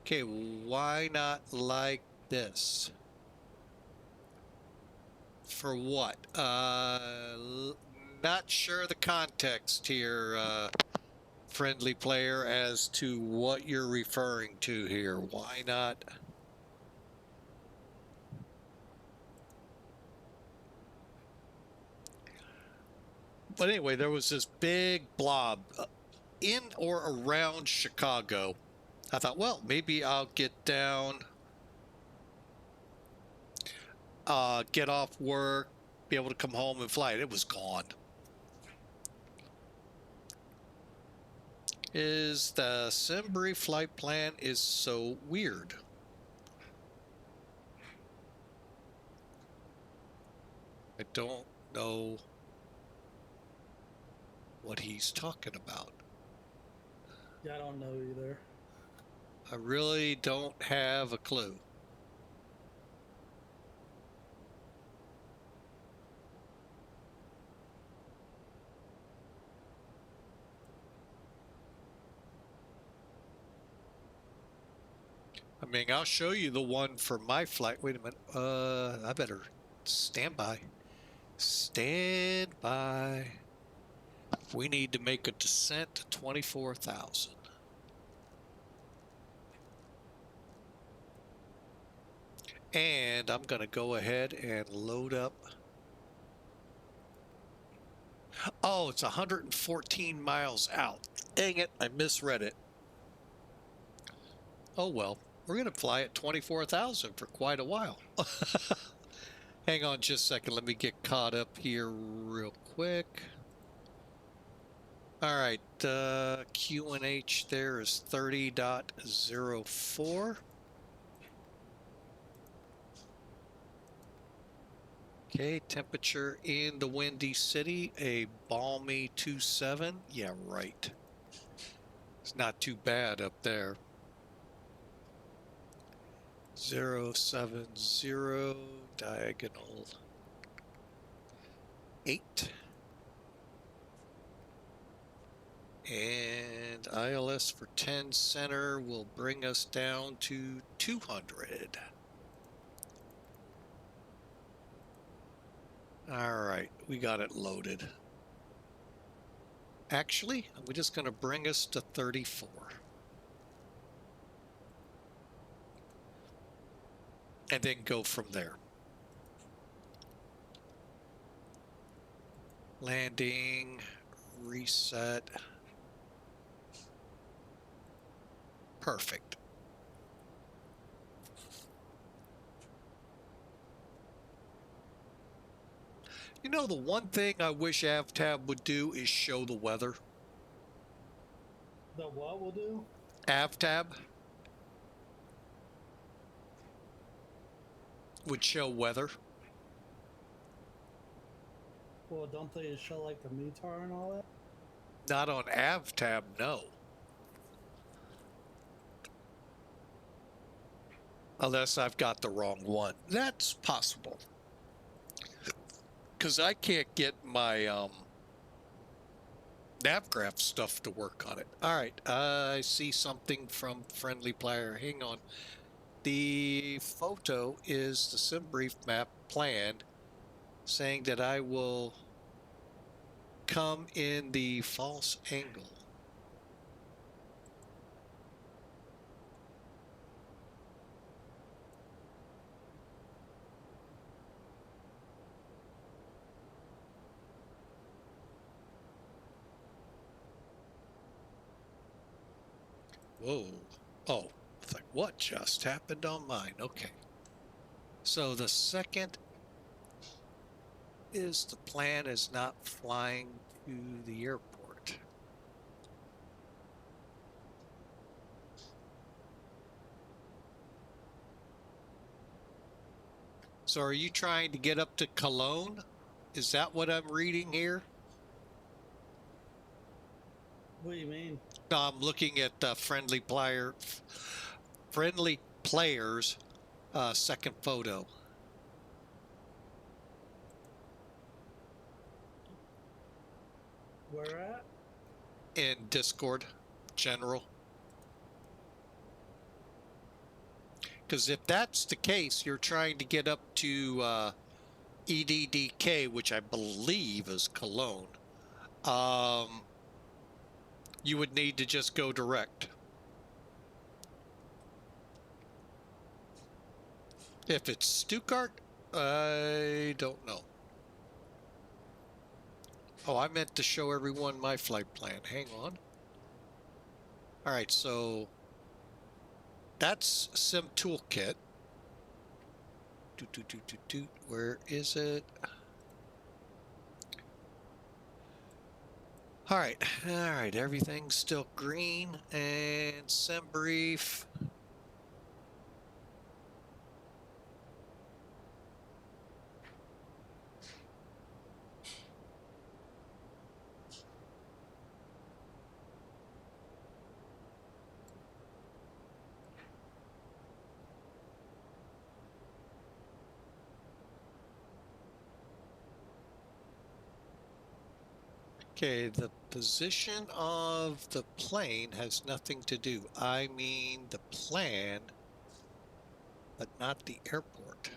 Okay, why not like this? For what? Not sure the context here, friendly player, as to what you're referring to here. Why not? But anyway, there was this big blob in or around Chicago. I thought, well, maybe I'll get down, get off work, be able to come home and fly it. It was gone. Is the Simbri flight plan is so weird. I don't know what he's talking about. Yeah, I don't know either. I really don't have a clue. I mean, I'll show you the one for my flight. Wait a minute. I better stand by. Stand by. We need to make a descent to 24,000. And I'm going to go ahead and load up. Oh, it's 114 miles out. Dang it, I misread it. Oh well, we're going to fly at 24,000 for quite a while. Hang on just a second. Let me get caught up here real quick. All right, QNH there is 30.04. Okay, temperature in the Windy City, a balmy 27. Yeah, right. It's not too bad up there. 070 diagonal 8. And ILS for 10 center will bring us down to 200. All right, we got it loaded. Actually, we're just going to bring us to 34. And then go from there. Landing, reset. Perfect. You know, the one thing I wish AvTab would do is show the weather. The what will do? AvTab would show weather. Well, don't they show like the METAR and all that? Not on AvTab, no. Unless I've got the wrong one. That's possible. Because I can't get my NavGraph stuff to work on it. All right, I see something from Friendly Player. Hang on. The photo is the SimBrief map plan saying that I will come in the false angle. Whoa. Oh, it's like, what just happened on mine? Okay. So the second is the plan is not flying to the airport. So are you trying to get up to Cologne? Is that what I'm reading here? What do you mean? No, I'm looking at Friendly Player's second photo. Where at? In Discord, general. Because if that's the case, you're trying to get up to EDDK, which I believe is Cologne. You would need to just go direct. If it's Stuttgart, I don't know. Oh, I meant to show everyone my flight plan. Hang on. All right, so that's Sim Toolkit. Where is it? All right, everything's still green and SimBrief. Okay, the position of the plane has nothing to do. I mean the plan, but not the airport.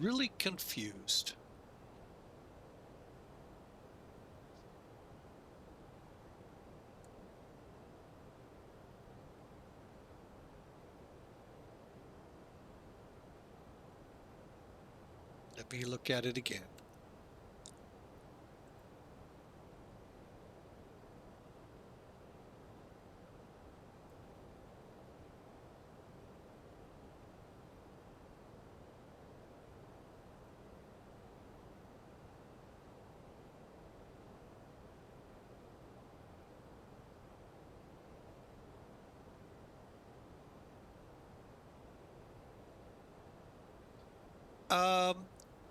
Really confused. Let me look at it again.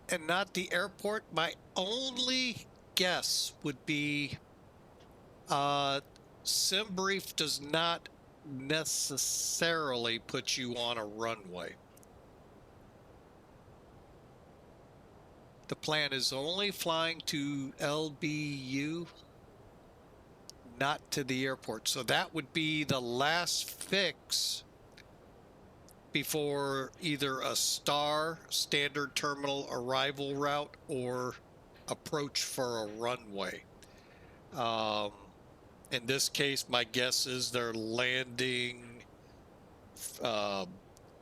And not the airport. My only guess would be SimBrief does not necessarily put you on a runway. The plan is only flying to LBU, not to the airport. So that would be the last fix before either a STAR, standard terminal arrival route, or approach for a runway. In this case, my guess is they're landing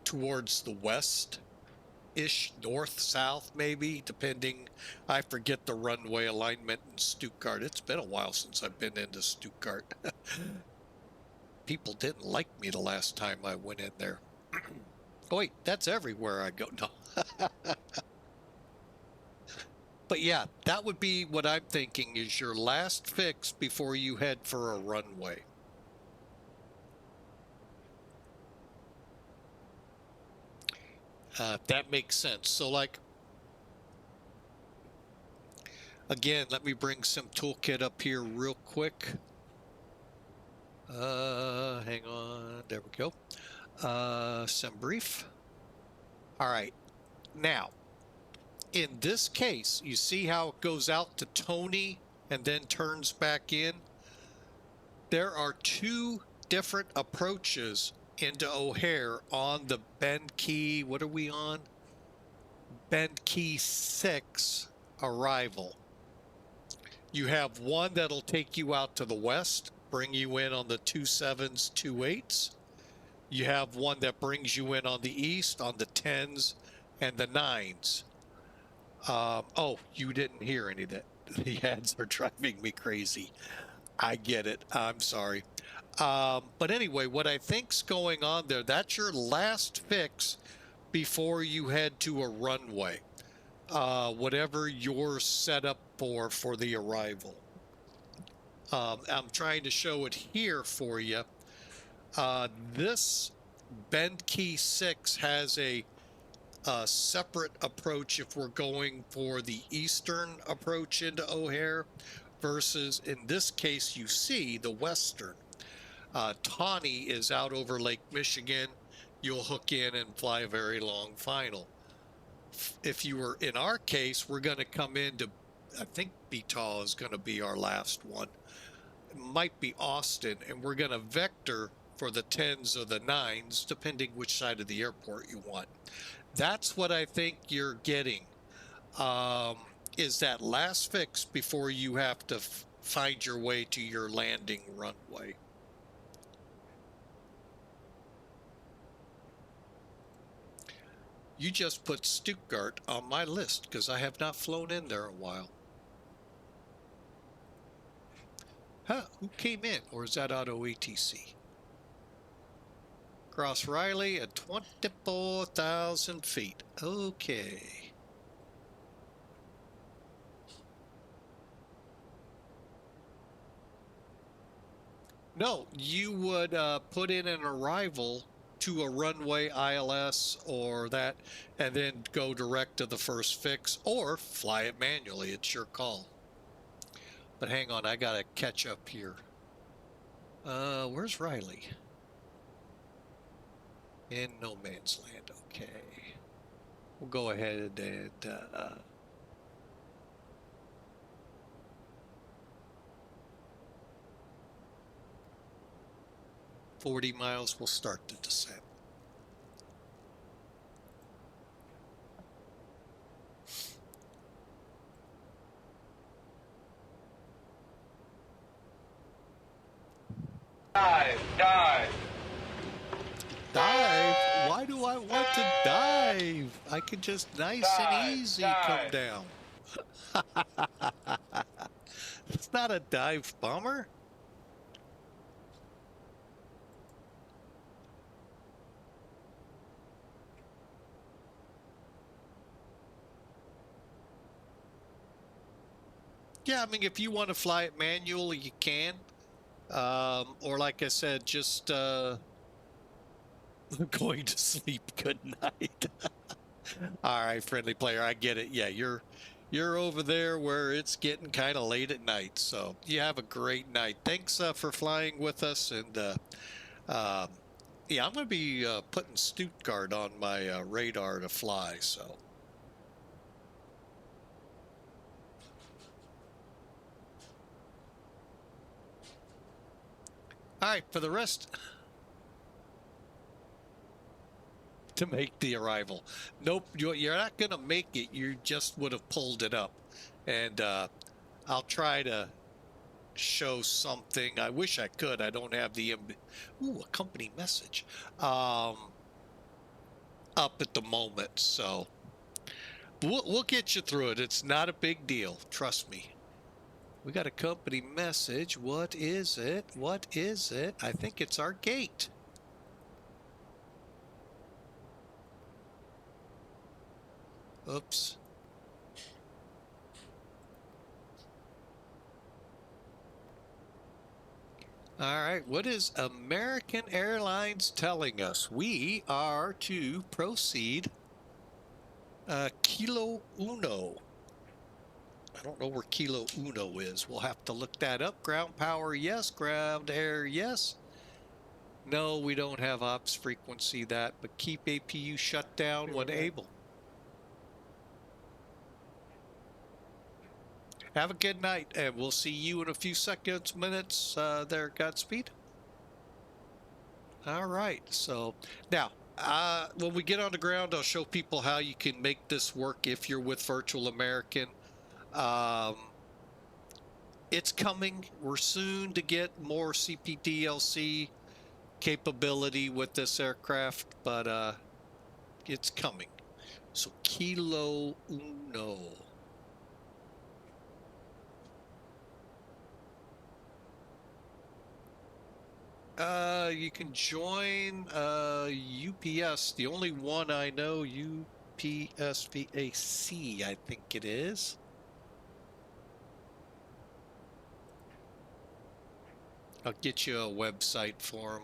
towards the west-ish, north-south maybe, depending. I forget the runway alignment in Stuttgart. It's been a while since I've been into Stuttgart. People didn't like me the last time I went in there. Oh, wait, that's everywhere I go. No. But yeah, that would be what I'm thinking is your last fix before you head for a runway. That makes sense. So like, again, let me bring some toolkit up here real quick. Hang on, there we go. SimBrief. All right, now, in this case, you see how it goes out to Tony and then turns back in? There are two different approaches into O'Hare on the Bend Key, what are we on? Bend Key 6 arrival. You have one that'll take you out to the west, bring you in on the 27s, 28s. You have one that brings you in on the east on the 10s and the 9s. Oh, you didn't hear any of that. The ads are driving me crazy. I get it. I'm sorry. But anyway, what I think's going on there, that's your last fix before you head to a runway. Whatever you're set up for the arrival. I'm trying to show it here for you. This Bend Key 6 has a separate approach if we're going for the eastern approach into O'Hare versus, in this case, you see the western. Tawny is out over Lake Michigan. You'll hook in and fly a very long final. If you were in our case, we're going to come into, I think Betal is going to be our last one. It might be Austin, and we're going to vector for the 10s or the 9s, depending which side of the airport you want. That's what I think you're getting, is that last fix before you have to find your way to your landing runway. You just put Stuttgart on my list because I have not flown in there a while. Huh, who came in? Or is that auto ATC? Cross Riley at 24,000 feet. Okay. No, you would put in an arrival to a runway ILS or that, and then go direct to the first fix or fly it manually. It's your call. But hang on, I gotta catch up here. Where's Riley? In no man's land, okay. We'll go ahead and 40 miles. We'll start the descent. Dive, dive. Dive? Why do I want to dive? I could just nice and easy come down. It's not a dive bomber. Yeah, I mean, if you want to fly it manually, you can. Or like I said, just going to sleep. Good night. All right, friendly player, I get it. Yeah, you're over there where it's getting kind of late at night. So you have a great night. Thanks for flying with us. And yeah, I'm going to be putting Stuttgart on my radar to fly. So. All right, for the rest, to make the arrival. Nope, you're not going to make it. You just would have pulled it up. And I'll try to show something. I wish I could. I don't have the a company message up at the moment. So we'll get you through it. It's not a big deal. Trust me. We got a company message. What is it? What is it? I think it's our gate. Oops. All right. What is American Airlines telling us? We are to proceed Kilo Uno. I don't know where Kilo Uno is. We'll have to look that up. Ground power, yes. Ground air, yes. No, we don't have ops frequency that, but keep APU shut down when able. Have a good night, and we'll see you in a few seconds, minutes there, Godspeed. All right, so now, when we get on the ground, I'll show people how you can make this work if you're with Virtual American. It's coming. We're soon to get more CPDLC capability with this aircraft, but it's coming. So Kilo Uno. You can join UPS. The only one I know, UPS VAC, I think it is. I'll get you a website for them.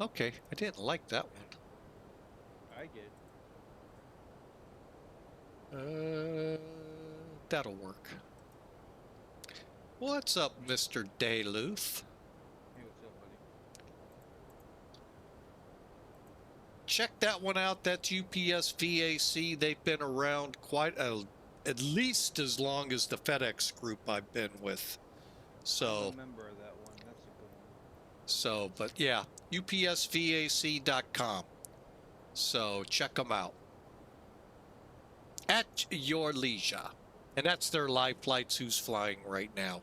Okay, I didn't like that one. I get. That'll work. What's up, Mr. Dayluth? Hey, what's up, buddy? Check that one out. That's UPS VAC. They've been around quite at least as long as the FedEx group I've been with. So. I'm a member of that one. That's a good one. So, but yeah, upsvac.com. So check them out. At your leisure. And that's their live flights, who's flying right now.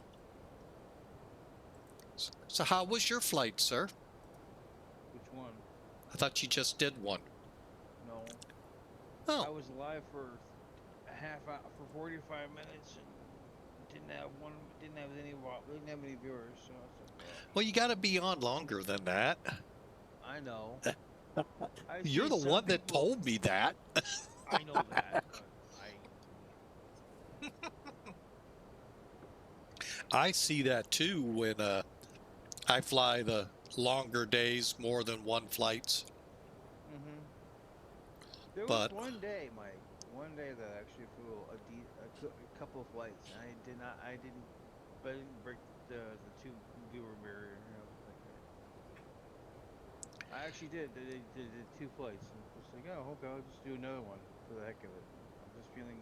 So how was your flight, sir? Which one? I thought you just did one. No. Oh. I was live for a half hour, for 45 minutes, and didn't have any viewers. So well, you got to be on longer than that. I know. You're the one that told me that. I know that. I see that too when I fly the longer days, more than one flights. There was one day, Mike. One day that I actually flew a couple of flights, and I didn't break the two viewer barrier. You know, I actually did. They did 2 flights, and it's like, oh, okay, I'll just do another one for the heck of it. I'm just feeling,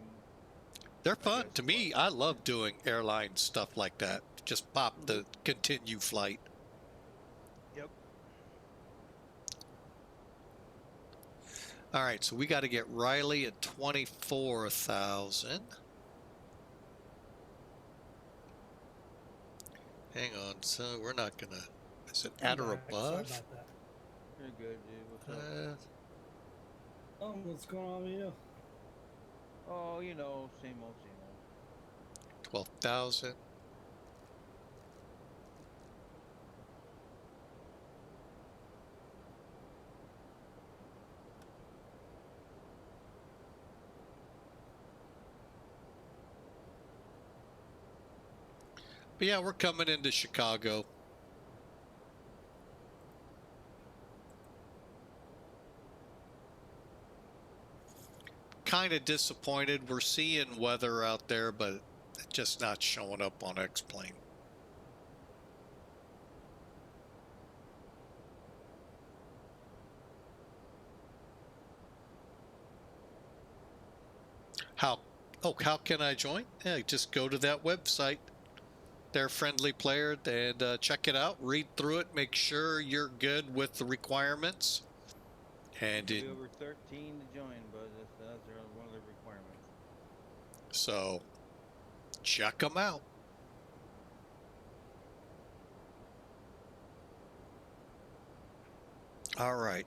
They're I fun. guess, To me, I love doing airline stuff like that. Just pop the continue flight. Yep. All right, so we got to get Riley at 24,000. Hang on, so we're not gonna. Is it at or above? Sorry about that. You're good, dude. What's up? What's going on with you? Oh, you know, same old, same old. 12,000. But yeah, we're coming into Chicago. Kind of disappointed. We're seeing weather out there, but it's just not showing up on X-Plane. How can I join? Yeah, just go to that website. They're friendly player, and check it out, read through it, make sure you're good with the requirements. And It'll be over 13 to join, but that's one of the requirements. So check them out. All right.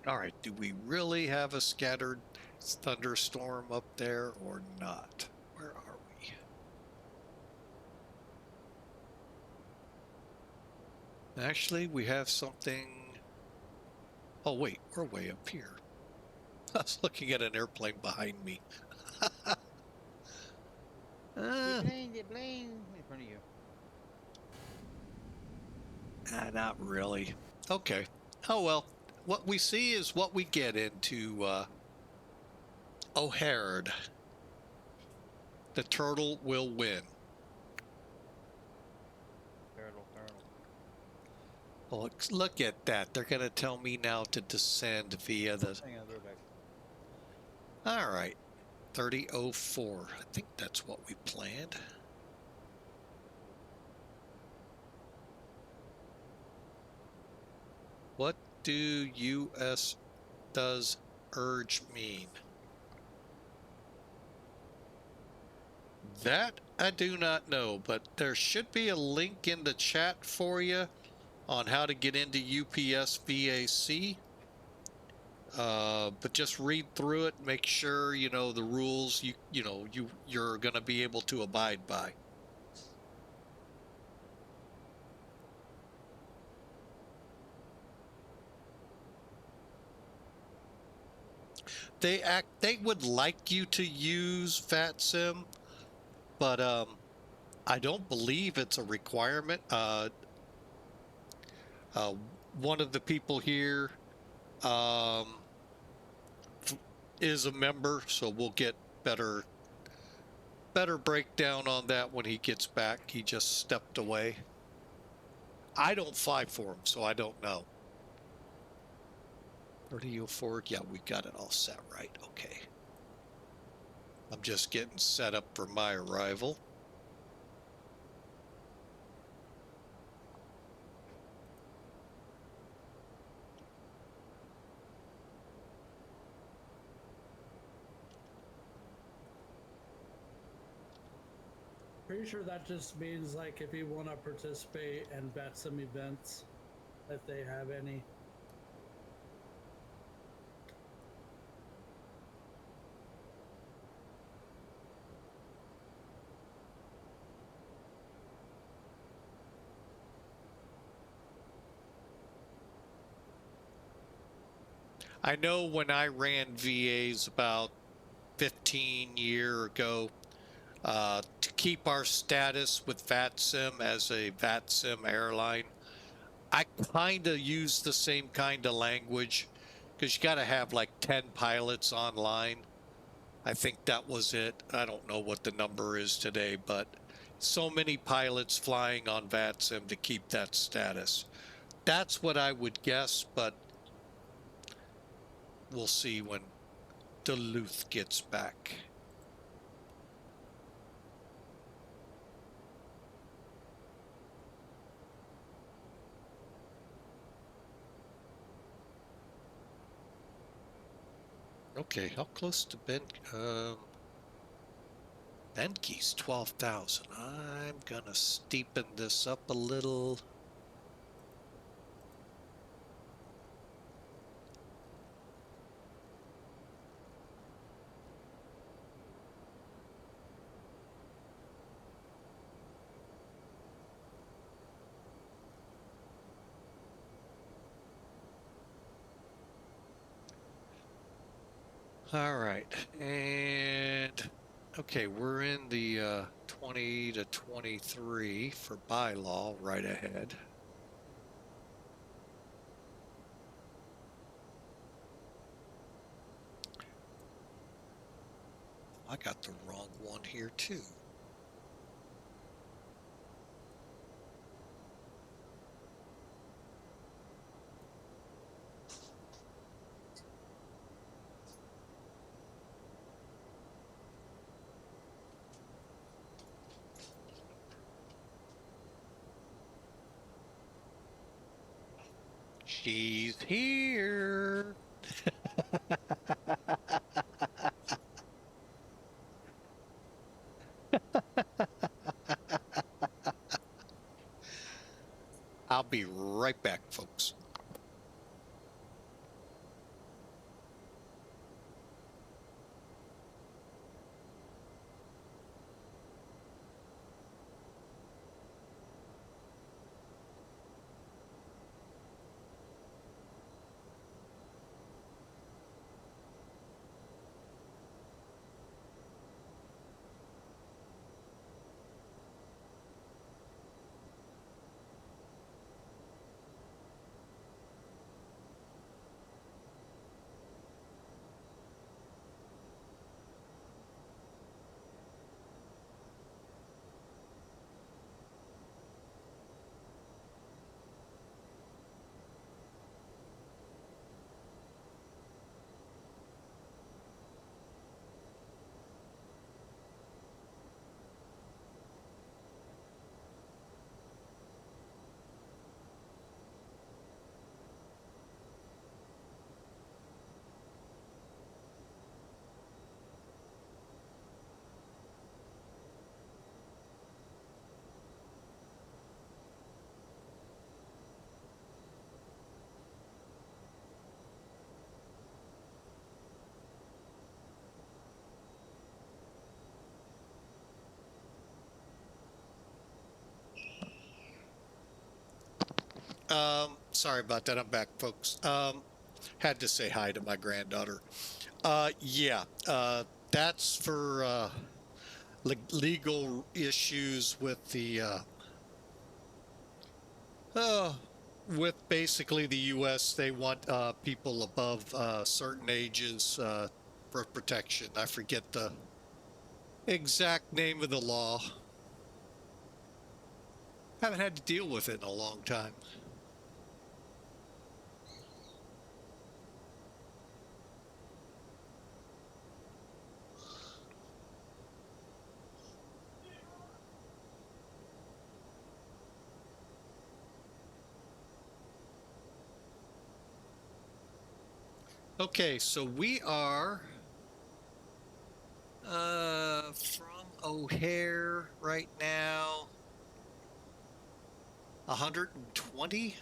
All right, do we really have a scattered thunderstorm up there or not? Where are we? Actually, we have something. Oh, wait, we're way up here. I was looking at an airplane behind me. The plane in front of you. Not really. Okay. Oh, well. What we see is what we get into O'Hare. The turtle will win. Turtle. Well, look at that. They're going to tell me now to descend via the... Hang on, I'll go back. All right. 3004. I think that's what we planned. What do US does urge mean? That I do not know, but there should be a link in the chat for you on how to get into UPS VAC. But just read through it, make sure you know the rules you're going to be able to abide by. They would like you to use VATSIM, but I don't believe it's a requirement. One of the people here is a member, so we'll get better breakdown on that when he gets back. He just stepped away. I don't fly for him, so I don't know. 3004, yeah, we got it all set right. Okay. I'm just getting set up for my arrival. Pretty sure that just means like if you want to participate in VATSIM events, if they have any. I know when I ran VAs about 15 years ago, to keep our status with VATSIM as a VATSIM airline, I kind of use the same kind of language because you got to have like 10 pilots online. I think that was it. I don't know what the number is today, but so many pilots flying on VATSIM to keep that status. That's what I would guess, but we'll see when Duluth gets back. Okay, how close to Benke's 12,000. I'm gonna steepen this up a little. All right, and okay, we're in the 20 to 23 for bylaw right ahead. I got the wrong one here too. She's here. I'll be right back, folks. Sorry about that. I'm back, folks. Had to say hi to my granddaughter. Yeah, that's for legal issues with the with basically the U.S. They want people above certain ages for protection. I forget the exact name of the law. Haven't had to deal with it in a long time. Okay, so we are from O'Hare right now. 120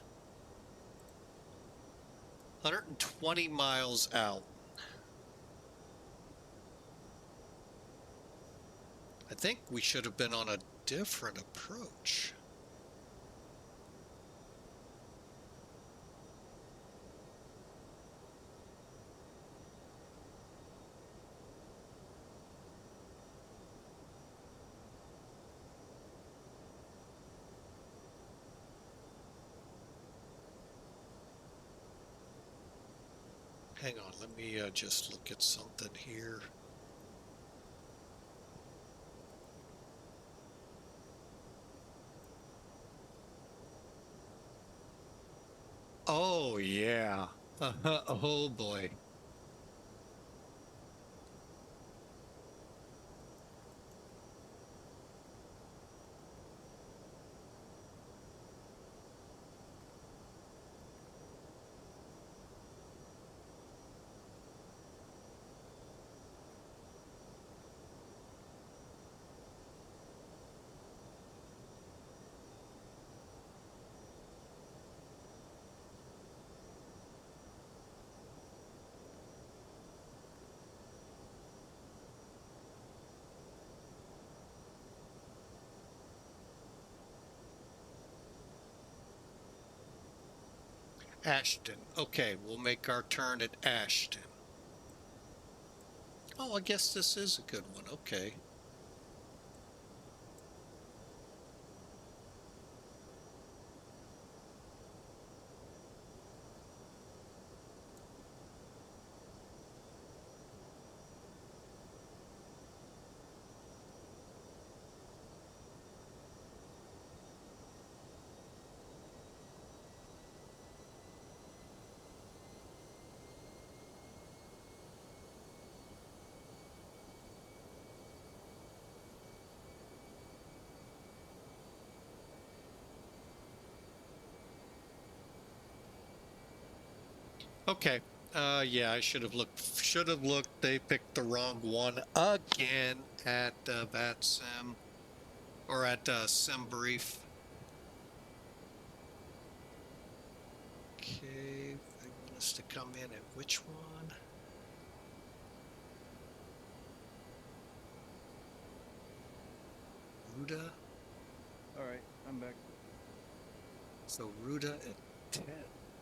miles out. I think we should have been on a different approach. Hang on, let me just look at something here. Oh, yeah. Oh, boy. Ashton. Okay, we'll make our turn at Ashton. Oh, I guess this is a good one. Okay. Okay. Yeah, I should have looked. Should have looked. They picked the wrong one again at VATSIM or at SimBrief. Okay, they want us to come in at which one? Ruda. All right, I'm back. So Ruda at 10.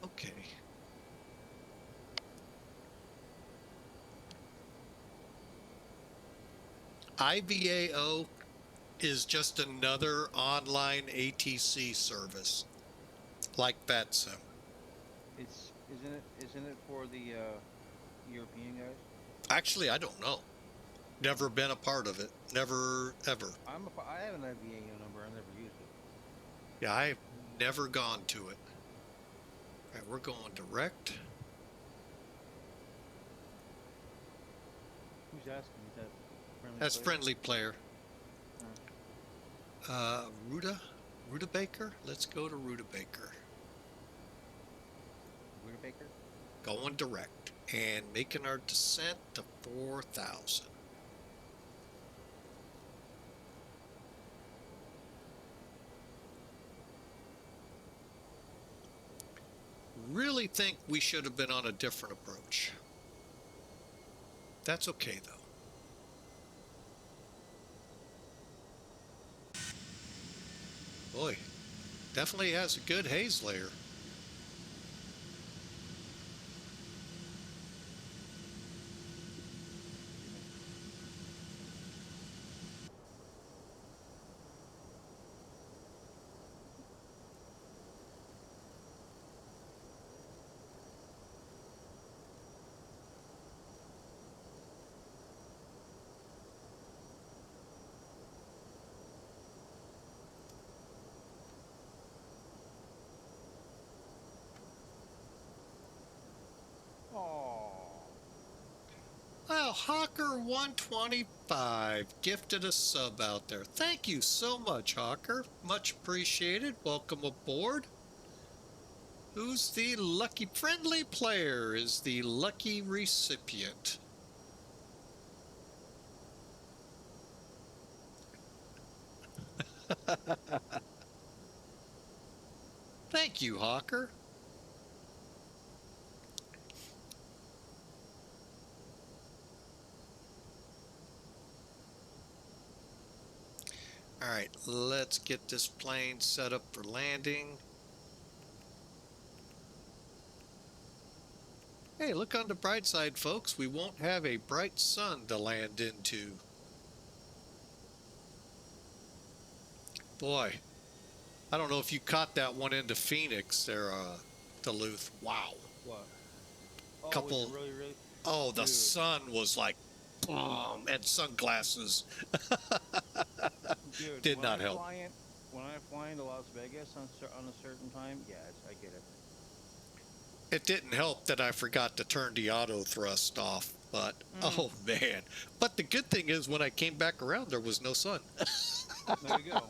Okay. IVAO is just another online ATC service, like VATSIM. Isn't it for the European guys? Actually, I don't know. Never been a part of it. Never, ever. I have an IVAO number. I never used it. Yeah, I've never gone to it. All right, we're going direct. Who's asking? Is that friendly? That's player? friendly player. Ruda Baker. Let's go to Ruda Baker. Ruda Baker. Going direct and making our descent to 4,000. Really think we should have been on a different approach. That's okay though. Boy, definitely has a good haze layer. Well, Hawker125 gifted a sub out there. Thank you so much, Hawker. Much appreciated. Welcome aboard. Who's the lucky friendly player is the lucky recipient. Thank you, Hawker. All right, let's get this plane set up for landing. Hey, look on the bright side, folks. We won't have a bright sun to land into. Boy, I don't know if you caught that one into Phoenix there, Duluth. Wow. What? Oh, couple. was it really, really? Oh, the Dude. sun was like, boom, and sunglasses. Dude, Did not help. When I fly into Las Vegas on a certain time, yes, I get it. It didn't help that I forgot to turn the auto thrust off, but oh man. But the good thing is when I came back around, there was no sun. There you go.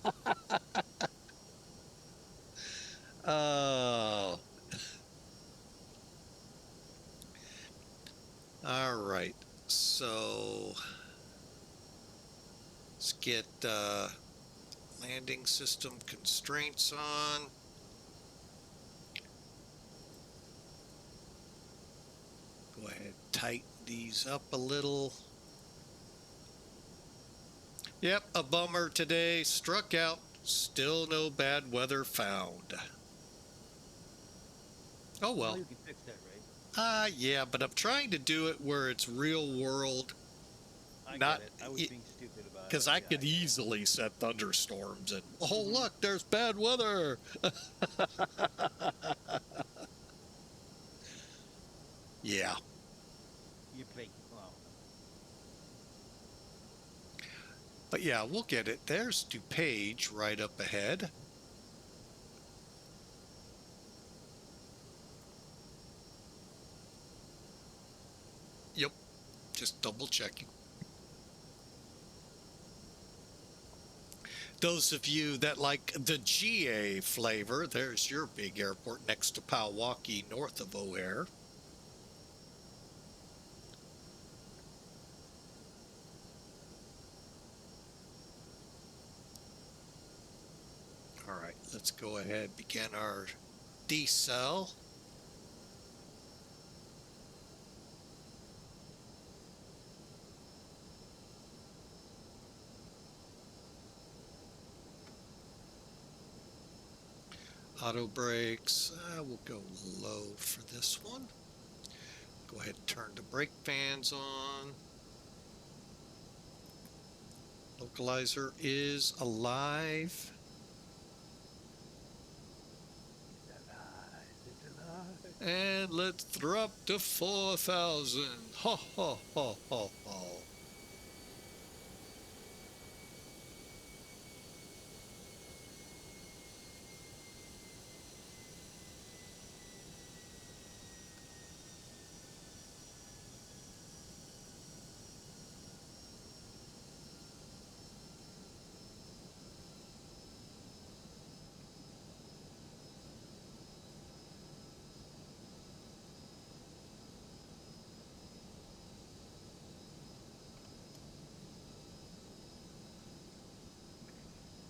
Oh. All right. So let's get landing system constraints on. Go ahead, tighten these up a little. Yep, a bummer today. Struck out. Still no bad weather found. Oh well. Well, you can fix that, right? Yeah, but I'm trying to do it where it's real world. I Not, get it. I was being stupid about it. Because I could easily set thunderstorms and, oh, look, there's bad weather. Yeah. You play. Well. But yeah, we'll get it. There's DuPage right up ahead. Yep. Just double checking. Those of you that like the GA flavor, there's your big airport next to Powauke, north of O'Hare. All right, let's go ahead and begin our decel. Auto brakes, we'll go low for this one. Go ahead and turn the brake fans on. Localizer is alive. And let's drop to 4,000. Ho, ho, ho, ho, ho.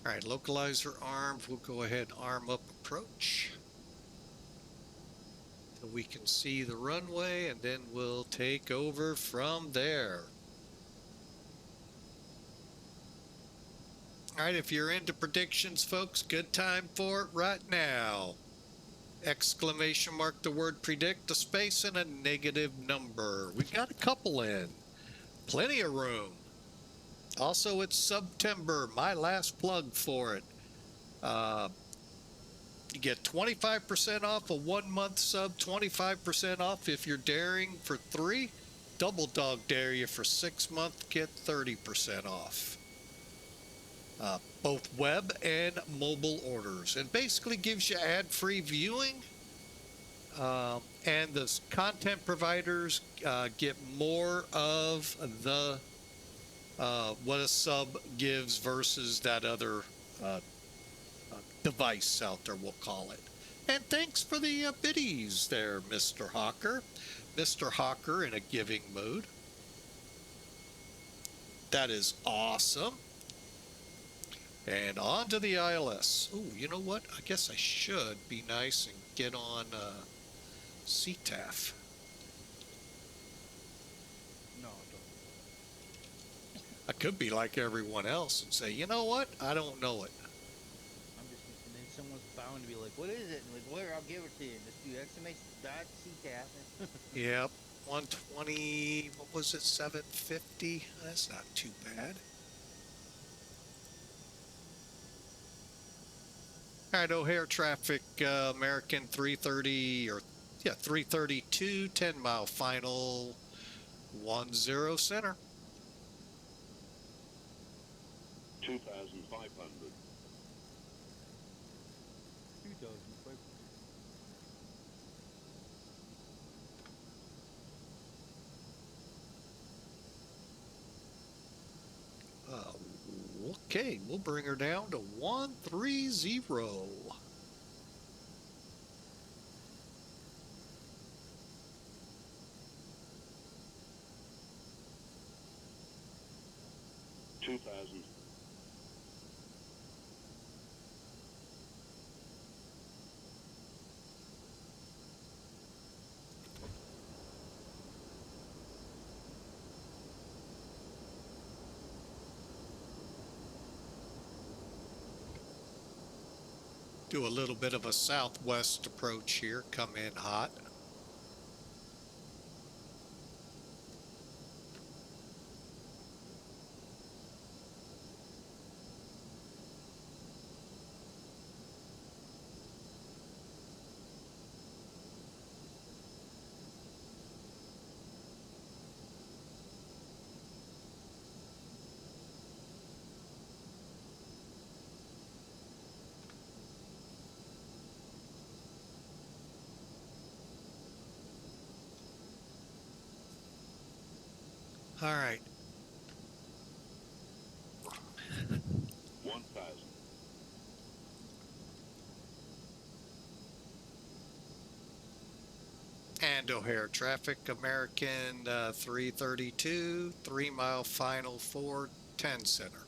All right, localizer armed. We'll go ahead and arm up approach. So we can see the runway, and then we'll take over from there. All right, if you're into predictions, folks, good time for it right now. Exclamation mark the word predict, a space, and a negative number. We've got a couple in. Plenty of room. Also, it's September, my last plug for it. You get 25% off a 1 month sub, 25% off if you're daring for 3. Double dog dare you for 6 months, get 30% off. Both web and mobile orders. It basically gives you ad-free viewing. And the content providers get more of the what a sub gives versus that other device out there, we'll call it. And thanks for the biddies there, Mr. Hawker. Mr. Hawker in a giving mood. That is awesome. And on to the ILS. Oh, you know what? I guess I should be nice and get on CTAF. No, don't. I could be like everyone else and say, you know what? I don't know it. I'm just, and then someone's bound to be like, what is it? And like, where? I'll give it to you. Just do exclamation.ctaf. Yep. 120, what was it? 750? That's not too bad. All right, O'Hare traffic, American 330, or Yeah, 332, 10-mile final, 10 center. 2,500. 2,500. Okay, we'll bring her down to 130. 2,000. Do a little bit of a southwest approach here, come in hot. All right. 1,000. And O'Hare traffic, American 332, 3-mile final, 410 center.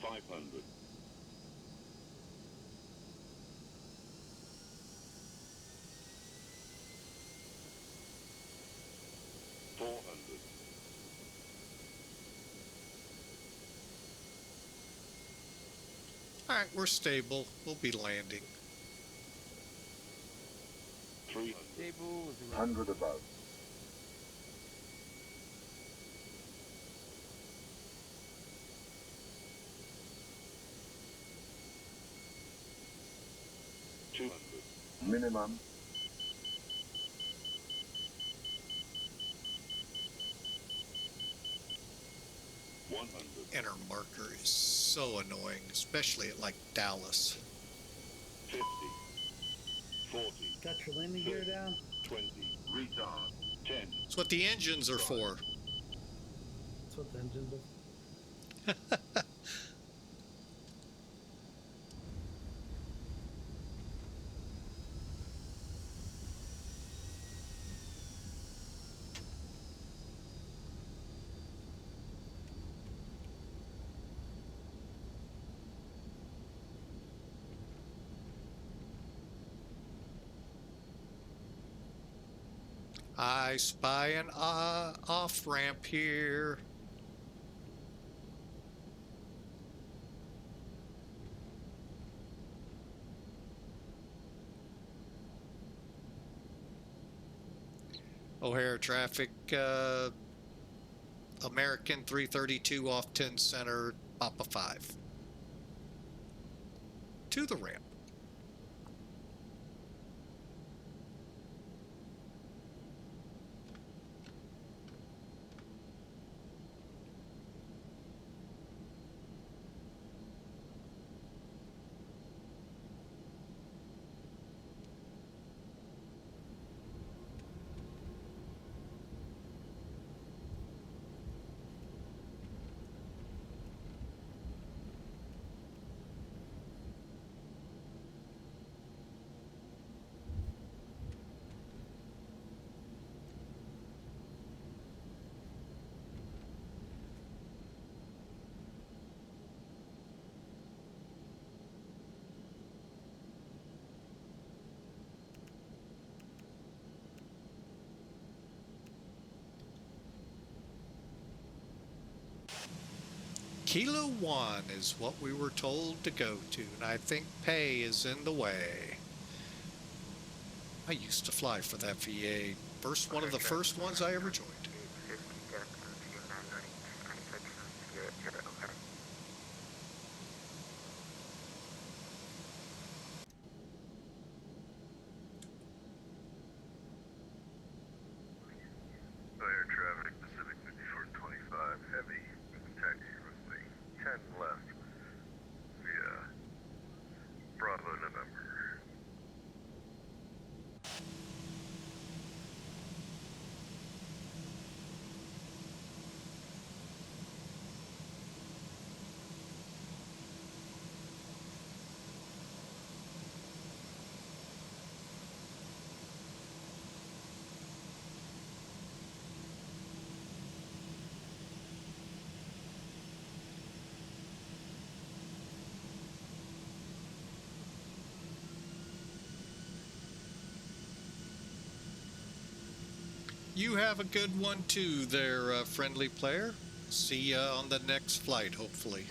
$500. 400. All right, we're stable. We'll be landing. 300. Stable with 100 above. 200. Minimum. 100. Enter marker is so annoying, especially at like Dallas. 50. 40. Got your landing gear down? 20. Retard. 10. That's what the engines are for. That's what the engine does. I spy an off-ramp here. O'Hare traffic, American 332 off 10 center, Papa 5. To the ramp. Kilo 1 is what we were told to go to, and I think pay is in the way. I used to fly for that VA. One of the first ones I ever joined. Air traffic, Pacific 5425, heavy, taxi runway 10 left via Bravo November. You have a good one too there, friendly player. See ya on the next flight, hopefully.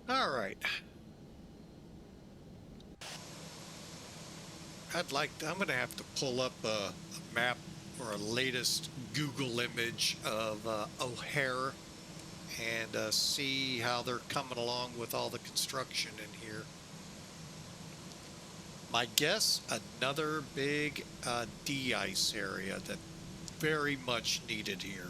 All right. I'm going to have to pull up a map or a latest Google image of O'Hare and see how they're coming along with all the construction in here. My guess, another big de-ice area that very much needed here.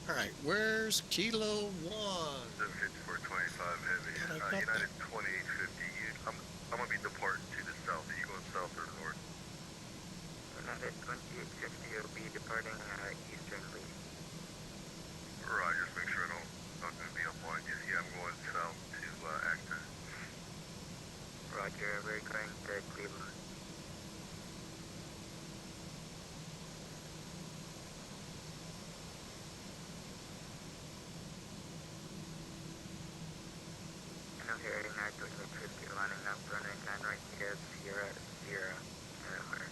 All right, where's Kilo 1? 425 heavy, United 2850. I'm going to be departing to the south. Are you going south or north? United 2850 will be departing easternly. Right, just make sure I'm not going to be up on you. Yeah, I'm going south to Acton. Roger, we're going to Cleveland. O'Hare United 2850 lining up, runway 9 right here, Sierra, Airpor.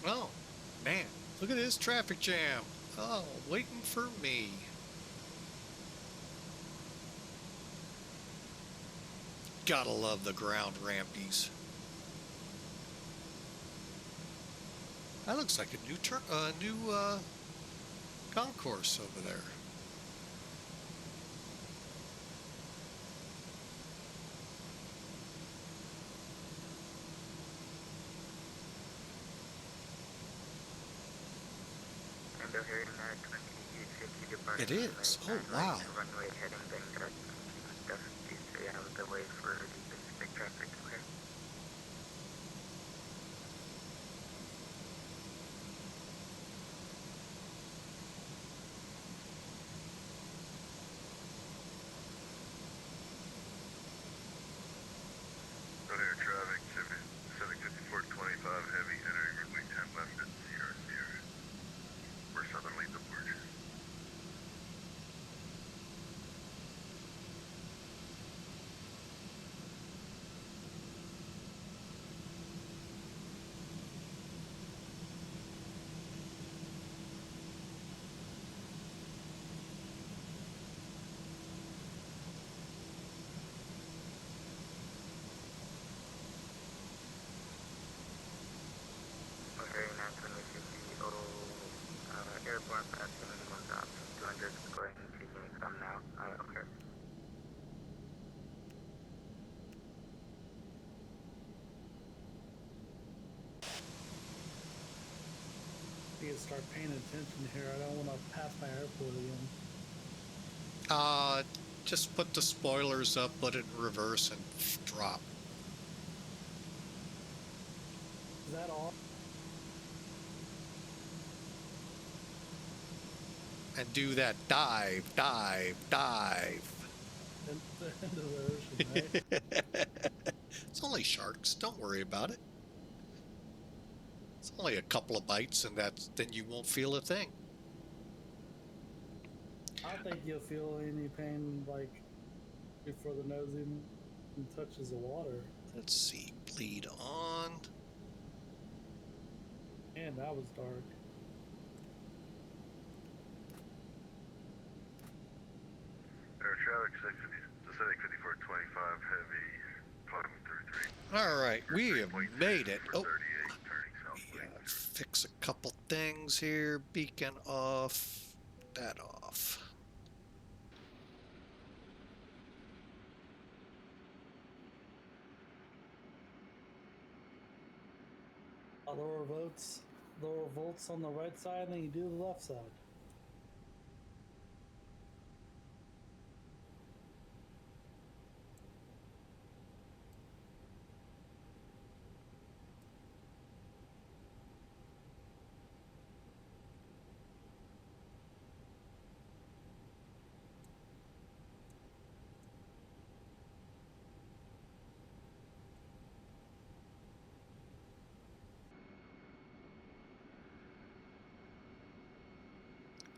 Oh, man, look at this traffic jam. Oh, waiting for me. Gotta love the ground rampies. That looks like a new concourse over there. O'Hare United 2850 departing. It is. Oh, wow. Runway heading Bangkok. Stuff to stay out of the way for the Pacific traffic to clear. O'Hare Airpor passing minimum drop 200 going to Unicom now. Okay. I need to start paying attention here. I don't want to pass my airport again. Just put the spoilers up, put it in reverse, and drop. Is that all? And do that dive, dive, dive. Into the ocean, right? It's only sharks. Don't worry about it. It's only a couple of bites, and then you won't feel a thing. I don't think you'll feel any pain like before the nose even touches the water. Let's see. Bleed on. Man, that was dark. Air traffic 650, Pacific 5425 heavy, climbing 33. All right, we have made it. Oh, 38, turning south. yeah, fix a couple things here. Beacon off. That off. Lower volts on the right side than you do the left side.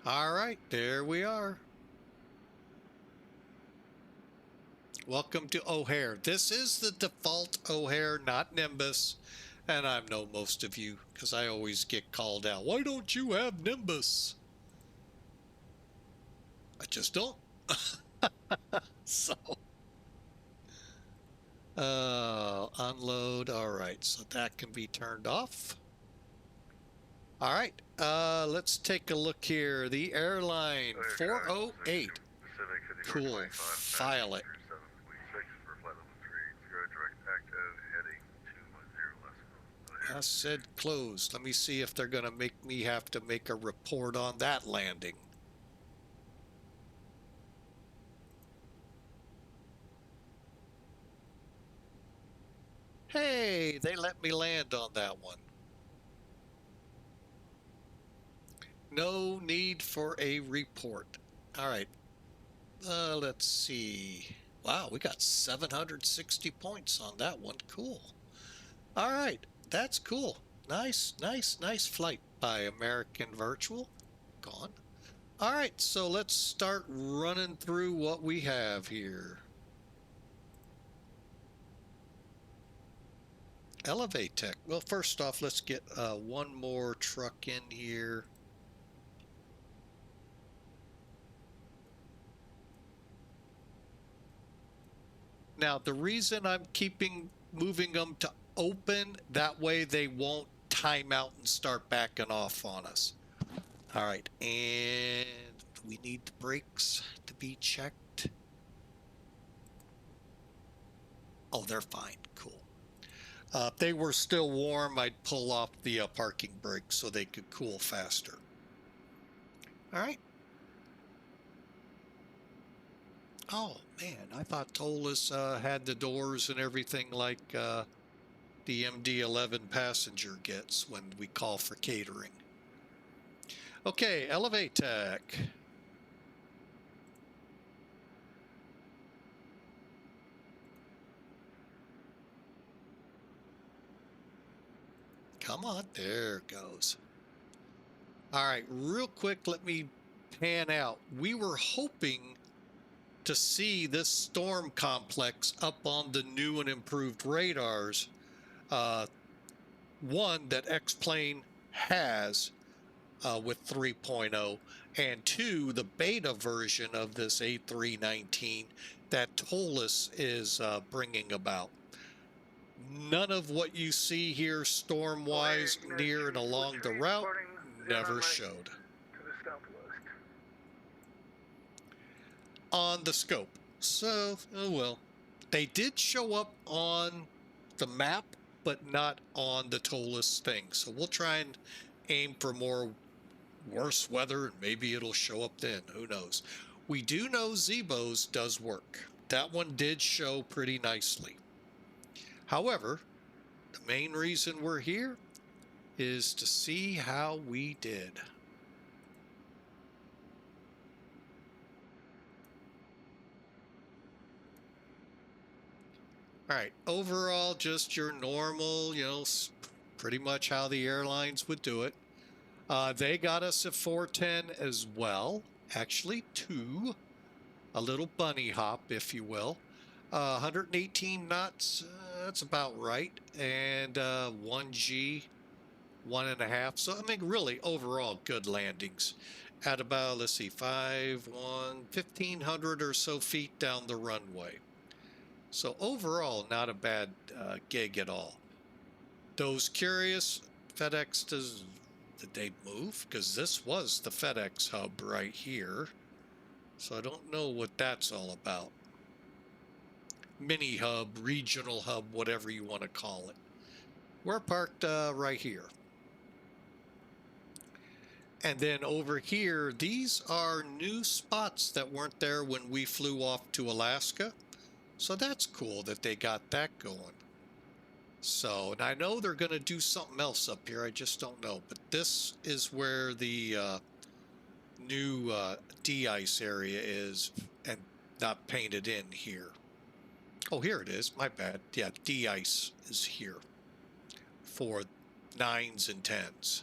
All right, there we are. Welcome to O'Hare. This is the default O'Hare, not Nimbus. And I know most of you, because I always get called out. Why don't you have Nimbus? I just don't. So, unload. All right, so that can be turned off. All right, let's take a look here. The Airline 408. Cool. File it. I said close. Let me see if they're going to make me have to make a report on that landing. Hey, they let me land on that one. No need for a report. All right. Let's see. Wow, we got 760 points on that one. Cool. All right. That's cool. Nice, nice, nice flight by American Virtual. Gone. All right, so let's start running through what we have here. Elevate Tech. Well, first off, let's get one more truck in here. Now, the reason I'm moving them to open, that way they won't time out and start backing off on us. All right, and we need the brakes to be checked. Oh, they're fine. Cool. If they were still warm, I'd pull off the parking brakes so they could cool faster. All right. Oh, man, I thought ToLiss had the doors and everything like the MD-11 passenger gets when we call for catering. Okay, Elevate Tech. Come on, there it goes. All right, real quick, let me pan out. We were hoping to see this storm complex up on the new and improved radars. One that X-Plane has with 3.0, and two, the beta version of this A319 that ToLiss is bringing about. None of what you see here storm-wise near and along the route never showed. To the on the scope. So, oh well. They did show up on the map, but not on the ToLiss thing. So we'll try and aim for more worse weather, and maybe it'll show up then. Who knows? We do know Zebo's does work. That one did show pretty nicely. However, the main reason we're here is to see how we did. All right, overall, just your normal, pretty much how the airlines would do it. They got us at 410 as well. Actually, 2. A little bunny hop, if you will. 118 knots, that's about right. And 1G, 1.5. So, I mean, really, overall, good landings. At about, let's see, 1,500 or so feet down the runway. So overall, not a bad gig at all. Those curious, FedEx did they move? Because this was the FedEx hub right here. So I don't know what that's all about. Mini hub, regional hub, whatever you want to call it. We're parked right here. And then over here, these are new spots that weren't there when we flew off to Alaska. So that's cool that they got that going. So, and I know they're going to do something else up here. I just don't know. But this is where the new de-ice area is, and not painted in here. Oh, here it is. My bad. Yeah, de-ice is here for 9s and 10s.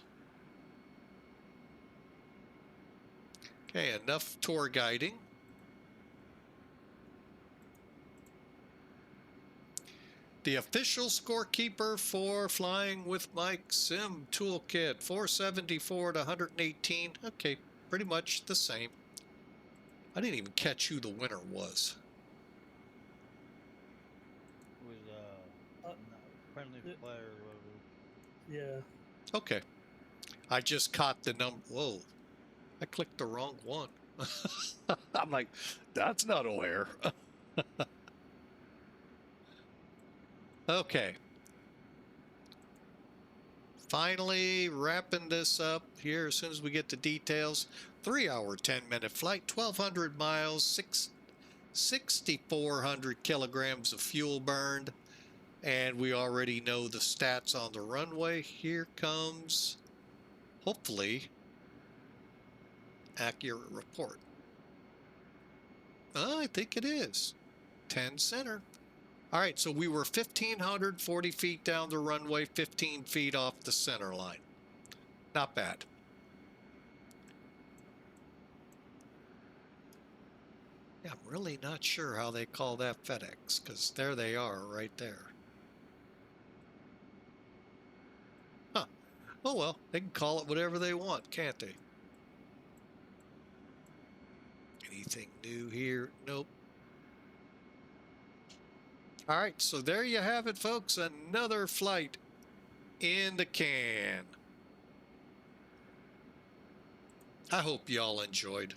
Okay, enough tour guiding. The official scorekeeper for Flying with Mike Sim Toolkit, 474 to 118. Okay, pretty much the same. I didn't even catch who the winner was. It was friendly flyer or whatever. Yeah. Okay. I just caught the number. Whoa. I clicked the wrong one. I'm like, that's not O'Hare. Okay. Finally wrapping this up here as soon as we get the details. 3-hour, 10-minute flight, 1,200 miles, 6,400 kilograms of fuel burned. And we already know the stats on the runway. Here comes, hopefully, accurate report. I think it is. 10 center. All right, so we were 1,540 feet down the runway, 15 feet off the center line. Not bad. Yeah, I'm really not sure how they call that FedEx, because there they are right there. Huh. Oh, well, they can call it whatever they want, can't they? Anything new here? Nope. All right, so there you have it, folks. Another flight in the can. I hope y'all enjoyed.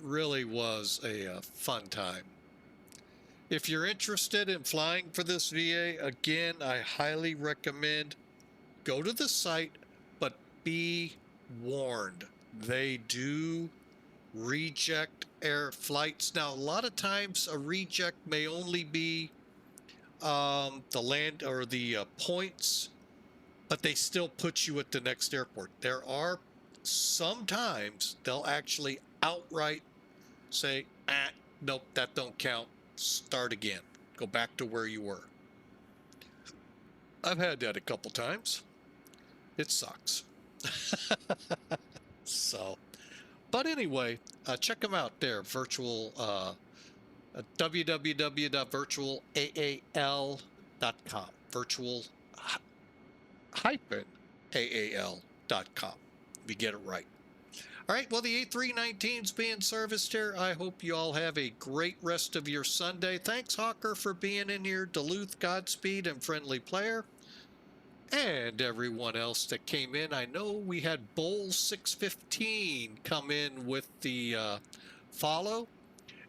Really was a fun time. If you're interested in flying for this VA, again, I highly recommend go to the site, but be warned. They do reject air flights. Now, a lot of times a reject may only be the land or the points, but they still put you at the next airport. There are sometimes they'll actually outright say, nope, that don't count. Start again. Go back to where you were. I've had that a couple times. It sucks. So, but anyway, check them out there. Virtual, www.virtualaal.com. Virtual-aal.com. We get it right. All right, well, the A319's being serviced here. I hope you all have a great rest of your Sunday. Thanks, Hawker, for being in here. Duluth, Godspeed, and Friendly Player. And everyone else that came in. I know we had Bowl 615 come in with the follow,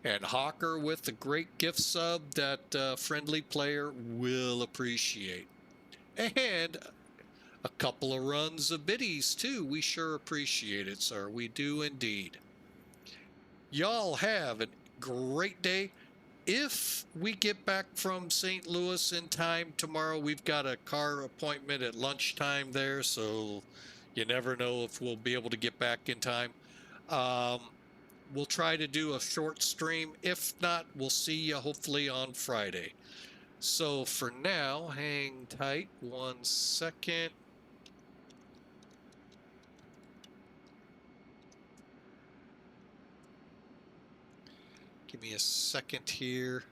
and Hawker with the great gift sub that friendly player will appreciate. And a couple of runs of biddies too. We sure appreciate it, sir. We do indeed. Y'all have a great day. If we get back from St. Louis in time tomorrow, we've got a car appointment at lunchtime there, so you never know if we'll be able to get back in time. We'll try to do a short stream. If not, we'll see you hopefully on Friday. So for now, hang tight 1 second. Give me a second here.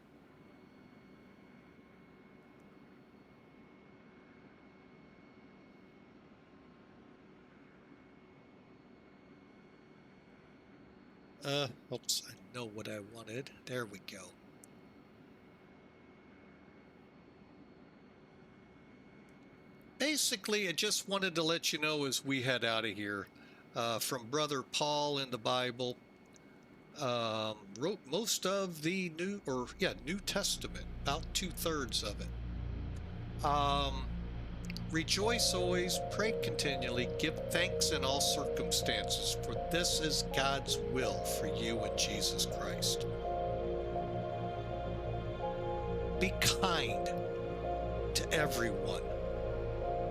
Oops, I know what I wanted. There we go. Basically, I just wanted to let you know as we head out of here, from Brother Paul in the Bible, wrote most of the New Testament, about 2/3 of it. Rejoice always, pray continually, give thanks in all circumstances, for this is God's will for you in Jesus Christ. Be kind to everyone.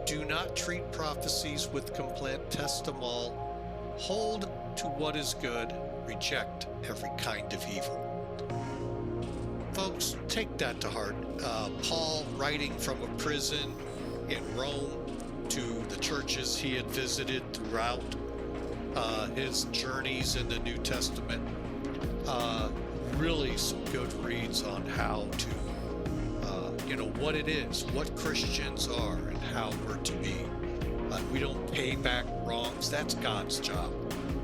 Do not treat prophecies with complaint, test them all. Hold to what is good, reject every kind of evil. Folks, take that to heart. Paul, writing from a prison in Rome to the churches he had visited throughout his journeys in the New Testament, really some good reads on how to, what it is, what Christians are, and how we're to be. We don't pay back wrongs. That's God's job.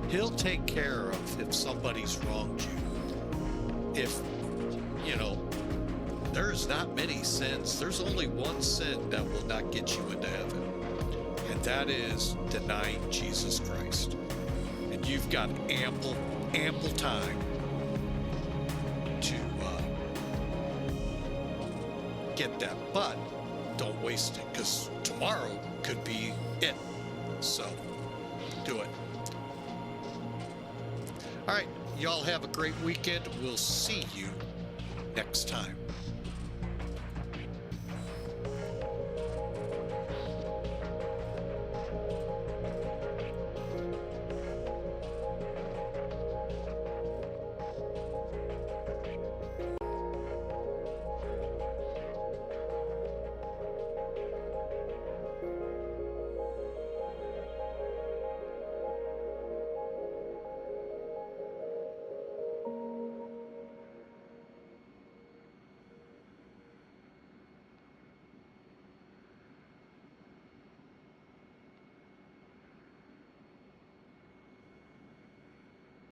He'll take care of if somebody's wronged you. If, there's not many sins. There's only one sin that will not get you into heaven, and that is denying Jesus Christ. And you've got ample time to get that, but don't waste it, because tomorrow could be it. So do it. All right, y'all have a great weekend. We'll see you next time.